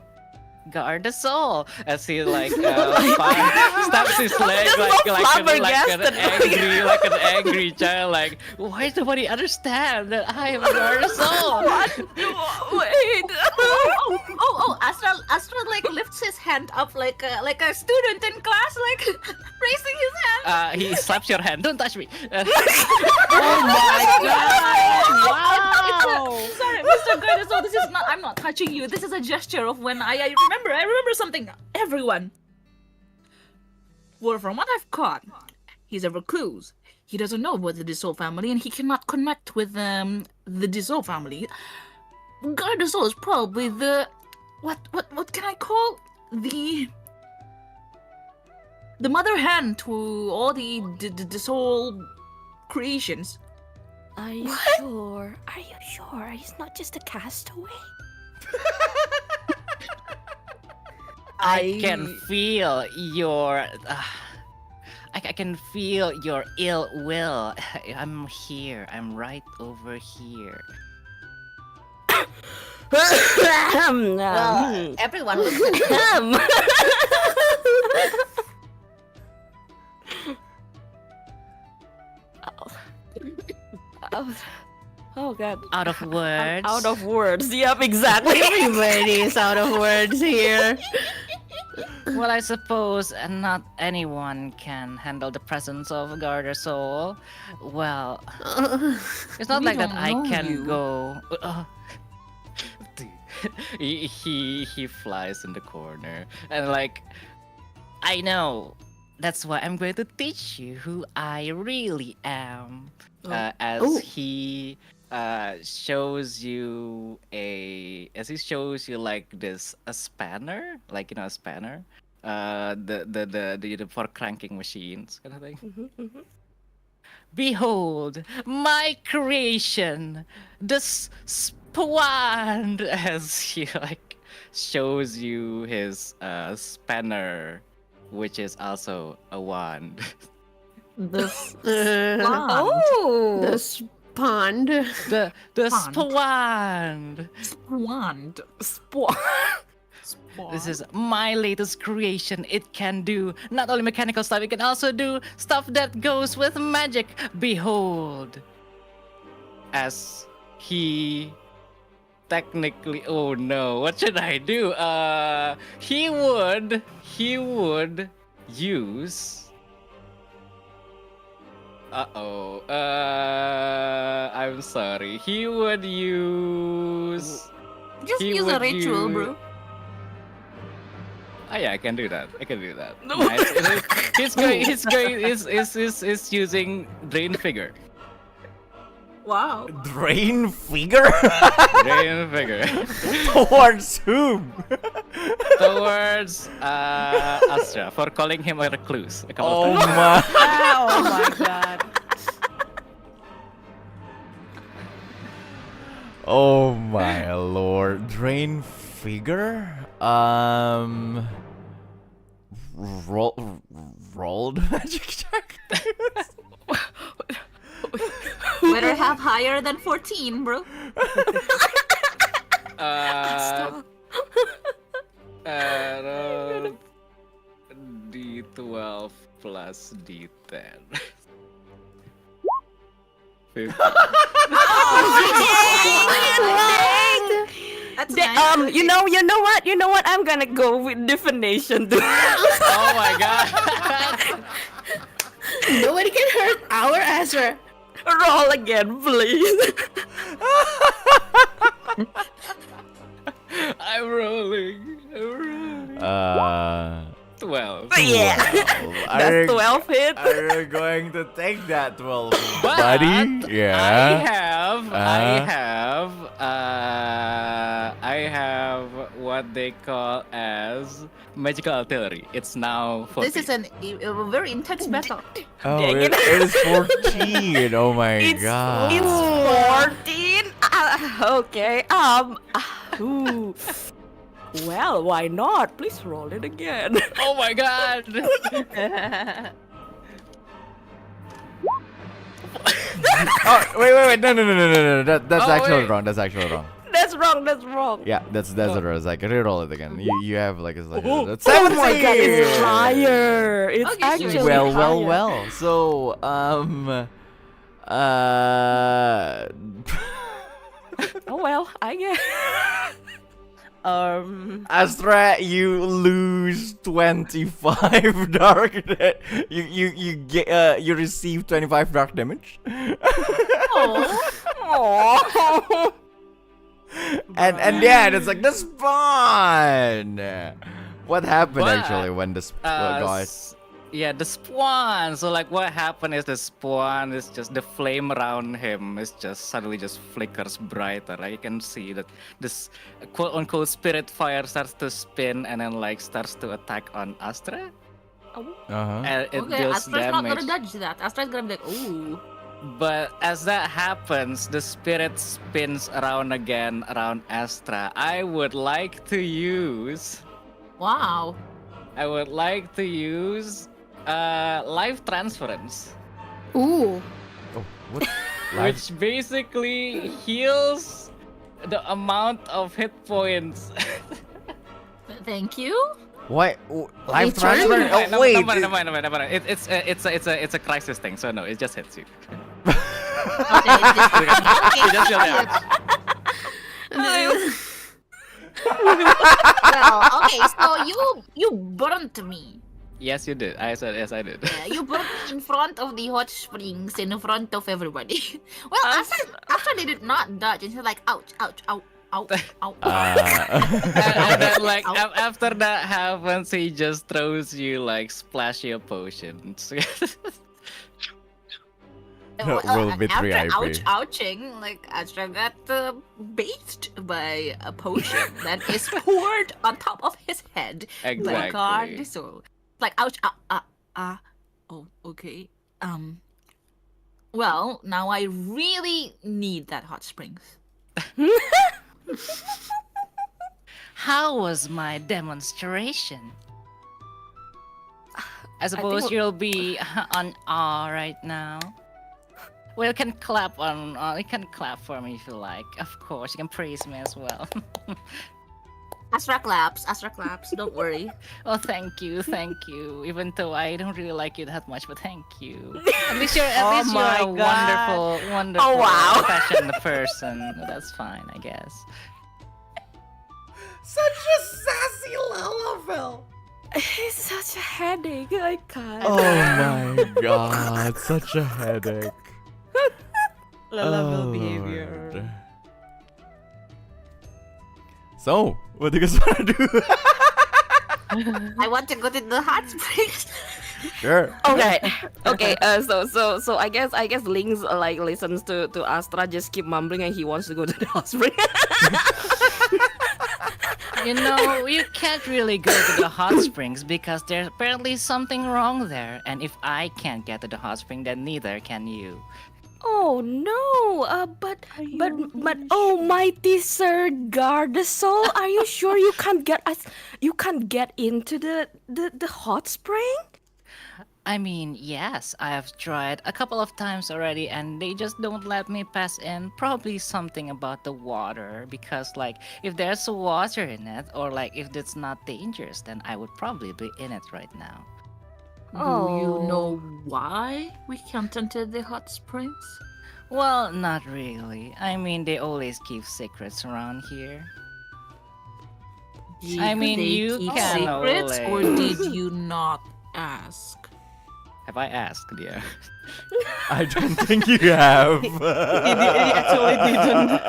Guard the Soul. As he stabs his leg like an angry child. Like, why does nobody understand that I am Guard the Soul? Wait. Astra like lifts his hand up like a student in class, like raising his hand. He slaps your hand. Don't touch me. Oh my god! Wow! Sorry, Mr. Guard, so this is not. I'm not touching you. This is a gesture of when I remember something. Everyone. Well, from what I've caught, he's a recluse. He doesn't know about the Dissolve family, and he cannot connect with the Dissolve family. Guard the Soul is probably the what can I call the mother hen to all the Dissolve creations. Are you sure? Are you sure? He's not just a castaway? I can feel your. I can feel your ill will. I'm here. I'm right over here. Everyone looks Oh god. Out of words. Out of words. Yep, exactly. Everybody is out of words here. Well, I suppose not anyone can handle the presence of Garter Soul. Well, it's not We like that don't I know can you. go. He flies in the corner and like, I know. That's why I'm going to teach you who I really am. As he shows you like this a spanner, like a spanner, the for cranking machines kind of thing. Behold my creation, the Spwand, as he like shows you his spanner, which which is also a wand. the Oh, the pond. The Wand. Spwand. Wand. This is my latest creation. It can do not only mechanical stuff, it can also do stuff that goes with magic. Behold. As he technically, oh no, what should I do? He would use I'm sorry. He would use Just He use a would ritual, use- bro. Oh yeah, I can do that. Nice. He's using Drain Figure. Wow. Drain figure? Drain Figure. Towards whom? Towards Astra for calling him a recluse a couple Oh of times. my. Oh my god. Oh my lord. Drain figure? Rolled magic check? Better have higher than 14, bro. D12 plus D10. That's You know what? I'm gonna go with divination too. Oh my god! Nobody can hurt our Astra. Roll again, please. I'm rolling. 12. Yeah. Are That's you- 12 hit. Are you going to take that 12, But buddy? Yeah. I have what they call as magical artillery. It's now 14. This is a very intense battle. Oh, Dang it it. is 14. Oh my It's god. 14. Okay. Ooh. Well, why not? Please roll it again. Oh my god! Oh, wait. No. That's Oh, actually wait. wrong. That's actually wrong. That's wrong. Yeah, that's wrong. It's like reroll it again. You have like it's like Oh, it's oh my god, 17! it's higher. It's Okay, sure. actually Well. higher. So Oh well, I guess. Astra, you lose 25 dark. You get you receive 25 dark damage. Oh. and yeah, it's like the spawn. What happened But, actually when the guys? Yeah, the spawn. So like, what happened is the spawn is just the flame around him is just suddenly just flickers brighter. Like you can see that this quote unquote spirit fire starts to spin and then like starts to attack on Astra, and it Okay, deals Astra's not damage. gonna dodge that. Astra's gonna be like, ooh. But as that happens, the spirit spins around again around Astra. I would like to use Wow. life transference, Ooh. Oh, what? which basically heals the amount of hit points. Thank you. Why? Life It's fine. transfer? Oh wait. Never mind. It's a crisis thing, so no, it just hits you. Okay, You just heal damage. well, okay, so you burnt me. Yes, you did. I said yes, I did. Yeah, you burnt me in front of the hot springs, in front of everybody. Well, after they did not dodge, and she's like, ouch, ouch, ouch, ouch, ouch. And then like Ow. after that happens, he just throws you like splashy potions. That will be 3 after IP. ouching, like Astra got bathed by a potion that is poured on top of his head. Exactly. God, so like ouch, oh, okay. Well, now I really need that hot springs. How was my demonstration? I suppose think- you'll be on awe right now. Well, you can clap for me if you like. Of course, you can praise me as well. Astra claps, don't worry. Oh, thank you. Even though I don't really like you that much, but thank you. At least Oh you're my a God. wonderful, Oh, wow. fashion person. That's fine, I guess. Such a sassy Lalafell. It's such a headache. I can't. Oh my god, such a headache. Level Oh, behavior. Lord. So, what do you guys want to do? I want to go to the hot springs. Sure. Okay. So I guess Lynx like listens to Astra just keep mumbling and he wants to go to the hospital. You know, you can't really go to the hot springs because there's apparently something wrong there. And if I can't get to the hot spring, then neither can you. Oh no! But oh mighty Sir Gardasil, are you sure you can't get us? You can't get into the hot spring? I mean, yes, I have tried a couple of times already and they just don't let me pass in. Probably something about the water because like if there's water in it or like if it's not dangerous, then I would probably be in it right now. Do you know why we can't enter the hot springs? Well, not really. I mean, they always keep secrets around here. Did I mean, they you keep can secrets, or only- did you not ask? Have I asked? Yeah. I don't think you have. He actually didn't.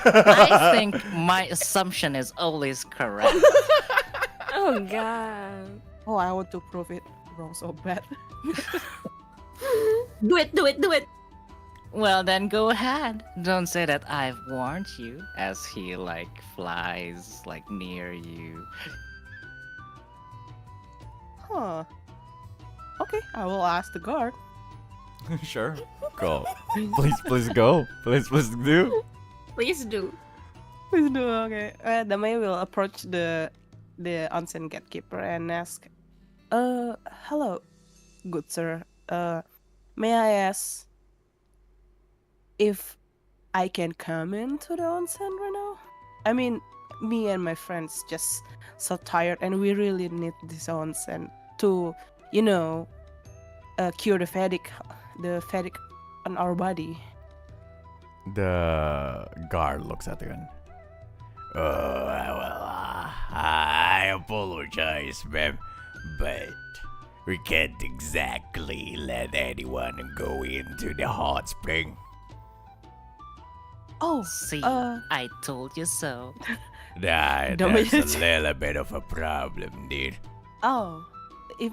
I think my assumption is always correct. Oh god. Oh, I want to prove it wrong so bad. Do it, do it, do it. Well, then go ahead. Don't say that I've warned you, as he like flies like near you. Huh. Okay, I will ask the guard. Sure. Go. Please go. Please do. Please do. Please do. Okay. Damaia will approach the onsen gatekeeper and ask, hello, good sir. May I ask if I can come into the onsen right now? I mean, me and my friends just so tired, and we really need this onsen to, cure the fatigue on our body. The guard looks at you. I apologize, ma'am, but we can't exactly let anyone go into the hot spring. Oh, See, Uh. I told you so. That's a little bit of a problem, dude. oh. If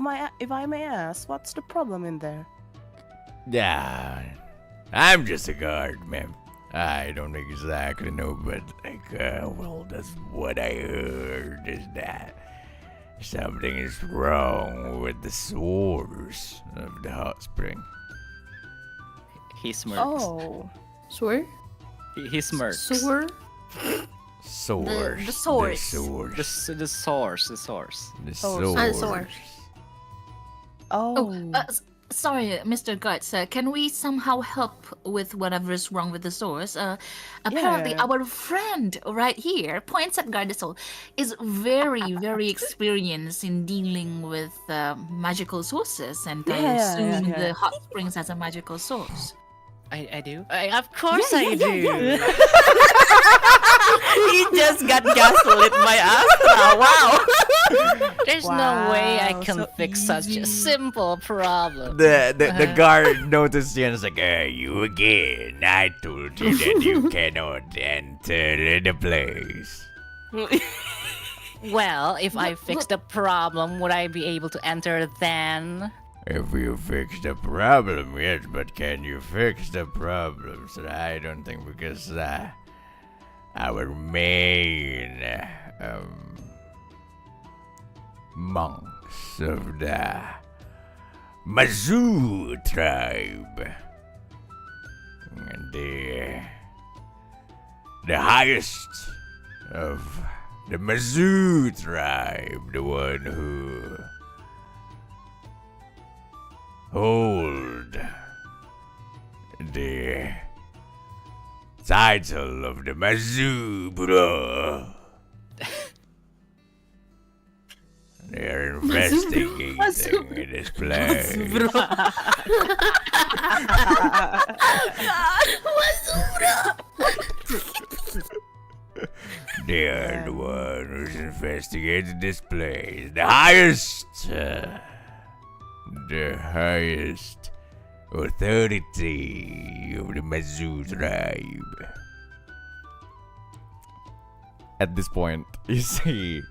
I may ask, what's the problem in there? Yeah, I'm just a guard, ma'am. I don't exactly know, but well, that's what I heard is that something is wrong with the source of the hot spring. He smirks. Oh. Sure. He smirks. Sure. Source. the source. The source. The source. The source. The Source. source. Oh. Sorry, Mr. Guts. Can we somehow help with whatever is wrong with the source? Apparently, Yeah. our friend right here, points at Gardasil, is very, very experienced in dealing with magical sources, and I Yeah, assume yeah. the hot springs has a magical source. I do. Of course I do. He just got gaslit by Astra. Wow. There's no way I Wow, can so fix such a easy. simple problem. The guard noticed you and is like, you again. I told you that you cannot enter the place. Well, if I fix the problem, would I be able to enter then? If you fix the problem, yes, but can you fix the problems? I don't think because our main monks of the Mazoo tribe and the highest of the Mazoo tribe, the one who hold the title of the Mazoo bro. They're investigating this place. They're the one who's investigating this place. The highest authority of the Mazoo tribe. At this point, you see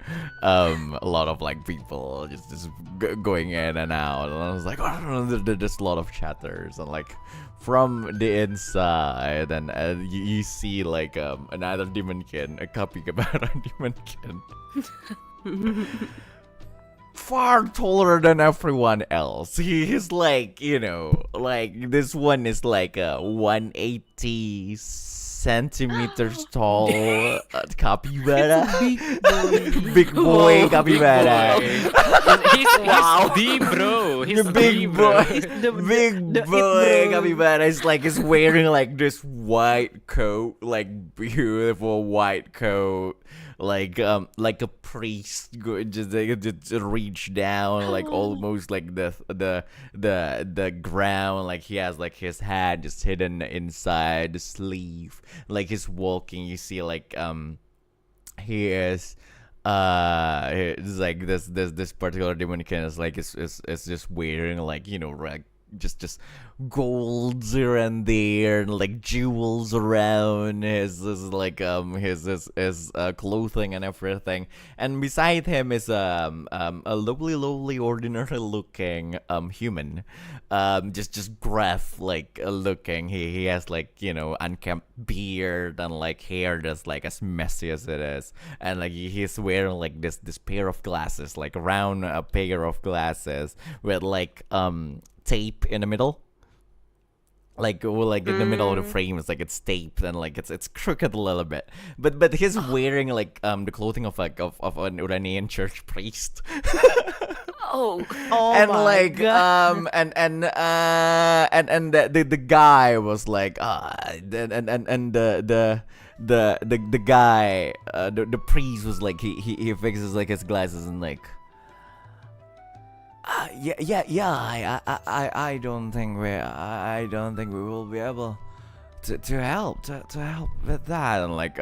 a lot of like people just going in and out, and I was like, oh, there's just a lot of chatters, and like from the inside, and you see like another demonkin, a capybara demonkin. Far taller than everyone else. He's like, like this one is like 180 centimeters tall capybara. Big boy capybara. He's the bro. He's The big boy. The Big it boy bro. capybara is like is wearing like this white coat, like beautiful white coat. Like a priest just reach down like almost like the ground, like he has like his hand just hidden inside the sleeve, like he's walking, you see like he is it's like this particular demon king is like is just wearing like like just golds here and there and like jewels around his like his clothing and everything, and beside him is a lovely ordinary looking human, just gruff like looking. He has like unkempt beard and like hair that's like as messy as it is, and like he's wearing like this pair of glasses, like round pair of glasses with like tape in the middle, like in the middle of the frame. It's like it's taped and like it's crooked a little bit, but he's wearing like the clothing of an Iranian church priest. Oh, And my like God. and the guy was like and the guy the priest was like he fixes like his glasses and like I don't think we will be able to help with that, and like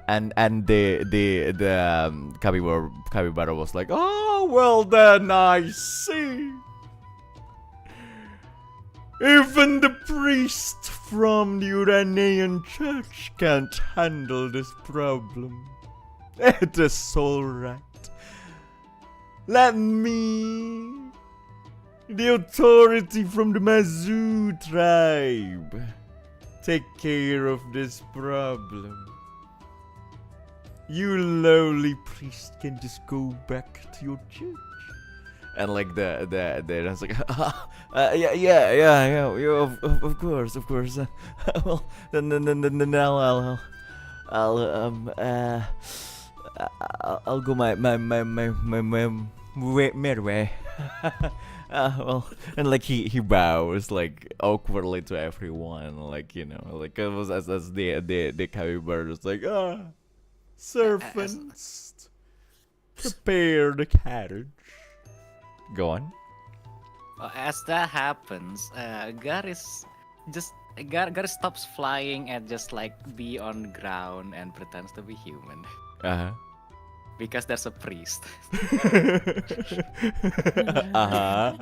and the capybara was like, oh well then I see. Even the priest from the Uranian church can't handle this problem. It is alright. Let me, the authority from the Mazu tribe, take care of this problem. You lowly priest can just go back to your church. And like the was like, yeah, of course. Well, then I'll go my merry way. Well, and like he bows like awkwardly to everyone, like like it was as the capybara was like, servants, prepare the carriage. Go on. As that happens, Gar stops flying and just like be on the ground and pretends to be human. Uh-huh. Because there's a priest. Uh-huh.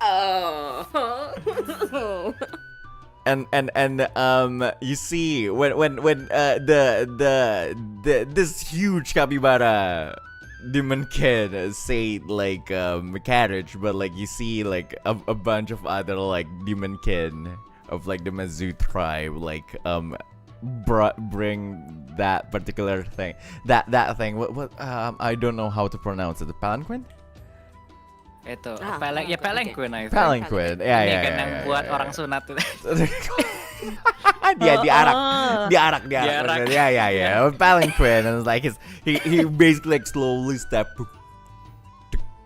Oh. And you see when the this huge capybara demon kid say like carriage, but like you see like a bunch of other like demon kid of like the Mazu tribe like bring that particular thing, that thing. What I don't know how to pronounce it. The palanquin? Itu Okay. palanquin I think. Palanquin. Ini kan yang Yeah. buat orang sunat itu. dia diarak. Yeah. Palanquin, and it's like he basically like slowly step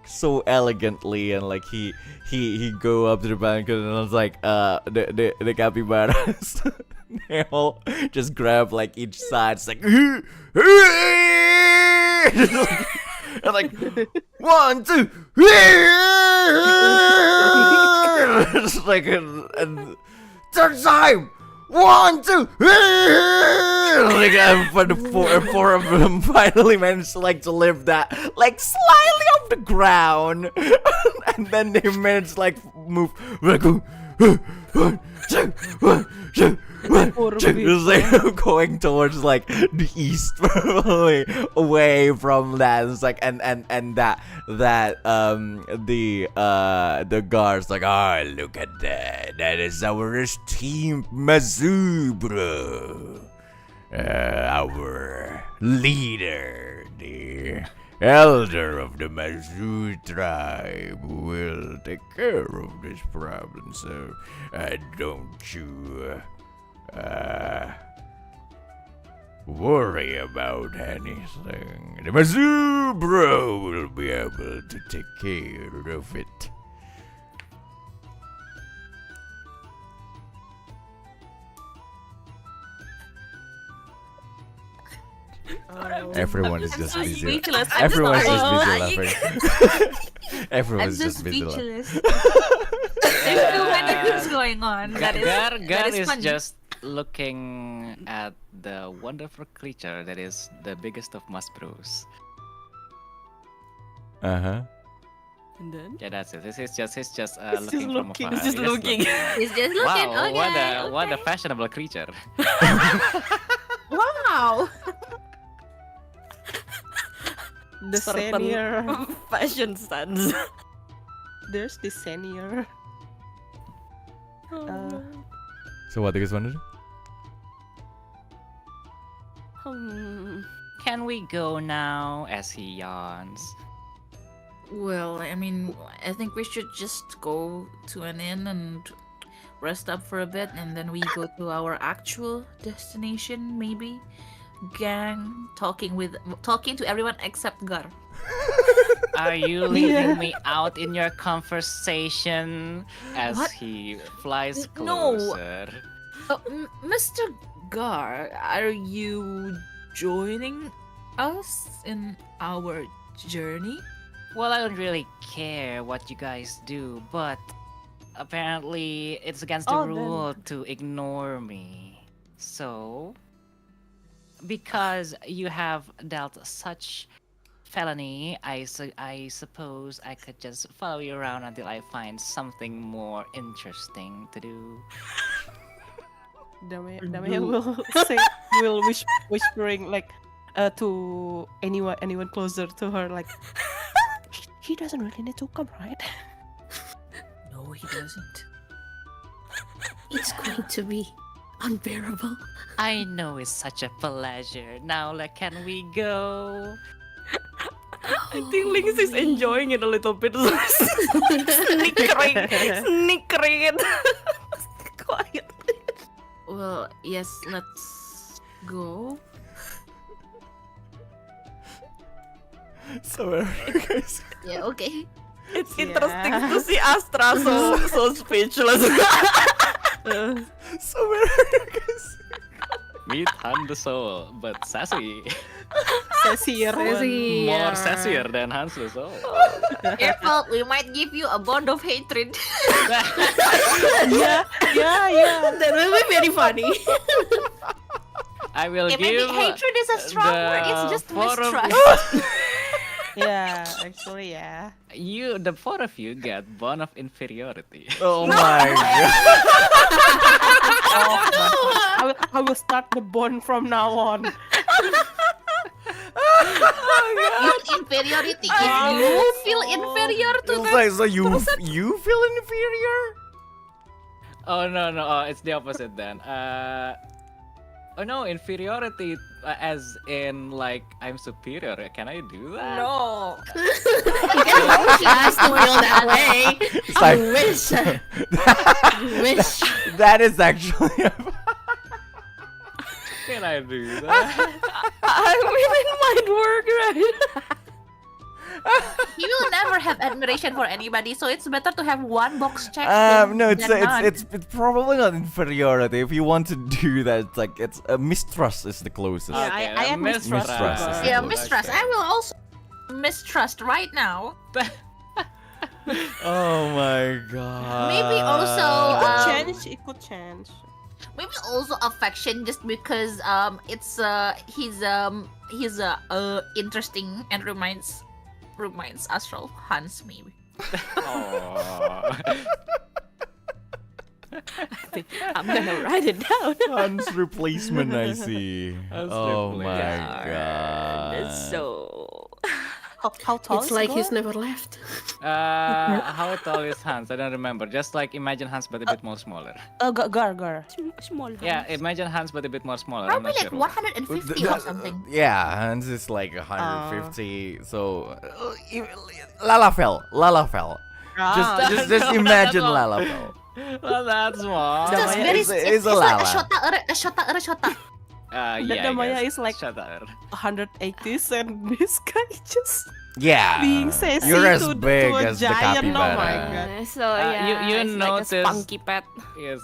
so elegantly, and like he go up to the palanquin, and it's like the capybaras they all just grab like each side. It's like and like 1, 2, it's like and third time 1, 2, like for the four of them finally managed to like to lift that like slightly off the ground, and then they managed to like move Riku. 1, 2, 1, 2. It's like going towards like the east, away from that. It's like and that the guards like, look at that is our esteemed Mazu, bro, our leader, the elder of the Mazu tribe, will take care of this problem. So don't you worry about anything. The Mazu bro will be able to take care of it. Everyone is just busy. Speechless. Everyone's just busy I'm laughing. Everyone's just busy laughing. speechless. I have no idea what's going on. That is Gar that is funny. just looking at the wonderful creature that is the biggest of Musbros. Uh-huh. And then Yeah, that's it. He's just just looking from looking. afar. he's just looking. He's just looking. Wow, Okay. what a okay. fashionable creature. Wow. The Certain senior. fashion sense. There's the senior. So what do you guys want to do? Can we go now? As he yawns. Well, I mean, I think we should just go to an inn and rest up for a bit, and then we go to our actual destination, maybe. Gang, talking to everyone except Gar. Are you leaving me out in your conversation? As What? he flies No. closer. Mr. Gar, are you joining us in our journey? Well, I don't really care what you guys do, but apparently it's against the Oh, then- rule to ignore me. So, because you have dealt such felony, I suppose I could just follow you around until I find something more interesting to do. Damaia will whispering like to anyone closer to her like he doesn't really need to come, right? No, he doesn't. It's going to be unbearable. I know it's such a pleasure. Now, can we go? I think Lynx is enjoying it a little bit. Snickering it quietly. Well, yes, let's go. So where are you guys? Yeah, okay. It's interesting to see Astra so speechless. So where are you guys? Meet Han the Soul, but sassy. Sassier. More sassier than Hans the Soul. Careful, we might give you a bond of hatred. Yeah. That will be very funny. I will Okay, give maybe hatred is a strong word. It's just four of mistrust. Yeah, actually, yeah. you, the four of you, get bond of inferiority. Oh my god. I will start the bond from now on. Use inferiority. If you feel inferior to It's them, like, so you feel inferior? Oh no, it's the opposite then. Oh no, inferiority as in I'm superior. Can I do that? no. She has to feel that way. It's I like wish. I wish. that is actually. Can I do that? I mean, it might work, right? You will never have admiration for anybody, so it's better to have one box check. No, it's than none. it's probably not inferiority. If you want to do that, it's mistrust is the closest. Yeah, Okay, I am mistrust. mistrust. Yeah, Okay. mistrust. I will also mistrust right now. Oh my god. Maybe also, It could change. maybe also affection, just because it's he's interesting and reminds Astral Hans maybe. Aww. I'm gonna write it down. Hans replacement, I see. Hans Oh my replacement. god. So How tall It's is like Gar? he's never left. How tall is Hans? I don't remember. Just imagine Hans but a bit more smaller. Gar. small. Yeah, imagine Hans but a bit more smaller. Probably I'm like not sure. 150 or something. Yeah, Hans is like 150. So Lalafell. Just imagine Lalafell. Well, that's small. Damaia It's very, is a- it's is a like Lala. a shota. Yeah, Damaia I guess. is like- Chatar. 180s and this guy just Yeah. being sassy You're as to big a as the giant. Oh my capybara. god. So yeah, you it's notice- like a spunky pet. Yes.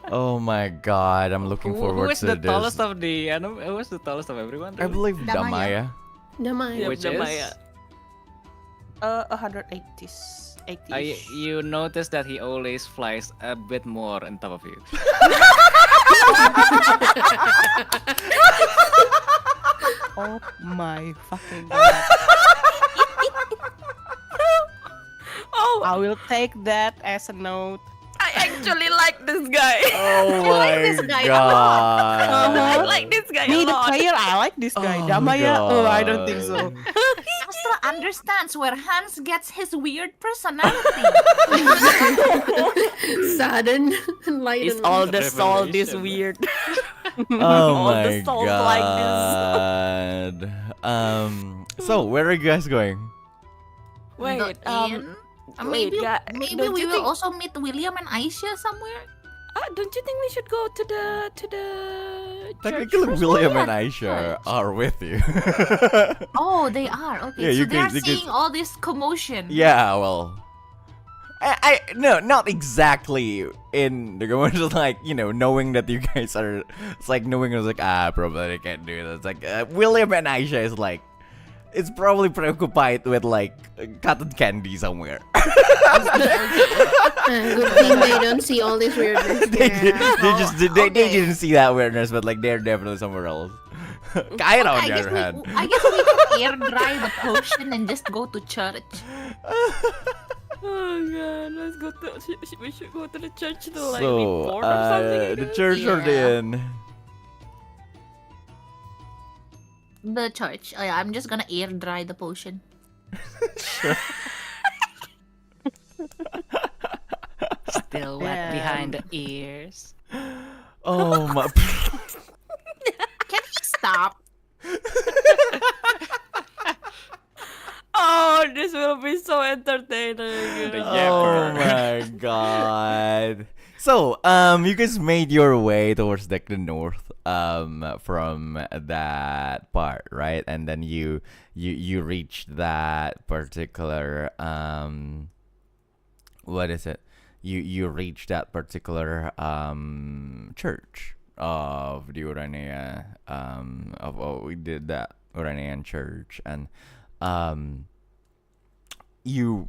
Oh my god, I'm looking Who forward is to the this. tallest of the who is the tallest of everyone? I believe Damaia. Damaia. Damaia. Which Damaia. is 180s. 80. You notice that he always flies a bit more on top of you. Oh my fucking god. Oh, I will take that as a note. I actually like this guy. Oh like my this guy a god. I like this guy Me, a the lot. player, I like this guy. Oh, Damaia, I don't think so. God. Astra understands where Hans gets his weird personality. Sudden It's enlightenment. all the soul this Revelation. weird. Oh All my the souls like this. god. So where are you guys going? Wait, The inn? wait, Maybe don't we you will think- also meet William and Aisha somewhere. don't you think we should go to the Technically, church? William yeah, and Aisha are with you. Oh, they are. Okay, Yeah, so you they are can- you seeing can- all this commotion. Yeah, well, I no, not exactly in the going to like knowing that you guys are. It's like knowing it's like probably I can't do this. It's like William and Aisha is like. It's probably preoccupied with like cotton candy somewhere. Good thing they don't see all this weirdness. They okay. didn't see that weirdness, but like they're definitely somewhere else. Kaira on I the guess other hand. I guess we can air dry the potion and just go to church. Oh god, let's go to. We should go to the church to like So report or something. I the guess. church or the Yeah. inn? The church. Oh, yeah, I'm just gonna air dry the potion. Still wet Yeah. behind the ears. Oh my. Can we stop? Oh, this will be so entertaining. The Oh yapper. my god. So, you guys made your way towards like the north, from that part, right? And then you reached that particular, what is it? You reached that particular, church of the Urania, we did that Uranian church, and, you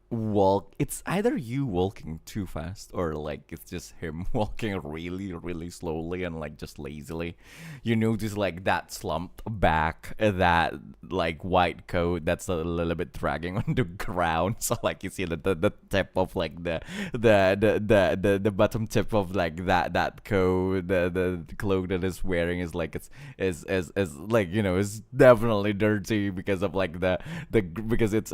walk. It's either you walking too fast or like it's just him walking really really slowly and like just lazily. You notice like that slumped back, that like white coat that's a little bit dragging on the ground, so like you see the tip of like the bottom tip of like that coat, the cloak that is wearing is like is like is definitely dirty because of like the because it's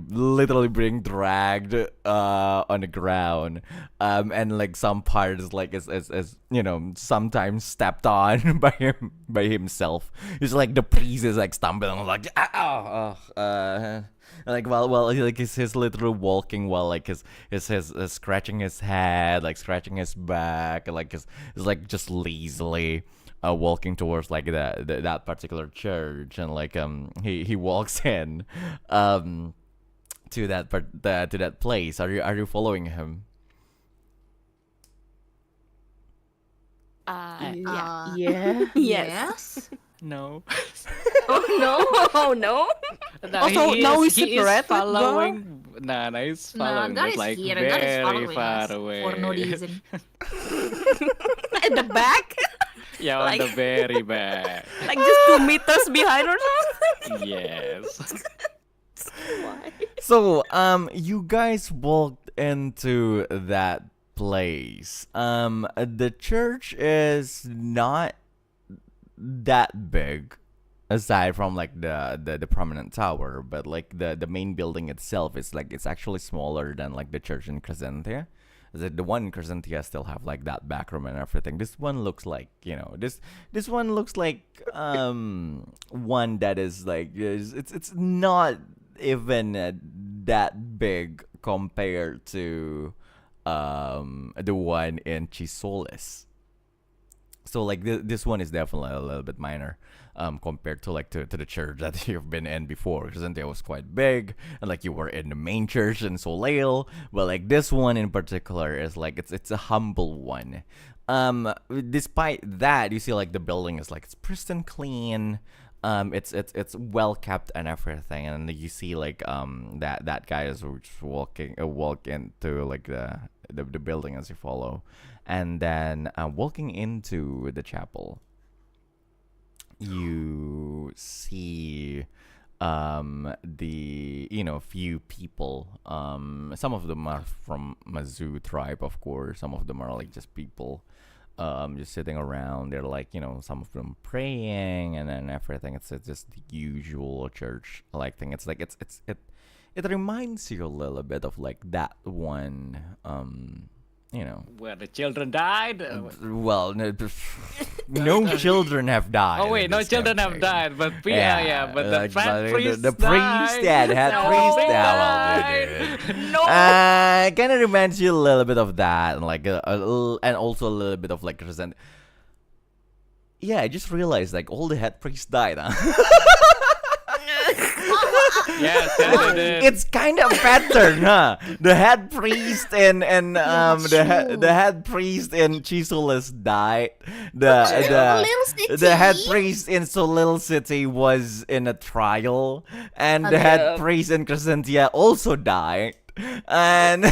literally being dragged on the ground, and like some parts like is sometimes stepped on by himself. It's like the priest is like stumbling like like while like he's literally walking while like his scratching his head, like scratching his back, like is like just lazily walking towards like that particular church, and like he walks in to that place. Are you following him? Yeah. Yeah. Yes. No. Oh no! Oh no! Also, now we he is separated, following. Nah, he's No, following, God but is like here. God is very following far us away. for no reason. At the back, Yeah, on Like- the very back. like just 2 meters behind or something. Yes. Why? So, you guys walked into that place. The church is not that big, aside from like the prominent tower, but like the main building itself is like it's actually smaller than like the church in Crescentia. The one in Crescentia still have like that back room and everything. This one looks like this one looks like one that is like it's not even that big compared to the one in Chisolis. So like this one is definitely a little bit minor compared to like to the church that you've been in before, because it was quite big and like you were in the main church in Soleil, but like this one in particular is like it's a humble one. Despite that, you see like the building is like it's pristine clean. it's well kept and everything, and you see like that guy is just walk into like the building as you follow, and then walking into the chapel, you see the few people. Some of them are from Mazu tribe, of course. Some of them are like just people just sitting around. They're like, some of them praying and then everything. It's just the usual church like thing. It's like it reminds you a little bit of like that one Where the children died. well, no children have died. Oh wait, in no this children have campaign. died, but but the like, fat priest the priest, died. the head No, priest, they dude. No. It kind of reminds you a little bit of that, and like and also a little bit of like resent. Yeah, I just realized like all the head priests died. Huh? Yes, they did. It's kind of pattern, huh? The head priest and the head priest in Chisolis died. The head priest in Solil City was in a trial, and the head priest in Crescentia also died. And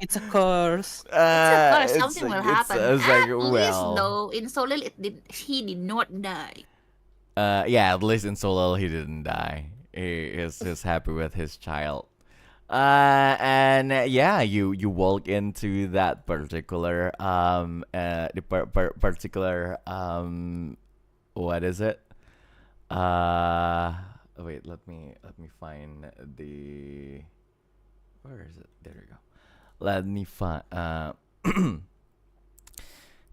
It's a curse. Something will happen. It's At like, least well, though, in Solil, he did not die. yeah, at least in Solil he didn't die. He is happy with his child. And yeah, you walk into that particular particular what is it? Wait, let me find the, where is it? There we go. Let me find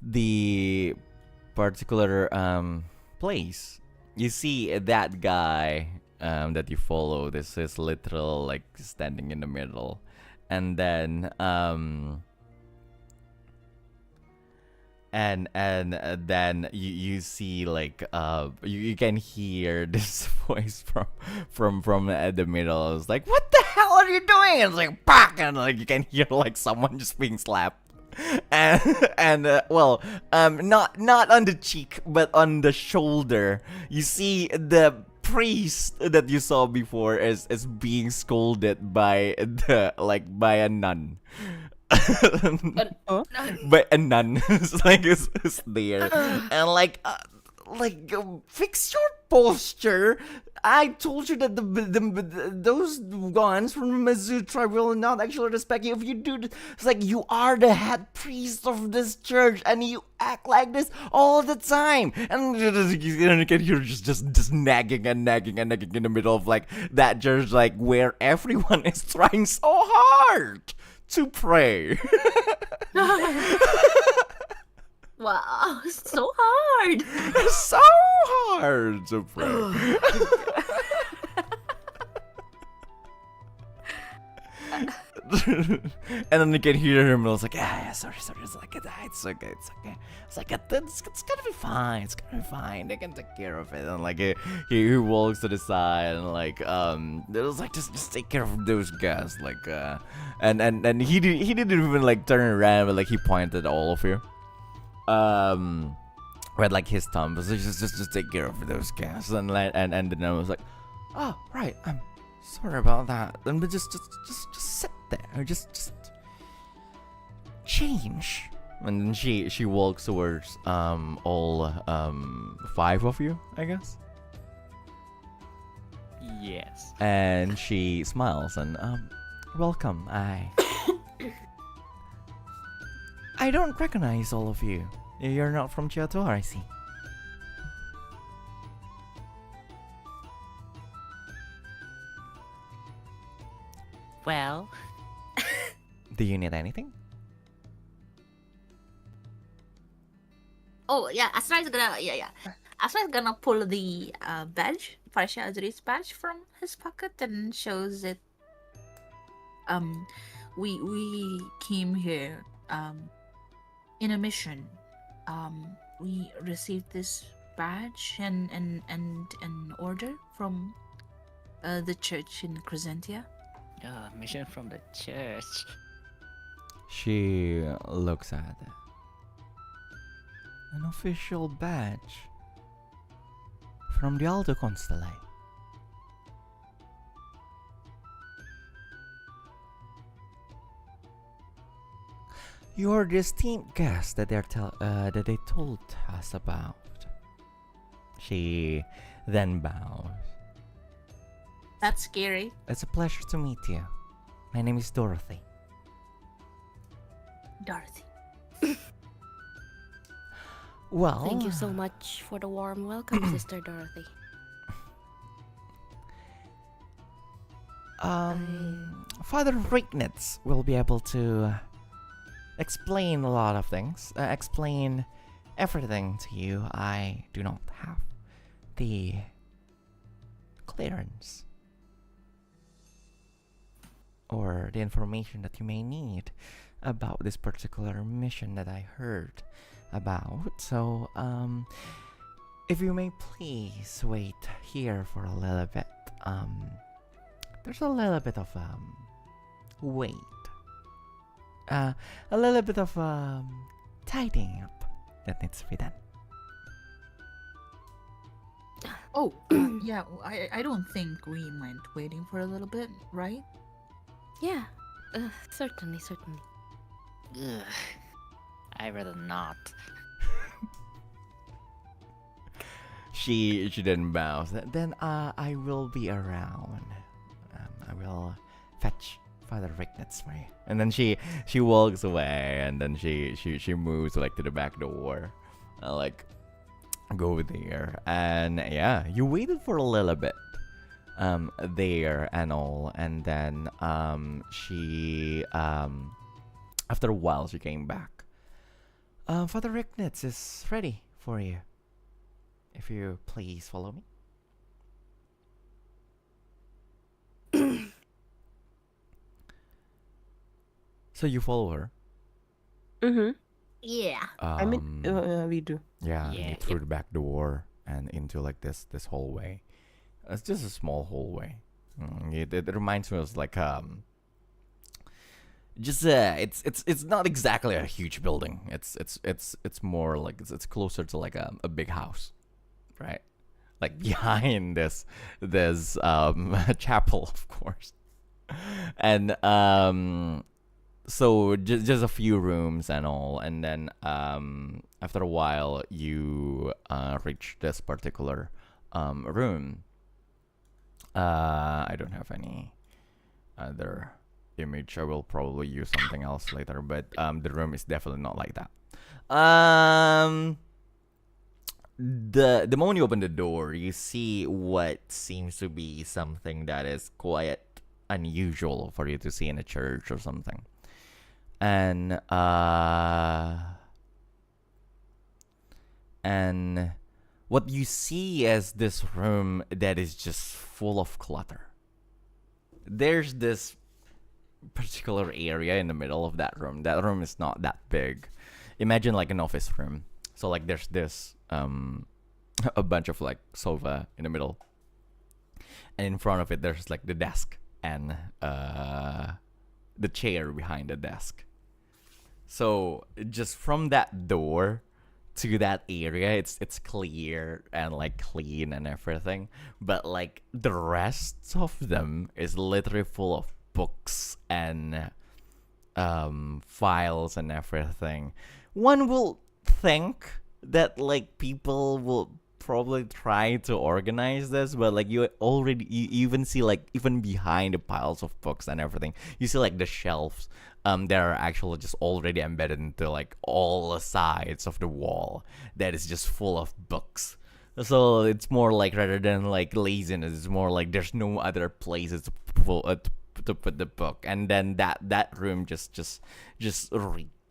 the particular place. You see that guy that you follow. This is literal like standing in the middle, and then and then you see like you can hear this voice from the middle. It's like, what the hell are you doing? And it's like, "Pak!" And like you can hear like someone just being slapped. And not on the cheek but on the shoulder. You see the priest that you saw before is being scolded by by a nun. By a nun. It's there, and fix your posture. I told you that those ones from Mazu tribe will not actually respect you if you do this. It's like, you are the head priest of this church and you act like this all the time. And you can hear just nagging in the middle of like that church, like where everyone is trying so hard to pray. Wow, so hard. So hard to pray. And then you can hear him, and I was like, yeah, sorry, it's like, it's okay. It's like, it's gonna be fine, they can take care of it. And like he walks to the side, and like it was like, just take care of those guys, like and he didn't even like turn around, but like he pointed at all of you with like his thumb. So just take care of those guys. And then I was like, oh right, I'm sorry about that. And just sit there, just change. And then she walks towards all 5 of you, I guess. Yes. And she smiles and welcome. I don't recognize all of you. You're not from Chatar, I see. Well, Do you need anything? Oh yeah, Astra is gonna pull the badge, Farsha Azuri's badge from his pocket and shows it. We came here in a mission. We received this badge and an order from the church in Crescentia. mission from the church. She looks at it. An official badge from the Alto Constellation. You're the esteemed guest that that they told us about. She then bows. That's scary. It's a pleasure to meet you. My name is Dorothy. Dorothy. Well, Thank you so much for the warm welcome, Sister Dorothy. Father Rignet will be able to explain a lot of things. Explain everything to you. I do not have the clearance or the information that you may need about this particular mission that I heard about. So, if you may please wait here for a little bit. There's a little bit of wait. A little bit of tidying up that needs to be done. Oh, yeah. I don't think we mind waiting for a little bit, right? Yeah, certainly. Ugh. I'd rather not. She then bows. Then I will be around. I will fetch Father Rignet's for you. And then she walks away, and then she moves like to the back door, like go there, and yeah, you waited for a little bit, there and all, and then she after a while she came back. Father Rignet is ready for you. If you please follow me. So you follow her. Mm-hmm. Yeah. I mean, we do. Yeah, Yeah. you through the back door and into like this hallway. It's just a small hallway. It reminds me of like just it's not exactly a huge building. It's more like it's closer to like a big house, right? Like behind this chapel, of course, and so just a few rooms and all, and then after a while you reach this particular room. I don't have any other image. I will probably use something else later, but the room is definitely not like that. The moment you open the door, you see what seems to be something that is quite unusual for you to see in a church or something. And what you see is this room that is just full of clutter. There's this particular area in the middle of that room. That room is not that big. Imagine like an office room. So like there's this a bunch of like sofa in the middle, and in front of it there's like the desk and the chair behind the desk. So just from that door to that area, it's clear and like clean and everything, but like the rest of them is literally full of books and files and everything. One will think that like people will probably try to organize this, but like you even see like even behind the piles of books and everything, you see like the shelves that are actually just already embedded into like all the sides of the wall that is just full of books. So it's more like, rather than like laziness, it's more like there's no other places to put the book, and then that room just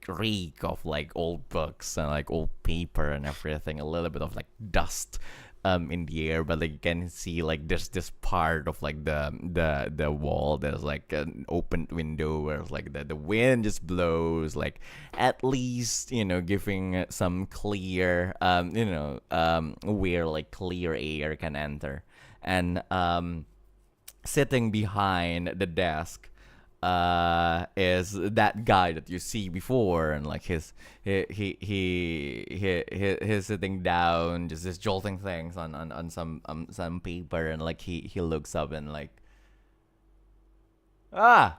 reek of like old books and like old paper and everything, a little bit of like dust in the air, but like you can see like there's this part of like the wall there's like an open window where like the wind just blows, like at least, you know, giving some clear where like clear air can enter. And sitting behind the desk is that guy that you see before, and like he's sitting down, just jolting things on some paper, and like he looks up and like, the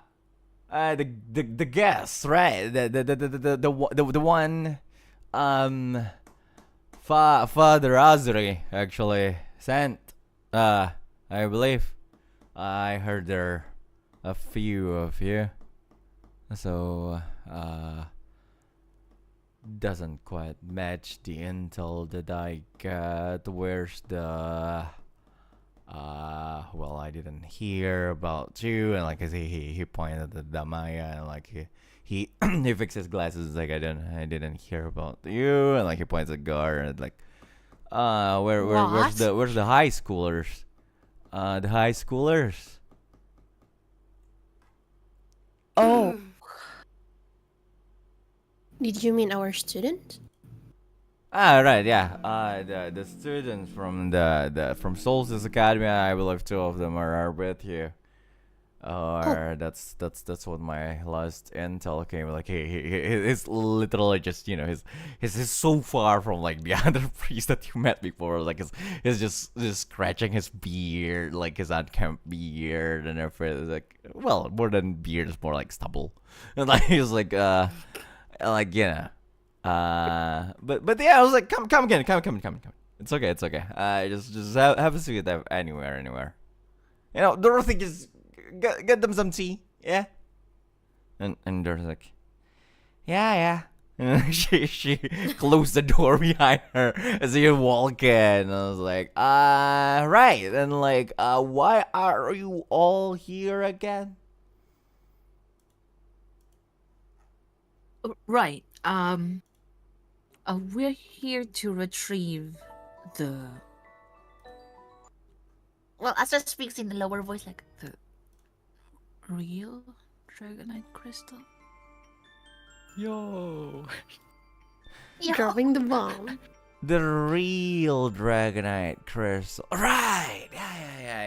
guest, right? The one, Father Azri actually sent. I believe I heard there a few of you, so doesn't quite match the intel that I got. Where's the well, I didn't hear about you, and like he pointed at Damaia, and like he he fixed his glasses, like I didn't hear about you, and like he points at Gar, and like where's the high schoolers? The high schoolers. Oh, Did you mean our student? Right, yeah. The students from from Solstice Academy, I believe two of them are with you. Or that's what my last intel came. Like he's literally just, you know, he's so far from like the other priest that you met before. Like he's just scratching his beard, like his unkempt beard and everything. It's like, well, more than beard, it's more like stubble. And like he's like like, you know. But yeah, I was like, come again. It's okay. Just have a seat anywhere. You know, Dorothy, just get them some tea, yeah. And Dorothy's like, yeah. And she closed the door behind her as you walk in. And I was like, right. And like, why are you all here again? Right. We're here to retrieve the. Well, Astra speaks in the lower voice, like the real Dragonite crystal. Yo. Yeah. Dropping the bomb. The real Dragonite crystal. Right. Yeah.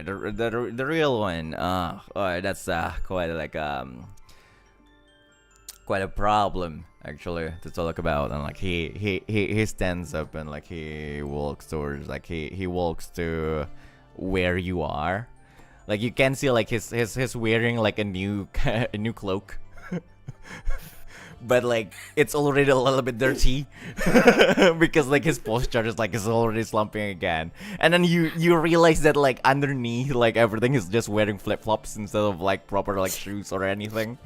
The real one. That's quite like quite a problem actually to talk about. And like he stands up and like he walks towards, like he walks to where you are. Like you can see like he's wearing like a new cloak. But like it's already a little bit dirty because like his posture is like is already slumping again. And then you realize that like underneath like everything is just wearing flip-flops instead of like proper like shoes or anything.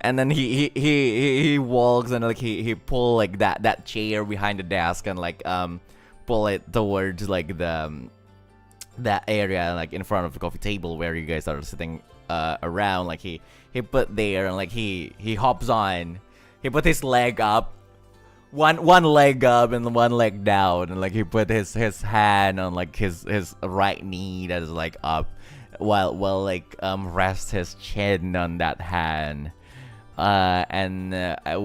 And then he walks and like he pull like that chair behind the desk and like pull it towards like that area like in front of the coffee table where you guys are sitting around. Like he put there and like he hops on. He put his leg up, one leg up and one leg down, and like he put his hand on like his right knee that is like up, while like rest his chin on that hand, and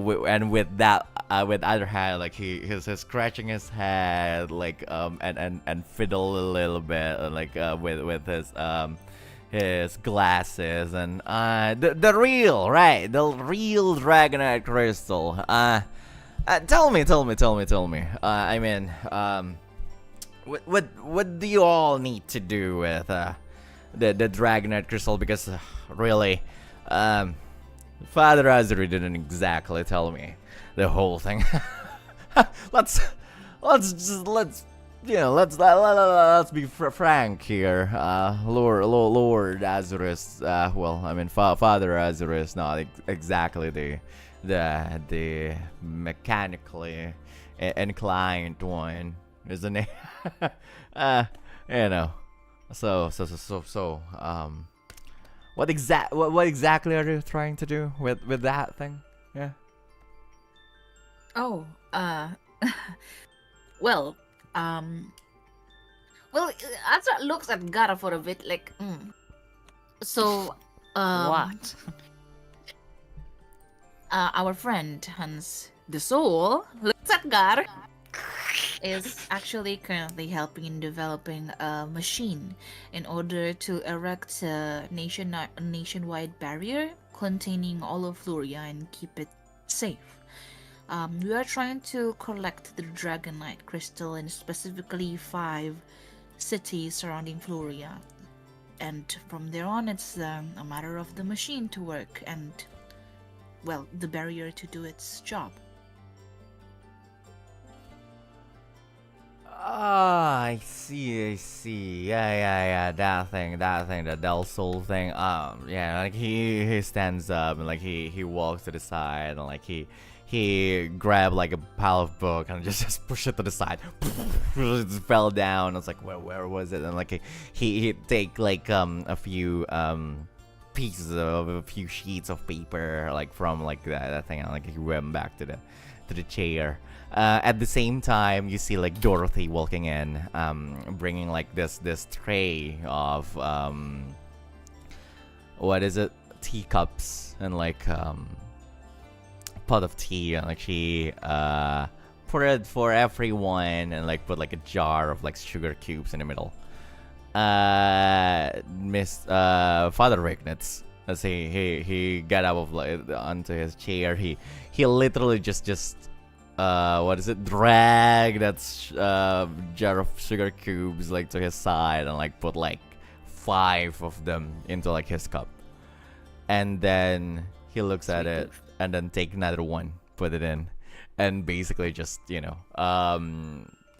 with that with other hand like he's scratching his head like and fiddle a little bit like with his glasses. And the real Dragonite crystal. Tell me. I mean, what do you all need to do with the Dragonite crystal? Because really, Father Azri didn't exactly tell me the whole thing. let's be frank here. Lord Azurus, well, I mean Father Azurus is not exactly the mechanically inclined one, isn't he? You know. So what exactly are you trying to do with that thing? Yeah. Oh, well, Astra looks at Gara for a bit, like, So, What? Our friend Hans the Soul looks at Gar. is actually currently helping in developing a machine in order to erect a nationwide barrier containing all of Luria and keep it safe. We are trying to collect the Dragonite crystal in specifically 5 cities surrounding Floria. And from there on, it's a matter of the machine to work and, well, the barrier to do its job. Ah, I see. Yeah. That thing, the Del Sol thing. Yeah, like he stands up and like he walks to the side and like he grabbed like a pile of book and just pushed it to the side. It fell down. I was like, where was it? And like he take like a few pieces of a few sheets of paper like from like that thing and like he went back to the chair. At the same time, you see like Dorothy walking in, bringing like this tray of what is it? Teacups and like pot of tea, and like she put it for everyone and like put like a jar of like sugar cubes in the middle. Father Rignet, as he got up of like onto his chair, he literally just what is it? Drag that jar of sugar cubes like to his side and like put like 5 of them into like his cup, and then he looks at it and then take another one, put it in, and basically just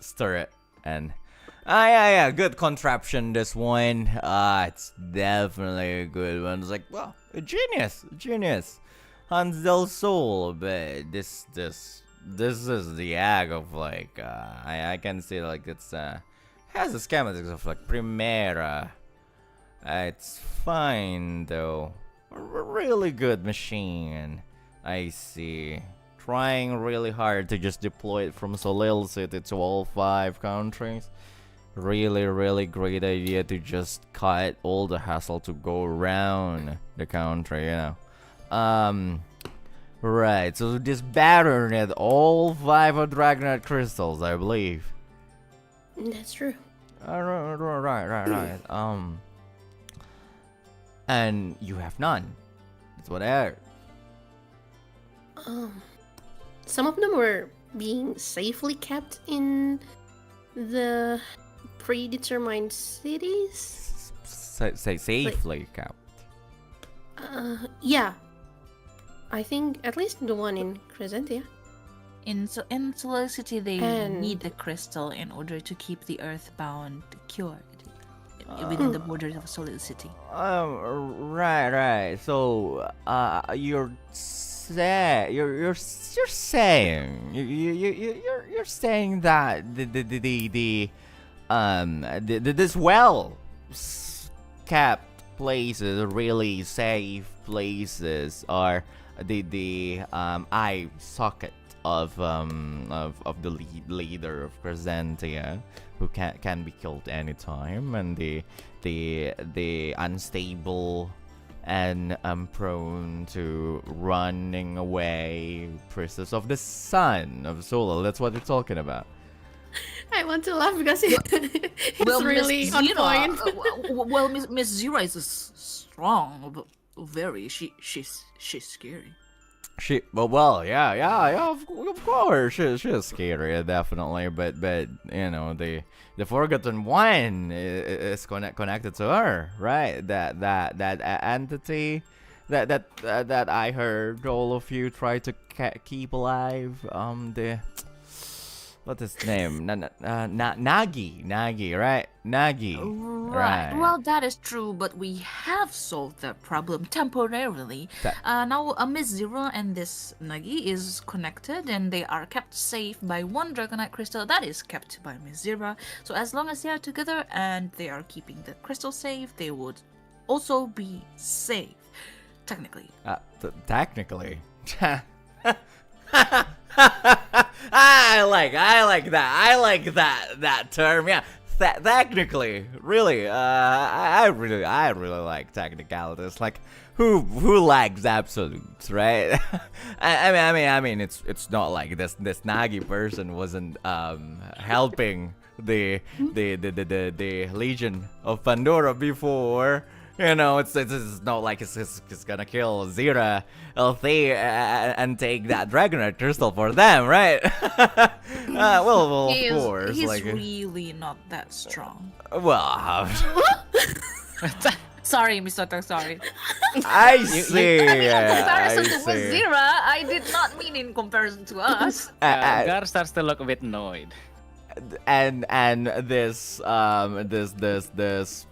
stir it and yeah, good contraption this one. It's definitely a good one. It's like, well, a genius, Hans del Sol, but this is the egg of like I can see like it's has the schematics of like Primera. It's fine though. Really good machine. I see. Trying really hard to just deploy it from Solil City to all 5 countries. Really great idea to just cut all the hassle to go around the country, you know. Right, so this battery had all 5 of Dragonite crystals, I believe. That's true. Right. And you have none. That's what I heard. Some of them were being safely kept in the predetermined cities. Say safely kept. Yeah. I think at least the one in Crescentia. In Solil City, they And- need the crystal in order to keep the Earthbound cured within the borders of Solil City. Right. So, you're saying you're saying that this well kept places, really safe places, are the eye socket of the leader of Crescentia, who can be killed anytime, and the unstable and prone to running away princess of the sun of Solil. That's what they're talking about. I want to laugh because it's really on point. Well, Miss Zira is strong, but very. She's scary. Yeah, of course, she's scary, definitely, but you know, the Forgotten One is connected to her, right? That entity that I heard all of you try to keep alive. What's his name? Nagi, right? Nagi. Right. Well, that is true, but we have solved that problem temporarily. Now, Miss Zero and this Nagi is connected, and they are kept safe by one Dragonite crystal that is kept by Miss Zero. So as long as they are together and they are keeping the crystal safe, they would also be safe, technically. Technically. I like that. I like that term. Yeah, technically, really, I really like technicalities. Like, who likes absolutes, right? I mean, it's not like this Nagi person wasn't helping the Legion of Pandora before. You know, it's not like it's gonna kill Zira, LT, and take that Dragonite crystal for them, right? Well, of course. He's like, really not that strong. well, Sorry, Mr. Tok, sorry. I see. I mean, in I comparison to see. Zira, I did not mean in comparison to us. Gar starts to look a bit annoyed. And this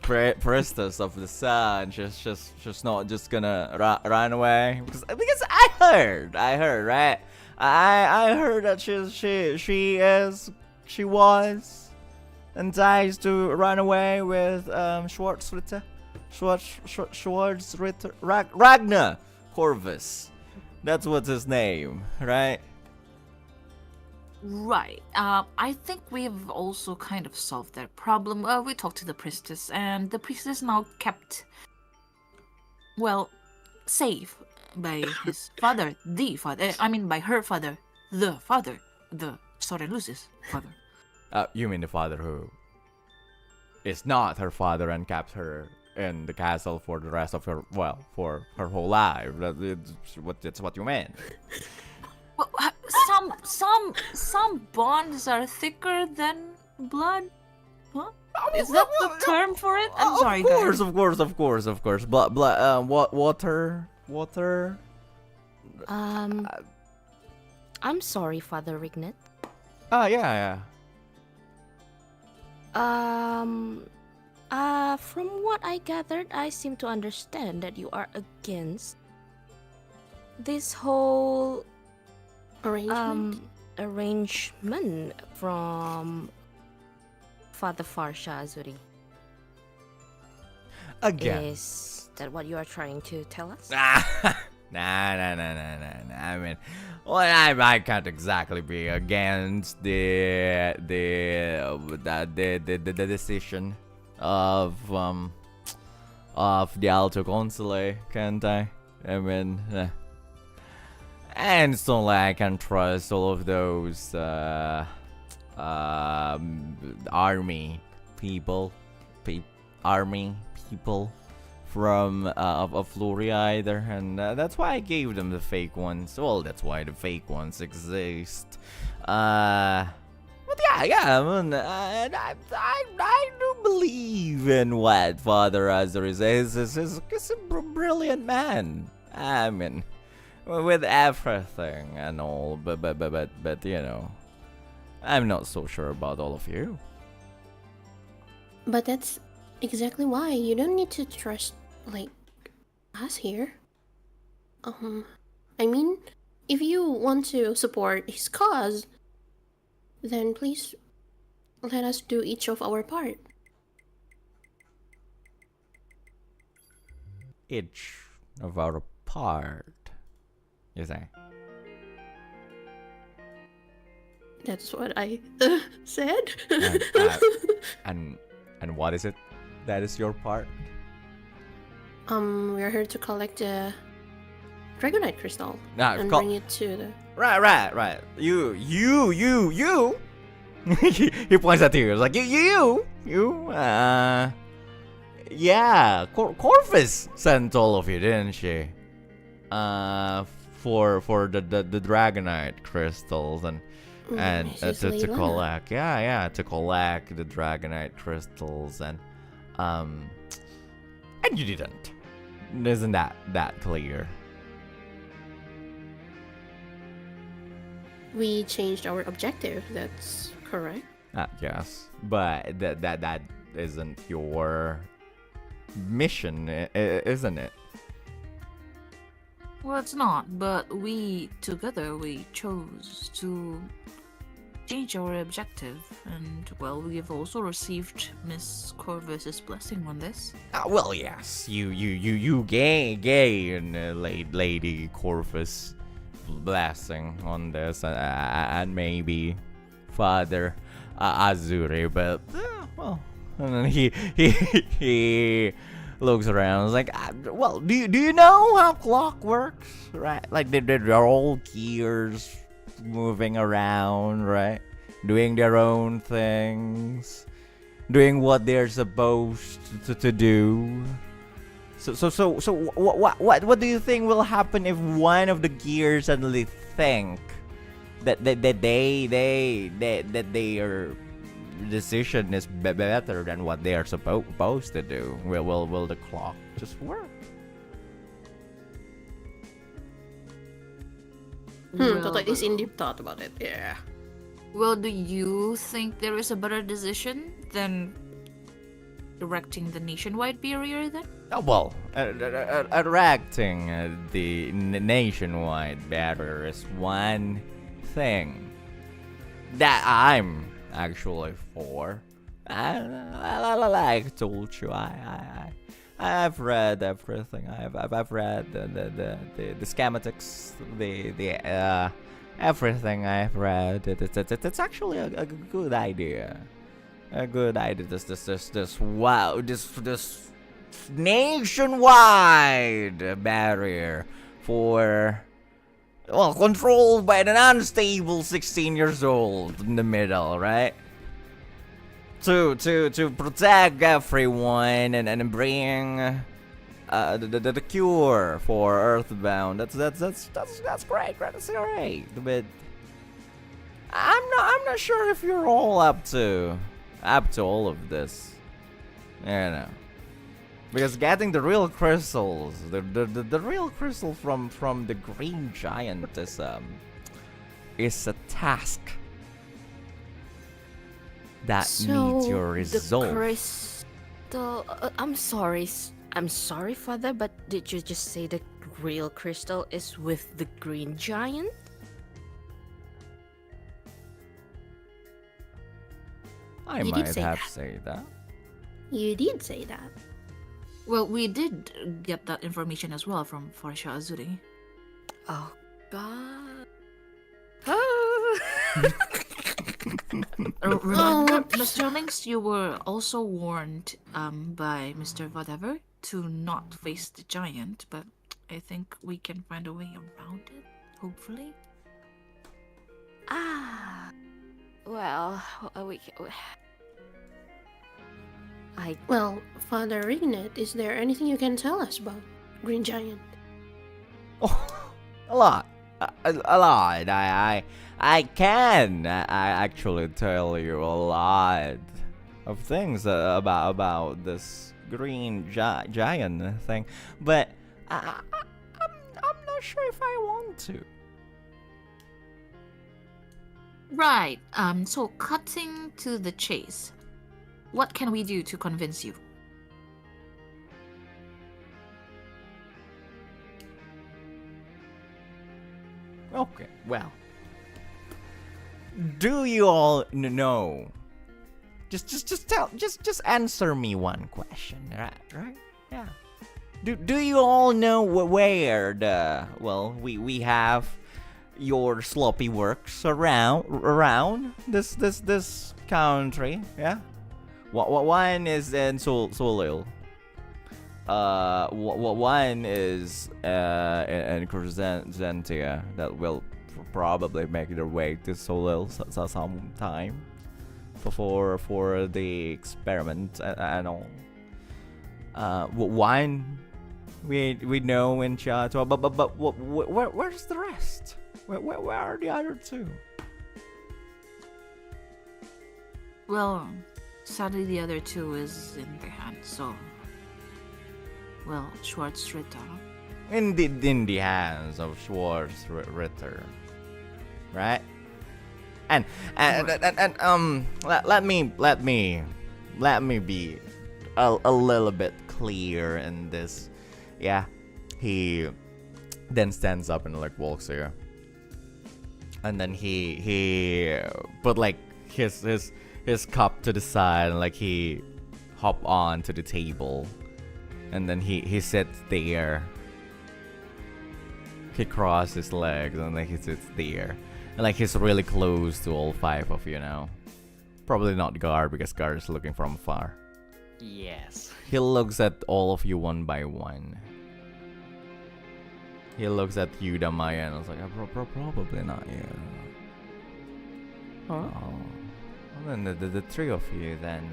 priestess of the sun just not just gonna run away because I heard right I heard that she was enticed to run away with Schwarzritter Ragnar Corvus. That's what's his name, right? Right. I think we've also kind of solved that problem. We talked to the priestess, and the priestess now kept, well, safe by his father, the father. I mean, by her father, the father, the Sorelus's father. You mean the father who is not her father and kept her in the castle for the rest of her, well, for her whole life. That's what you meant. Well, some bonds are thicker than blood. Huh? Is that the term for it? I'm sorry, guys. Of course. Water. I'm sorry, Father Rignet. Yeah. From what I gathered, I seem to understand that you are against this whole arrangement from Father Farsha Azuri. Again. Is that what you are trying to tell us? Nah. I mean, well, I can't exactly be against the decision of the Alto Consule, can't I? I mean, and it's not like I can trust all of those army people from of Floria either, and that's why I gave them the fake ones. Well, that's why the fake ones exist. But yeah. I mean, I do believe in what Father Azuri says. He's a brilliant man. I mean, with everything and all, but you know, I'm not so sure about all of you. But that's exactly why you don't need to trust like us here. I mean, if you want to support his cause, then please let us do each of our part. Each of our part, you say? That's what I said. And what is it? That is your part. We're here to collect the Dragonite crystal and call- bring it to the. Right. You. He points at you. It's like you. Yeah. Corvus sent all of you, didn't she? For the Dragonite crystals and to collect. Yeah, to collect the Dragonite crystals and you didn't. Isn't that clear? We changed our objective. That's correct. Yes, but that isn't your mission, isn't it? Well, it's not, but we chose to change our objective, and well, we have also received Miss Corvus's blessing on this. Well, yes, you gain Lady Corvus blessing on this, and maybe Father Azuri, but well, and then he looks around. It's like, well, do you know how clock works, right? Like they're all gears moving around, right? Doing their own things, doing what they're supposed to do. So what do you think will happen if one of the gears suddenly think that their decision is better than what they are supposed to do? Will the clock just work? Totto is in deep thought about it. Yeah. Well, do you think there is a better decision than erecting the nationwide barrier then? Oh, well, erecting the nationwide barrier is one thing that I'm actually for. Like I told you, I've read everything. I've read the schematics, the everything I've read. It's actually a good idea. A good idea. This nationwide barrier for, well, controlled by an unstable 16 years old in the middle, right? To protect everyone and bring the cure for Earthbound. That's great. That's alright. But I'm not sure if you're all up to all of this. You know. Because getting the real crystals, the real crystal from the green giant is a task that needs your resolve. The crystal. I'm sorry, Father, but did you just say the real crystal is with the green giant? I You did might say have that. said that. You did say that. Well, we did get that information as well from Farsha Azuri. Oh God. Remember, Mr. Lynx, you were also warned by Mr. Whatever to not face the giant, but I think we can find a way around it, hopefully. Well, Well, Father Rignet, is there anything you can tell us about Green Giant? Oh, a lot. A lot. I can actually tell you a lot of things about this green giant thing, but I'm not sure if I want to. Right, so cutting to the chase. What can we do to convince you? Okay, well. Do you all know? Just answer me one question, right? Yeah. Do you all know where we have your sloppy works around this country? Yeah. One is in Solil. One is in Crescentia that will probably make their way to Solil sometime for the experiment and all. One we know in Chatar, but where's the rest? Where are the other two? Well, sadly the other two is in their hands, so... Well, Schwartz Ritter. In the hands of Schwartz Ritter, right? And let me be a little bit clear in this. Yeah, he then stands up and like walks here, and then he put like his cup to the side and like he hop on to the table. And then he sits there. He crosses his legs and then he sits there. And like he's really close to all five of you now. Probably not Gar, because Gar is looking from afar. Yes. He looks at all of you one by one. He looks at you, Damaia, and I was like, probably not you. Huh? Oh. Well, then the three of you, then.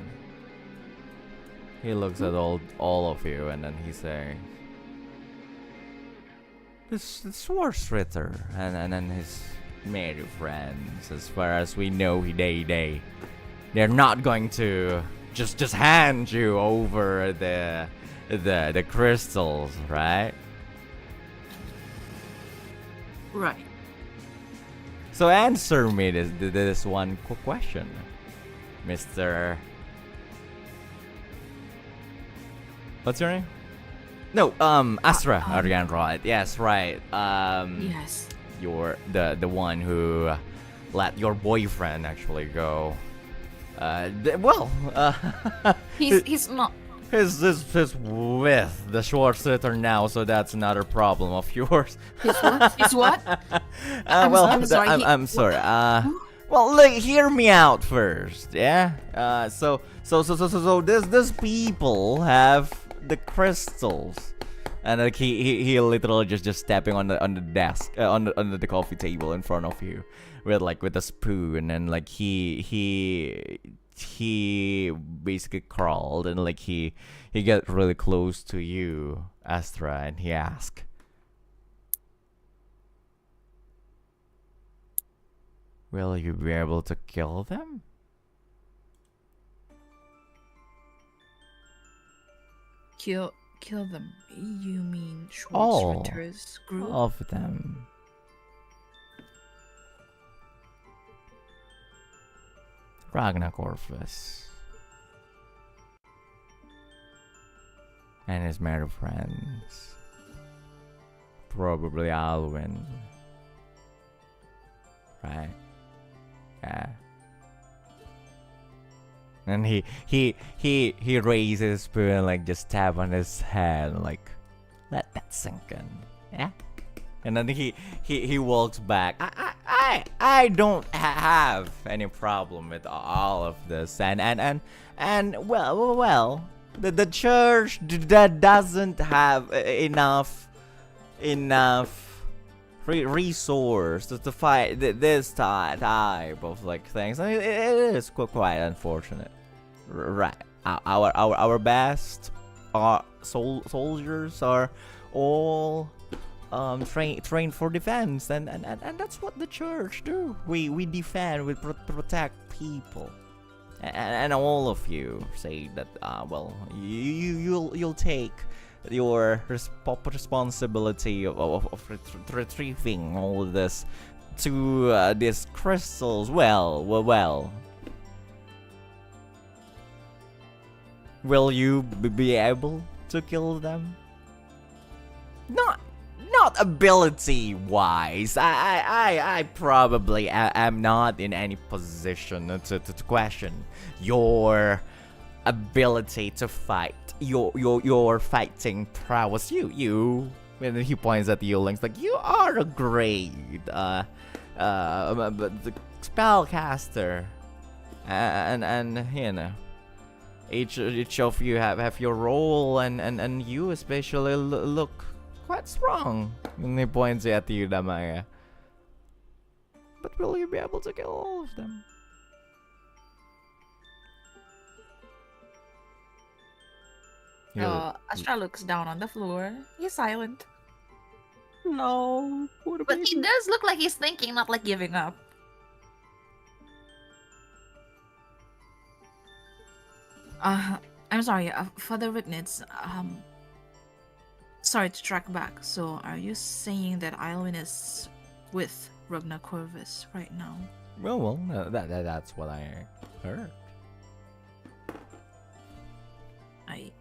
He looks at all of you, and then he says, this Swarstritter, and then his merry friends, as far as we know, they're not going to just hand you over the crystals, right? Right. So answer me this one quick question, Mr. What's your name? No, Astra, Ariane, right? Yes, right. Yes. You're the one who let your boyfriend actually go. He's not. He's with the short sitter now, so that's another problem of yours. He's what? I'm sorry. I'm sorry. Well, look, hear me out first, yeah. So this people have the crystals, and like he literally just stepping on the desk on the coffee table in front of you, with a spoon, and like he basically crawled, and like he got really close to you, Astra, and he asked, will you be able to kill them? Kill them. You mean All Schwarzritter's group? of them. Ragnakorfus and his merry friends. Probably Alwyn. Right? Yeah. And he raises his spoon and like just tap on his head, like, let that sink in. Yeah? And then he walks back. I don't have any problem with all of this, and well, the church that doesn't have enough resource to fight this type of like things. I mean, it is quite unfortunate, right? Our best soldiers are all trained for defense, and that's what the church do. We defend, we protect people, and all of you say that well, you'll take your responsibility of retrieving all of this to these crystals. Well, will you be able to kill them? Not ability wise. I probably am not in any position to question your ability to fight, your fighting prowess. You and he points at you, Lynx, like, you are a great spellcaster, and you know, each of you have your role, and you especially look quite strong. And he points at you, Damaia. But will you be able to kill all of them? Astra looks down on the floor. He's silent. No. What But he does look like he's thinking, not like giving up. I'm sorry, Father Rignet, sorry to track back. So, are you saying that Alwyn is with Ragnakorfus right now? Well, that's what I heard. I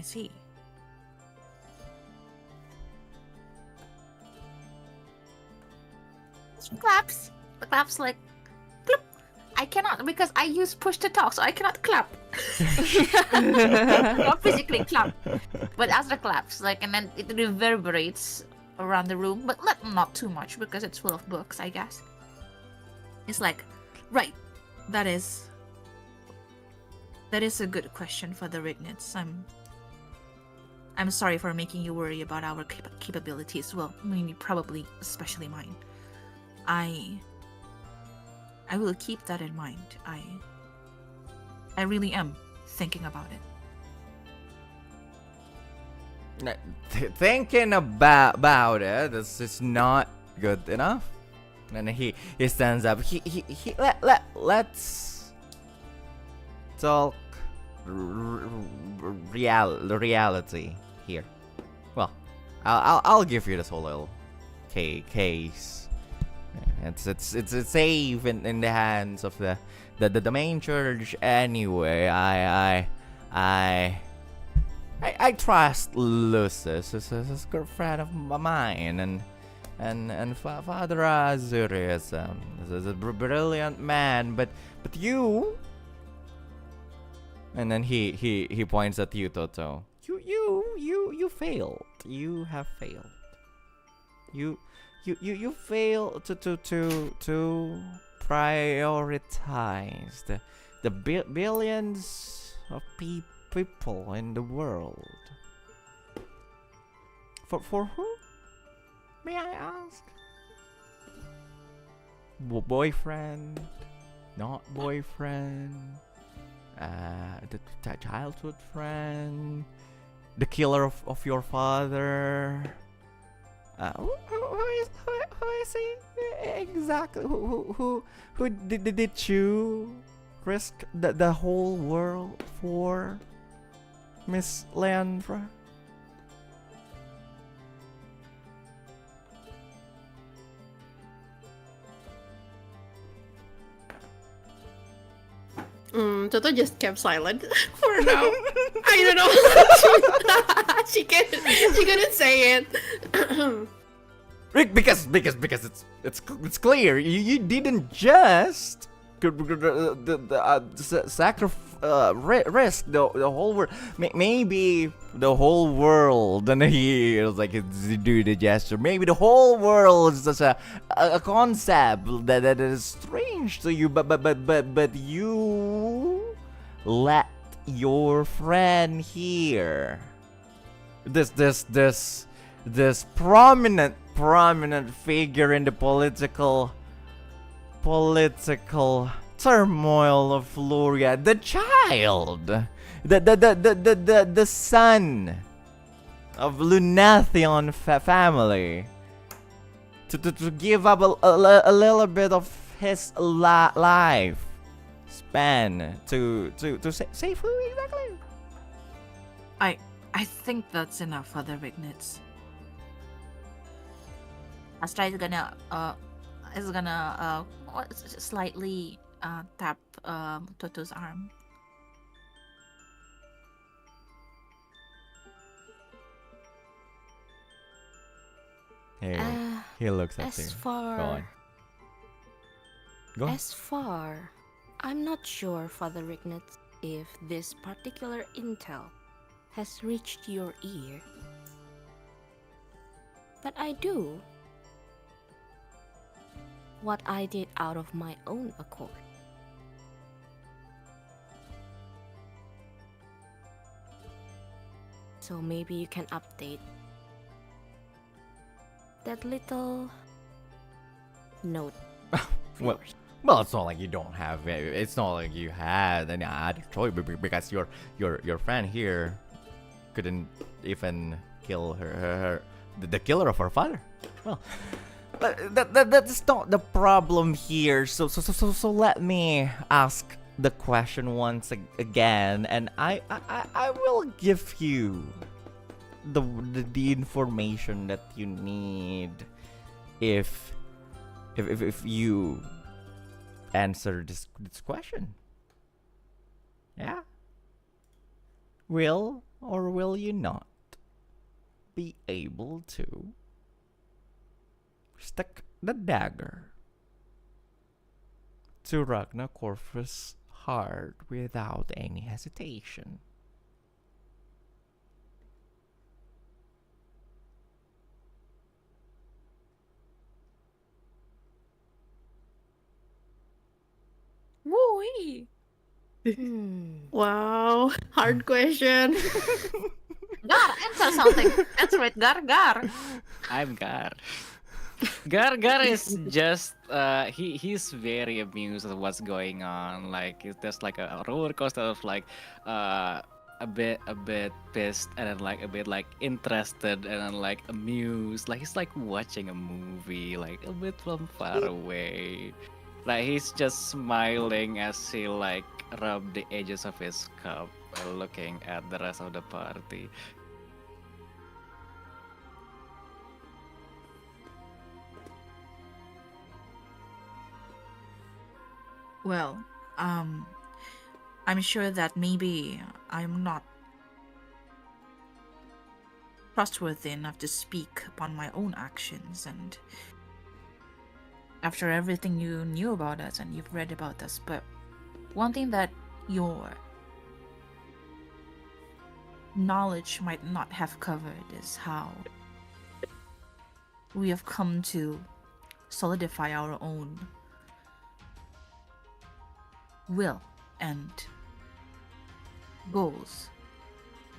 see. She claps. The clap's like, clap. I cannot, because I use push to talk, so I cannot clap. Not physically clap. But Astra claps, like, and then it reverberates around the room, but not too much because it's full of books, I guess. It's like, Right. That is a good question, Father Rignets. I'm sorry for making you worry about our capabilities. Well, maybe probably especially mine. I will keep that in mind. I really am thinking about it. Thinking about it, this is not good enough. And he stands up. Let's talk reality here. Well, I'll give you this whole little case. It's safe in the hands of the main church anyway. I trust Lucis as a good friend of mine, and Father Azuri is a brilliant man, but you. And then he points at you, Totto. You failed. You have failed. You fail to prioritize the billions of people in the world. For who? May I ask? Boyfriend? Not boyfriend? The childhood friend? The killer of your father? Who is he exactly? Who did you risk the whole world for, Miss Leandra? Toto just kept silent for now. I don't know. she couldn't say it. Rick, because it's clear you didn't just risk the whole world. Maybe the whole world, and he was like do the gesture. Maybe the whole world is just a concept that is strange to you, but you let your friend here, this prominent figure in the political turmoil of Floria, the child, the son of Lunathion family, to give up a little bit of his life span to save who exactly? I think that's enough, Father Rignets. Astra is gonna slightly tap Toto's arm. He looks at As you. far Go on. Go on. As far, I'm not sure, Father Rignet, if this particular intel has reached your ear. But I do what I did out of my own accord. So maybe you can update that little note. Well, it's not like you don't have it. It's not like you had any other choice because your friend here couldn't even kill her the killer of her father. Well, that's not the problem here. So let me ask the question once again, and I will give you the information that you need if you answer this question. Yeah? Will or will you not be able to stick the dagger to Ragnar Corfus' heart without any hesitation? he? Wow, hard question. Gar, answer something. Answer it, Gar, Gar. I'm Gar. Gar is just he's very amused at what's going on. Like it's just like a roller coaster of like a bit pissed and then like a bit like interested and then like amused. Like he's like watching a movie like a bit from far away. Like he's just smiling as he like rub the edges of his cup while looking at the rest of the party. Well, I'm sure that maybe I'm not trustworthy enough to speak upon my own actions, and after everything you knew about us and you've read about us, but one thing that your knowledge might not have covered is how we have come to solidify our own will and goals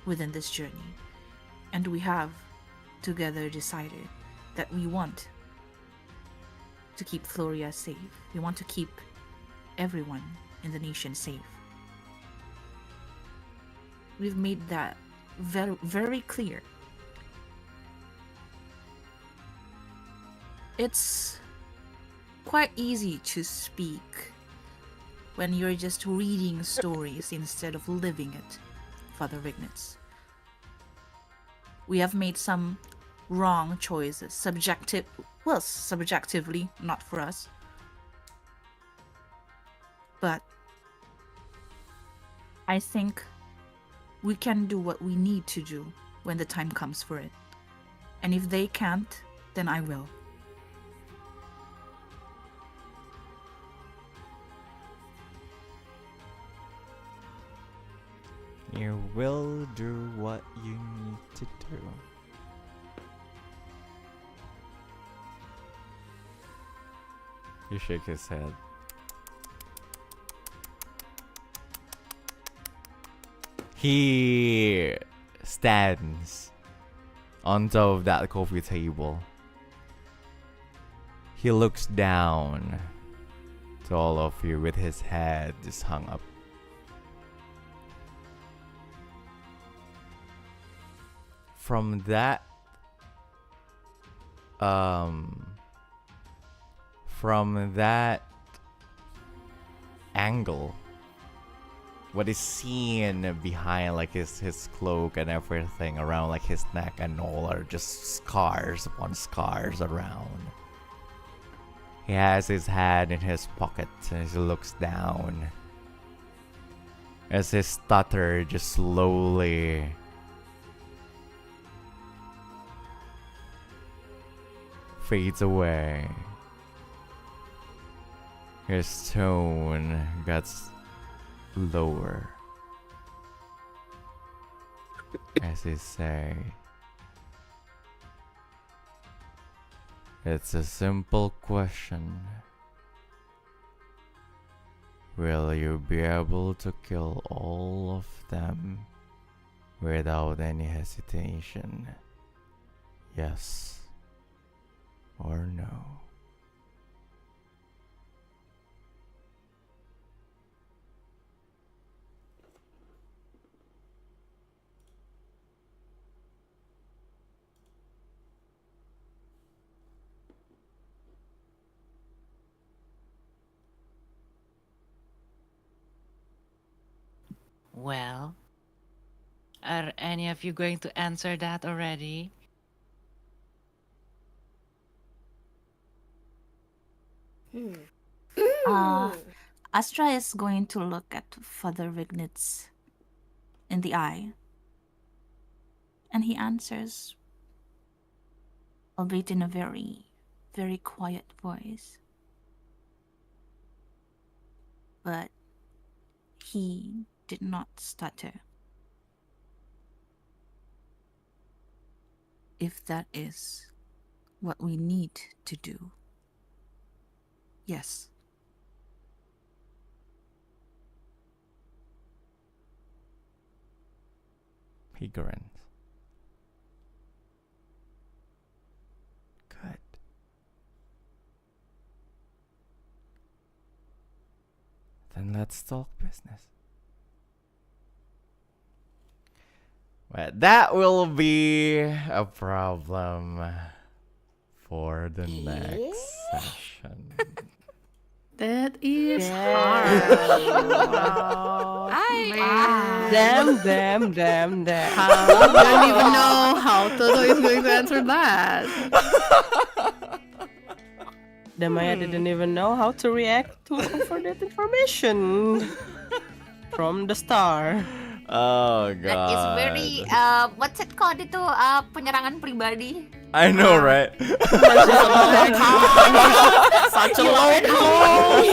within this journey. And we have together decided that we want to keep Floria safe. We want to keep everyone in the nation safe. We've made that very, very clear. It's quite easy to speak when you're just reading stories instead of living it, Father Rignet. We have made some wrong choices, subjectively, not for us. But I think we can do what we need to do when the time comes for it. And if they can't, then I will. You will do what you need to do. You shake his head. He stands on top of that coffee table. He looks down to all of you with his head just hung up. From that angle, what is seen behind like his cloak and everything around like his neck and all are just scars upon scars around. He has his hand in his pocket as he looks down as his stutter just slowly fades away. His tone gets lower as he say, "It's a simple question. Will you be able to kill all of them without any hesitation? Yes or no?" Well, are any of you going to answer that already? Astra is going to look at Father Rignet's in the eye, and he answers, albeit in a very, very quiet voice. But he did not stutter. If that is what we need to do, yes. grins. Good. Then let's talk business. But that will be a problem for the next session. That is Yeah. hard. Damn. I don't even know how Totto is going to answer that. Damaia didn't even know how to react to that information from the star. Oh god. That is very what's it called itu penyerangan pribadi. I know, right? Such a low blow.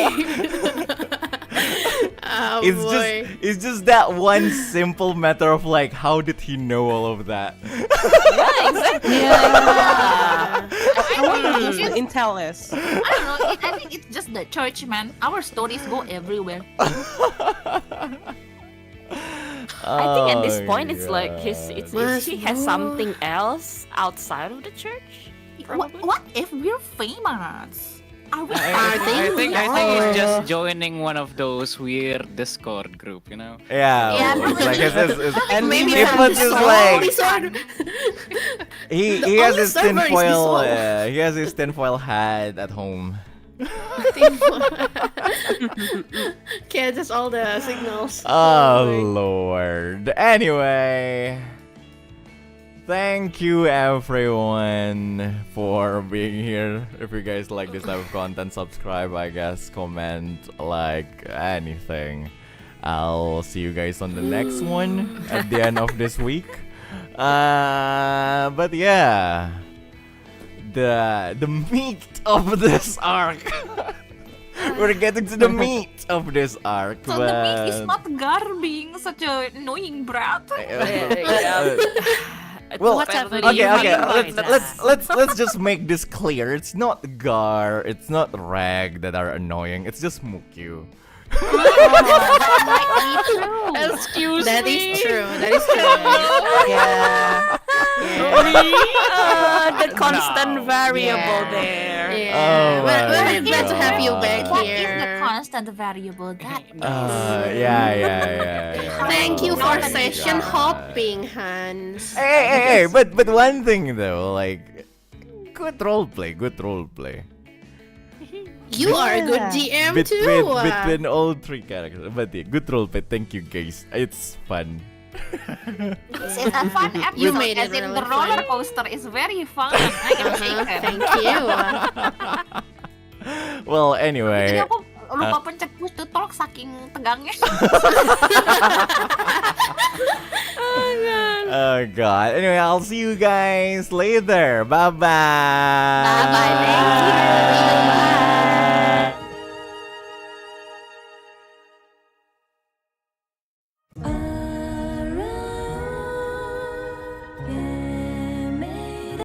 Oh boy. It's just that one simple matter of like, how did he know all of that? Yeah, exactly. I wonder who the intel is. I don't know. I think it's just the church, man. Our stories go everywhere. I think at this Oh, point it's like God. he has something else outside of the church. What if we're famous? Are we? I think we it's just joining one of those weird Discord group, you know? Yeah, Yeah, it's like And Maybe he from puts his Only like sword. he has only his server is tinfoil Discord. he has his tinfoil hat at home. Okay, just all the signals. Oh Lord. Anyway, thank you everyone for being here. If you guys like this type of content, subscribe, I guess, comment, like anything. I'll see you guys on the next one at the end of this week. But yeah, the meat of this arc. We're getting to the meat of this arc. So the meat is not Gar being such a annoying brat. Well, Whatever okay, you okay. mean by Let's just make this clear. It's not Gar, it's not Rag that are annoying. It's just Mukyu. That might be true. Excuse That me. is true. That is true. Yeah. The constant variable there. Yeah. Oh We're my glad to have you back What is here. the constant variable? That Yeah. Thank you for Oh my session God. hopping, Hans. Hey, but one thing though, like, good roleplay. You are a good GM too. Between all three characters. But yeah, good roleplay. Thank you guys. It's fun. This is a fun episode. You made it as in really the roller fun. coaster is very fun. I can shake it. Thank you. Well, Jadi anyway. aku lupa pencet push to talk saking tegangnya. Oh god. Anyway, I'll see you guys later. Bye bye. Bye-bye. Thank you.